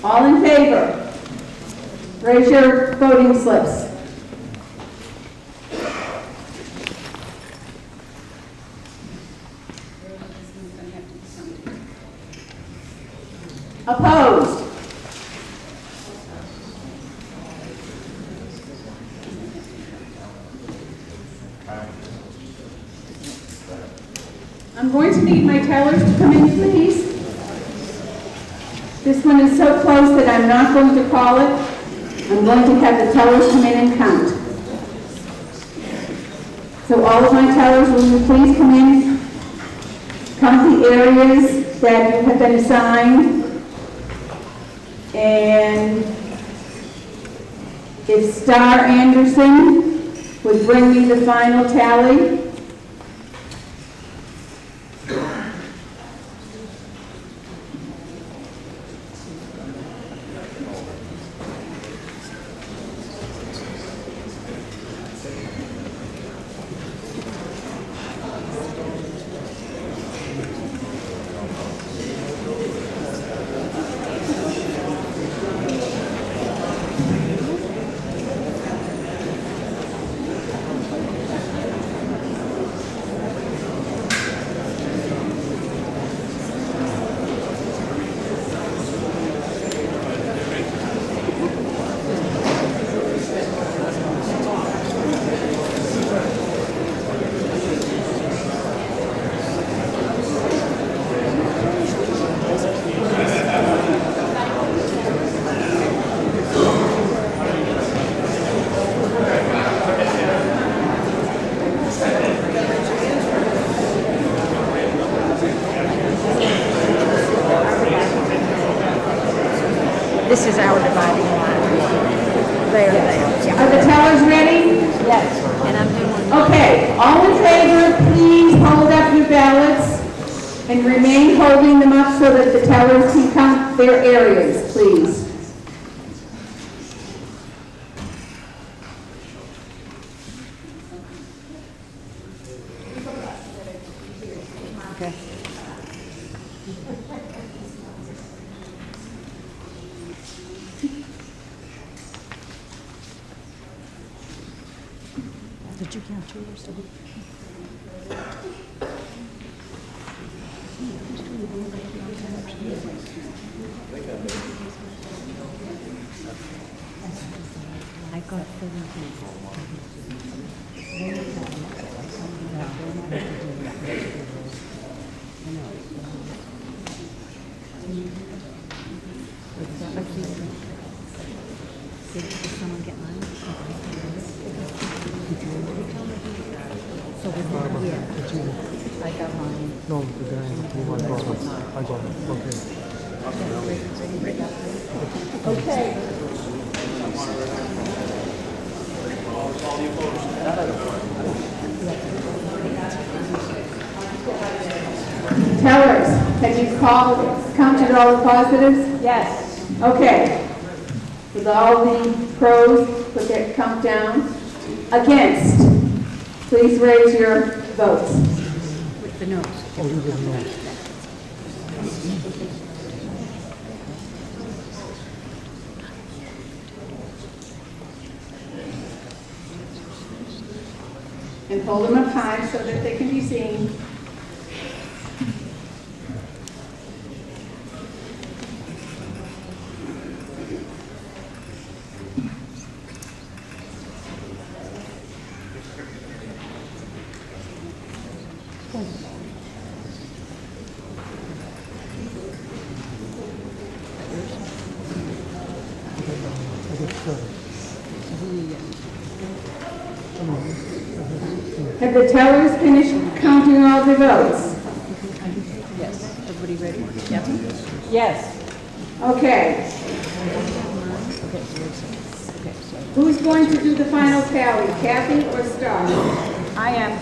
All in favor? Raise your voting slips. Opposed? I'm going to need my tellers to come in, please. This one is so close that I'm not going to call it. I'm going to have the tellers come in and count. So all of my tellers, will you please come in, count the areas that you have been assigned, and if Star Anderson would bring me the final tally. This is our dividing line. There, there. Are the tellers ready? Yes. And I'm doing. Okay, all in favor, please hold up your ballots and remain holding them up so that the tellers can count their areas, please. Okay. Did you count yours? I got 17. Did someone get mine? So yeah, I got mine. No, the guy who I got it. I got it. Okay. Okay. Tellers. Have you counted all the positives? Yes. Okay. With all the pros, put that count down. Against, please raise your votes. With the nose. Oh, you with the nose. And hold them up high so that they can be seen. Have the tellers finished counting all the votes? Yes. Everybody ready? Yep. Yes. Okay. Who's going to do the final tally, Kathy or Star? I am.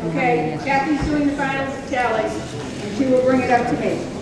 Okay, Kathy's doing the final tally, and she will bring it up to me.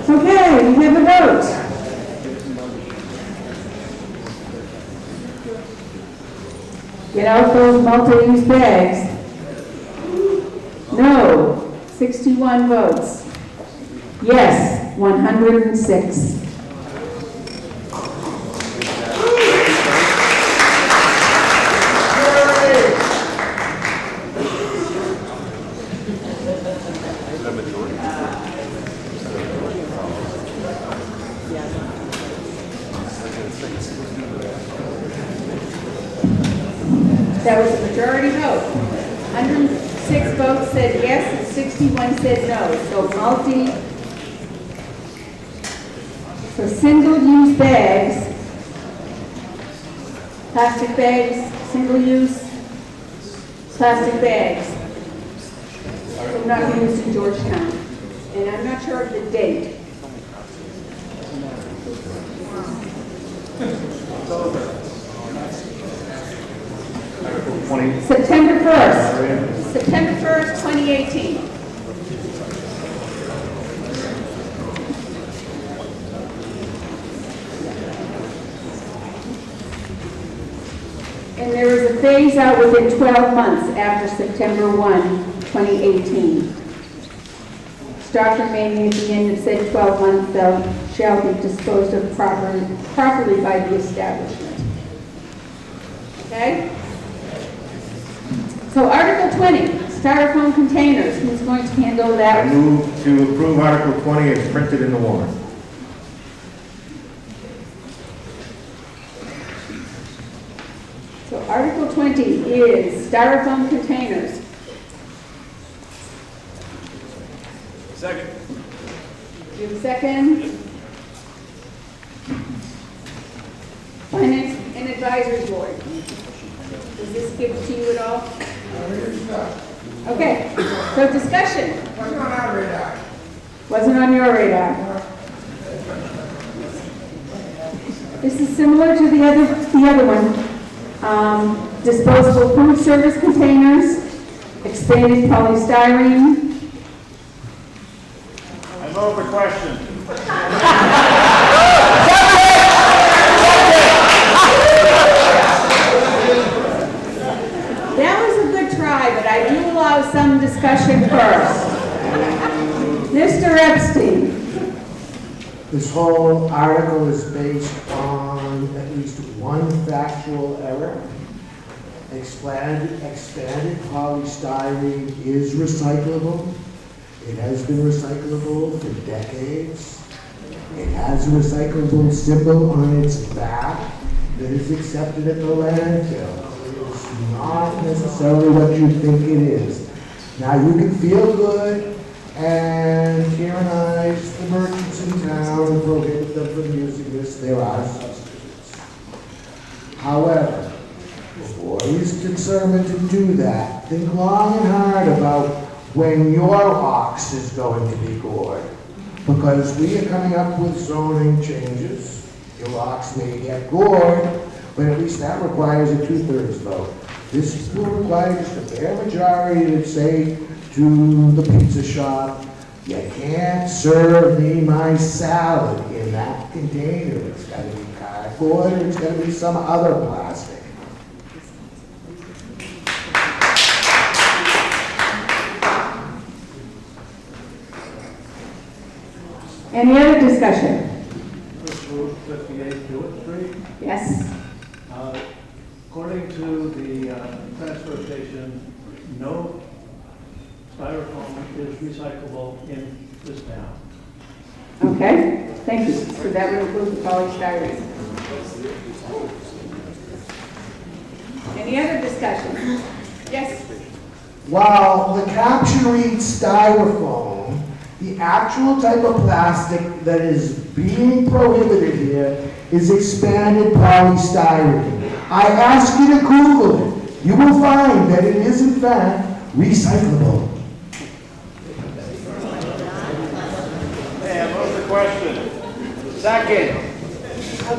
Okay, we have a vote. Get out those multi-use bags. No, 61 votes. Yes, 106. That was a majority vote. 106 votes said yes, and 61 said no. So single-use bags, plastic bags, single-use plastic bags will not be used in Georgetown. And I'm not sure of the date. September 1st. September 1st, 2018. And there is a phase out within 12 months after September 1, 2018. Stock remaining at the end of said 12 months shall be disposed of properly by the establishment. Okay? So Article 20, styrofoam containers. Who's going to handle that? I move to approve Article 20 as printed in the warrant. So Article 20 is styrofoam containers. Second. You have a second? Finance and Advisory Board. Does this give it to you at all? Okay, so discussion. Wasn't on our radar. Wasn't on your radar. This is similar to the other one. Disposable food service containers, expanded polystyrene. I move the question. That was a good try, but I do allow some discussion first. Mr. Epstein. This whole article is based on at least one factual error. Expanded polystyrene is recyclable. It has been recyclable for decades. It has a recyclable symbol on its back that is accepted at the landfill. It is not necessarily what you think it is. Now you can feel good and tyrannize the merchants in town and prohibit them from using this. There are substitutes. However, before he's determined to do that, think long and hard about when your ox is going to be gored. Because we are coming up with zoning changes. Your ox may get gored, but at least that requires a 2/3 vote. This will require just a bare majority to say to the pizza shop, you can't serve me my salad in that container. It's got to be cardboard, or it's got to be some other plastic. Any other discussion? This Route 58 Jewett Street. Yes. According to the transfer station, no styrofoam is recyclable in this town. Okay, thank you. So that would include the polystyrene. Any other discussion? Yes. While the caption reads styrofoam, the actual type of plastic that is being prohibited here is expanded polystyrene. I ask you to Google it. You will find that it is in fact recyclable. Hey, I move the question. Second.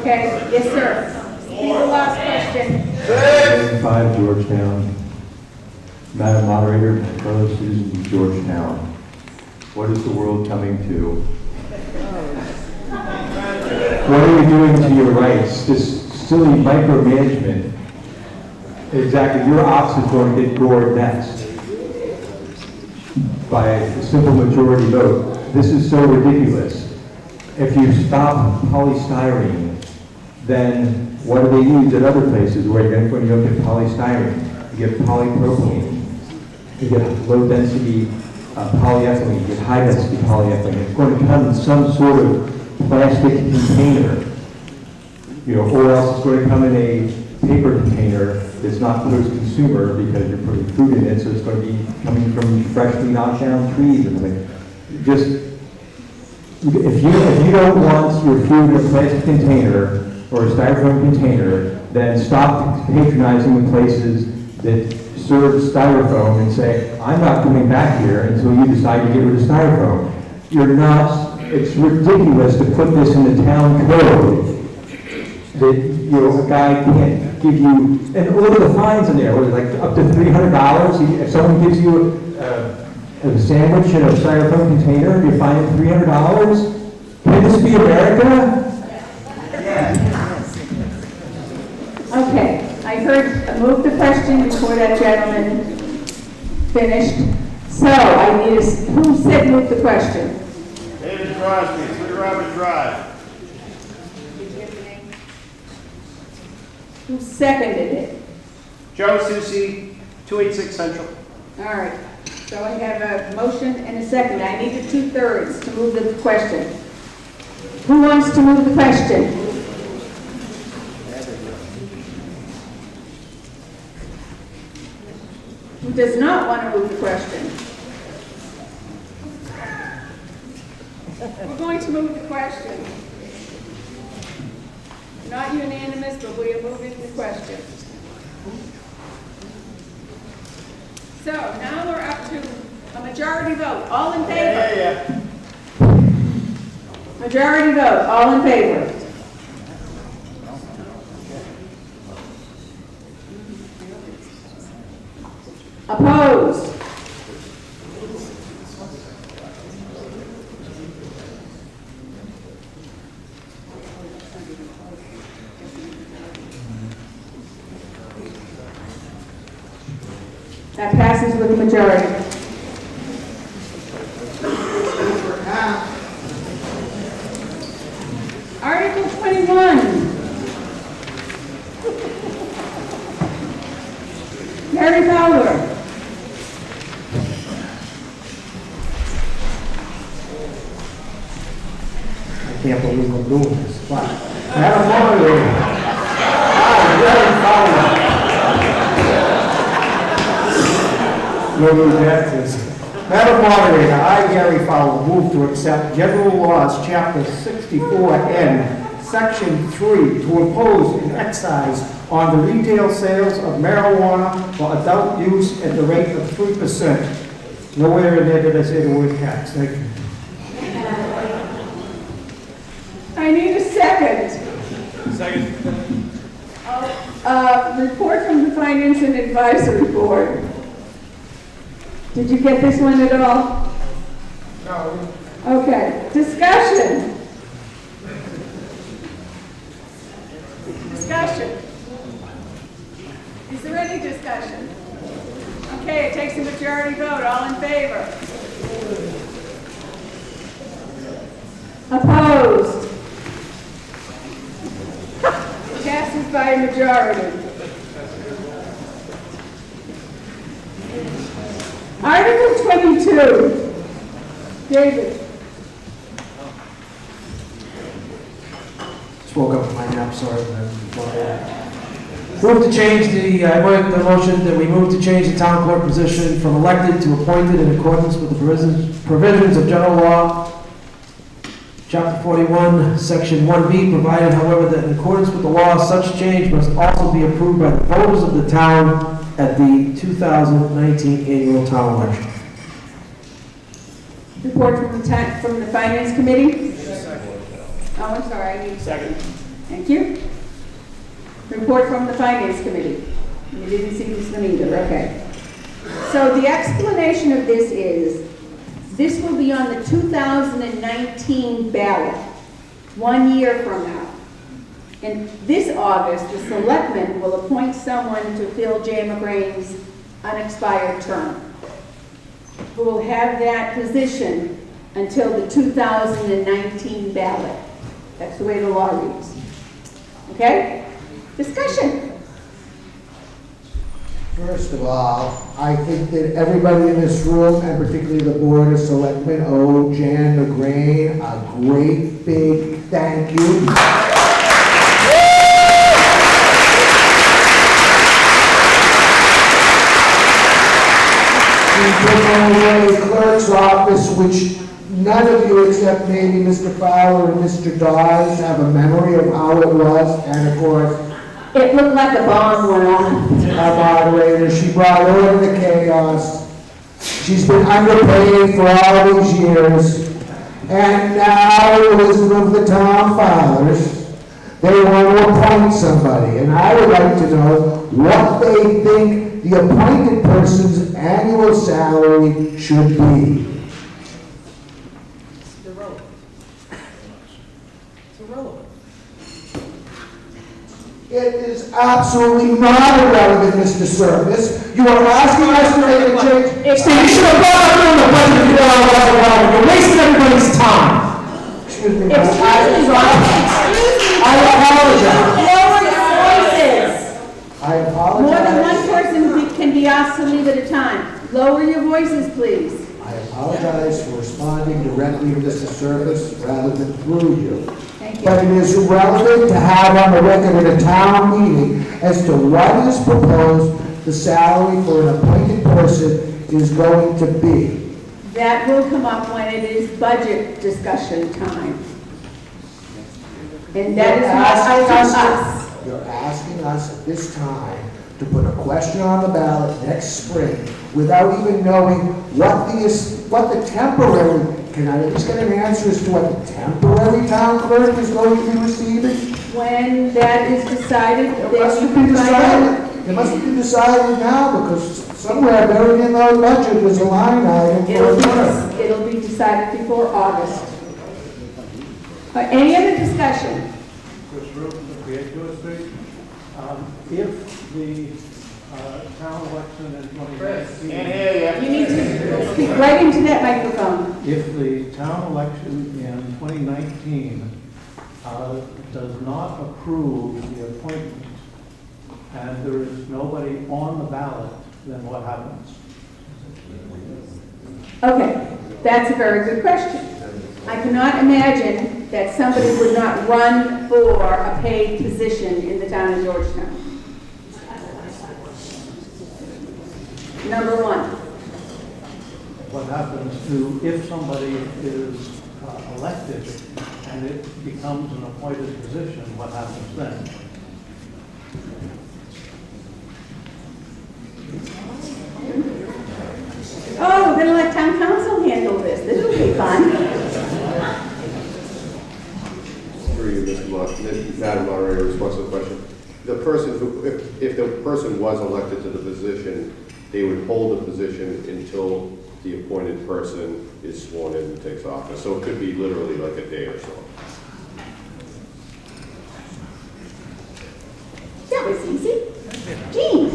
Okay, yes, sir. Repeat the last question. 5 Georgetown. Madam Moderator, fellow citizens of Georgetown, what is the world coming to? What are we doing to your rights? This silly micromanagement. Exactly, your ox is going to get gored next by a simple majority vote. This is so ridiculous. If you stop polystyrene, then what do they use at other places where you don't get polystyrene? You get polypropylene. You get low-density polyethylene. You get high-density polyethylene. It's going to come in some sort of plastic container, or else it's going to come in a paper container that's not post-consumer because you're putting food in it, so it's going to be coming from freshly knocked down trees and things. Just, if you don't want your food in a plastic container or a styrofoam container, then stop patronizing the places that serve styrofoam and say, I'm not coming back here until you decide to get rid of styrofoam. You're not. It's ridiculous to put this in the town code that, a guy can't give you, and look at the fines in there, what is it, like up to $300? If someone gives you a sandwich in a styrofoam container, you fine them $300? Can this be America? Okay, I heard, move the question before that gentleman finished. So I need who said move the question? David Crosby, 3 Robert Drive. Who seconded it? Joe Susi, 286 Central. All right, so I have a motion and a second. I need the 2/3 to move the question. Who wants to move the question? Who does not want to move the question? We're going to move the question. Not unanimous, but we are moving the question. So now we're up to a majority vote. All in favor? Majority vote. All in favor? Opposed? That passes with a majority. Article 21. Mary Fowler. I can't believe I'm doing this. But Madam Moderator, I, Gary Fowler. No objections. Madam Moderator, I, Gary Fowler, move to accept General Laws, Chapter 64N, Section 3, to impose an excise on the retail sales of marijuana for adult use at the rate of 3%. Nowhere in there did I say the word tax. Thank you. I need a second. Second. Report from the Finance and Advisory Board. Did you get this one at all? No. Okay. Discussion. Discussion. Is there any discussion? Okay, it takes a majority vote. All in favor? Opposed? Passes by a majority. Article 22. David. Just woke up from my nap, sorry. Move to change I make the motion that we move to change the town clerk position from elected to appointed in accordance with the provisions of general law, Chapter 41, Section 1B, provided, however, that in accordance with the law, such change must also be approved by the voters of the town at the 2019 annual town election. Report from the Finance Committee? Oh, I'm sorry, I need a Second. Thank you. Report from the Finance Committee. You didn't see this one either, okay. So the explanation of this is, this will be on the 2019 ballot, 1 year from now. And this August, the selectmen will appoint someone to fill Jay McGrain's unexpired term, who will have that position until the 2019 ballot. That's the way the law reads. Okay? Discussion. First of all, I think that everybody in this room, and particularly the Board of Selectmen, owe Jan McGrain a great big thank you. She took over a clerk's office, which none of you except maybe Mr. Fowler and Mr. Dawes have a memory of how it was, and of course, it looked like a bomb went off. Our moderator, she brought order to chaos. She's been underpaid for all these years. And now, the wisdom of the town fathers, they want to appoint somebody. And I would like to know what they think the appointed person's annual salary should be. It's irrelevant. It's irrelevant. It is absolutely not irrelevant, Mr. Service. You are asking us to make a change. Steve, you should have brought up doing the budget if you thought it wasn't relevant. You're wasting everybody's time. Excuse me. I apologize. Lower your voices. I apologize. More than one person can be asked to leave at a time. Lower your voices, please. I apologize for responding directly to Mr. Service rather than through you. Thank you. But it is relevant to have on the record at a town meeting as to what is proposed the salary for an appointed person is going to be? That will come up when it is budget discussion time. And that is not up to us. You're asking us at this time to put a question on the ballot next spring without even knowing what the temporary, can I at least get an answer as to what the temporary town clerk is going to be receiving? When that is decided, It must have been decided. It must be decided now, because somewhere buried in our budget is a line item for a clerk. It'll be decided before August. Any other discussion? Chris Root from the Creative Street. If the town election in 2019... You need to speak right into that microphone. If the town election in 2019 does not approve the appointment and there is nobody on the ballot, then what happens? Okay, that's a very good question. I cannot imagine that somebody would not run for a paid position in the town of Georgetown. Number one. What happens to if somebody is elected and it becomes an appointed position, what happens then? Oh, we're going to let town council handle this. This will be fun. For you, Madam Moderator, response to the question. The person who, if the person was elected to the position, they would hold the position until the appointed person is sworn in and takes office. So it could be literally like a day or so. That was easy. Jean.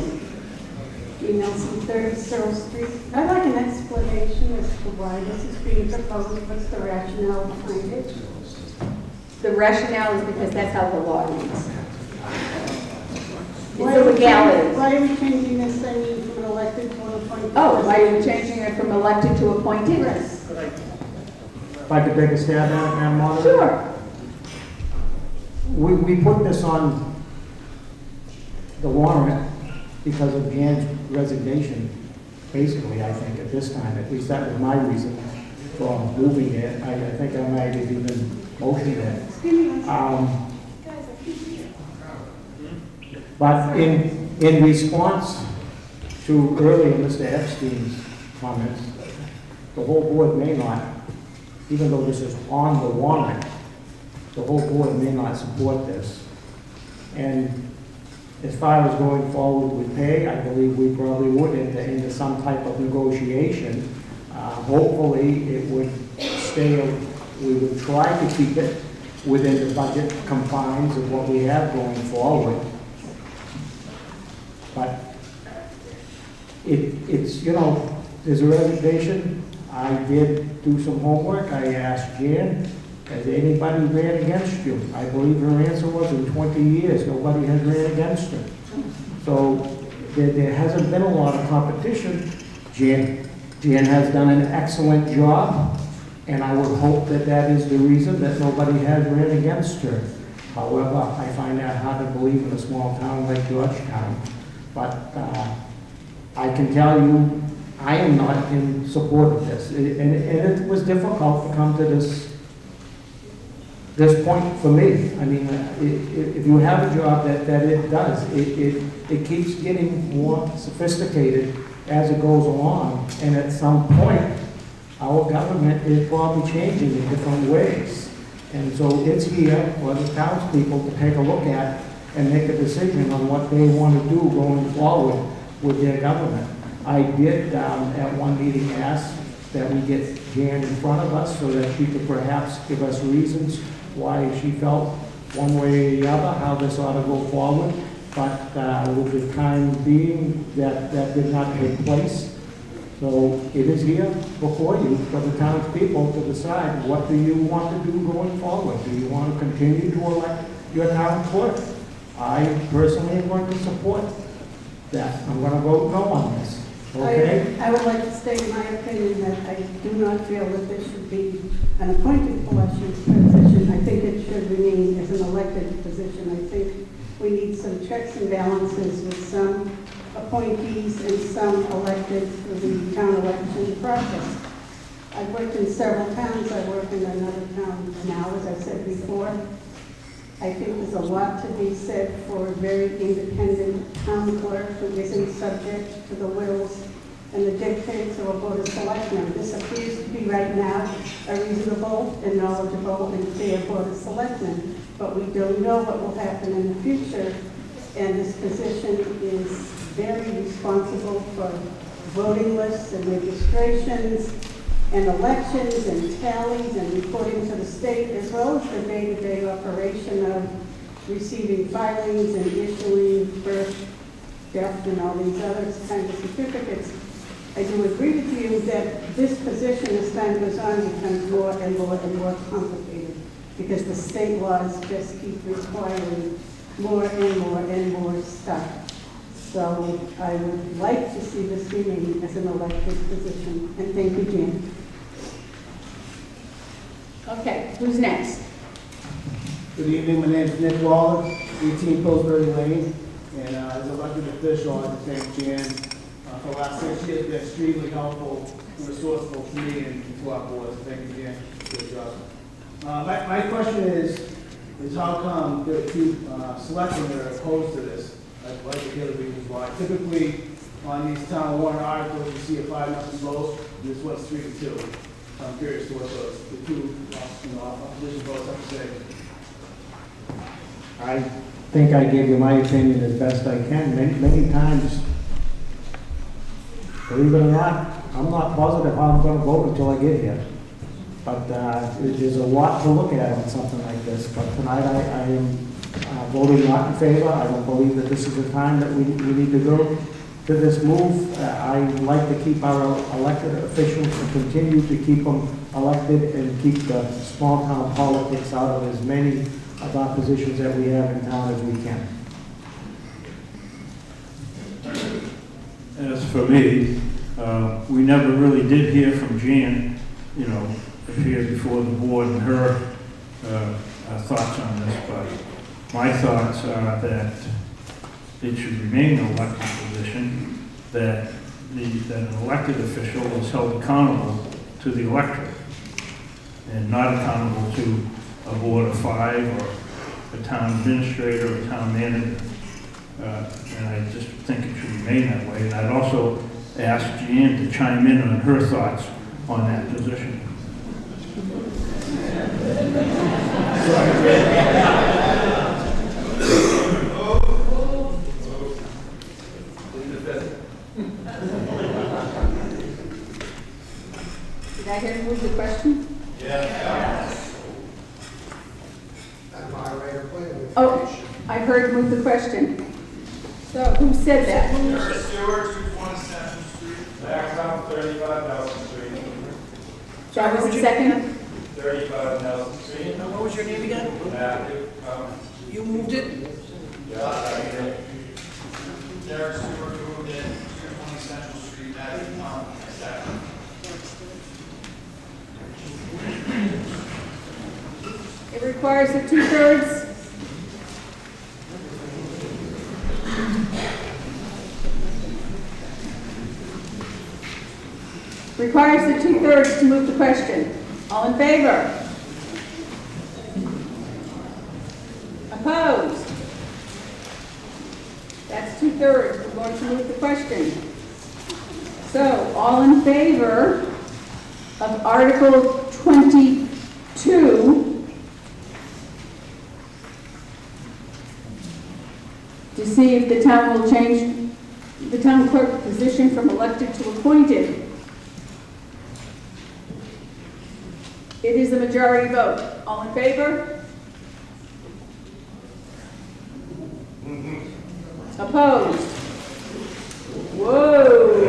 Jean Nelson, 30 Searle Street. I'd like an explanation as to why this is being proposed. What's the rationale behind it? The rationale is because that's how the law reads. It's a legality. Why are we changing this, I mean, from an elected to an appointed? Oh, why are you changing it from elected to appointed? Yes. If I could take a stab at it, Madam Moderator? Sure. We put this on the warrant because of Jan's resignation, basically, I think, at this time. At least that was my reason for moving it. I think I might have even motioned it. But in response to earlier Mr. Epstein's comments, the whole board may not, even though this is on the warrant, the whole board may not support this. And as far as going forward with pay, I believe we probably would enter into some type of negotiation. Hopefully, it would stay, we would try to keep it within the budget confines of what we have going forward. But it's, you know, there's a resignation. I did do some homework. I asked Jan, has anybody ran against you? I believe her answer was in 20 years, nobody has ran against her. So there hasn't been a lot of competition. Jan has done an excellent job, and I would hope that that is the reason that nobody has ran against her. However, I find that hard to believe in a small town like Georgetown. But I can tell you, I am not in support of this. And it was difficult to come to this point for me. I mean, if you have a job that it does, it keeps getting more sophisticated as it goes along. And at some point, our government is probably changing in different ways. And so it's here for the townspeople to take a look at and make a decision on what they want to do going forward with their government. I did, at one meeting, ask that we get Jan in front of us so that she could perhaps give us reasons why she felt one way or the other, how this ought to go forward. But with the time being, that did not take place. So it is here before you for the townspeople to decide, what do you want to do going forward? Do you want to continue to elect your town clerk? I personally am going to support that. I'm going to vote no on this. Okay? I would like to state my opinion that I do not feel that this should be an appointed position. I think it should remain as an elected position. I think we need some checks and balances with some appointees and some elected through the town election process. I've worked in several towns. I work in another town now, as I said before. I think there's a lot to be said for a very independent town clerk who isn't subject to the wills and the dictates of a board of selectmen. This appears to be right now a reasonable and knowledgeable and fair board of selectmen, but we don't know what will happen in the future, and this position is very responsible for voting lists and registrations and elections and tallies and reporting to the state, as well as the day-to-day operation of receiving filings and issuing birth, death, and all these other kinds of certificates. I do agree with you that this position, as time goes on, becomes more and more and more complicated because the state laws just keep requiring more and more and more stuff. So I would like to see this remain as an elected position. And thank you, Jan. Okay, who's next? Good evening, my name is Nick Waller, 18 Pillsbury Lane, and as an elected official, I'd like to thank Jan for the last 6 years, been extremely helpful and resourceful to me and to our board. So thank you, Jan. Good job. My question is how come there are two selectmen that are opposed to this? I'd like to hear the reasons why. Typically, on these town warrant articles, you see a 5-0 vote. This was 3-2. I'm curious to what the two opposition votes have to say. I think I gave you my opinion as best I can. Many times, believe it or not, I'm not positive how I'm going to vote until I get here. But there's a lot to look at on something like this. But tonight I am voting not in favor. I don't believe that this is the time that we need to go to this move. I like to keep our elected officials and continue to keep them elected and keep the small town politics out of as many of our positions that we have in town as we can. As for me, we never really did hear from Jan, appear before the board and her thoughts on this, but my thoughts are that it should remain an elected position, that an elected official is held accountable to the electorate and not accountable to a board of 5 or a town administrator or a town manager. And I just think it should remain that way. And I'd also ask Jan to chime in on her thoughts on that position. Did I hear you move the question? Yes. Oh, I heard move the question. So who said that? Eric Stewart, 220 Central Street, Blacktop, 35 Nelson Street. That was the second? 35 Nelson Street. What was your name again? Matthew. You moved it? Yeah, I did. Eric Stewart moved it, 220 Central Street, Matthew, second. It requires a 2/3. Requires the 2/3 to move the question. All in favor? Opposed? That's 2/3. We're going to move the question. So, all in favor of Article 22 to see if the town will change the town clerk position from elected to appointed. It is a majority vote. All in favor? Opposed? Whoa.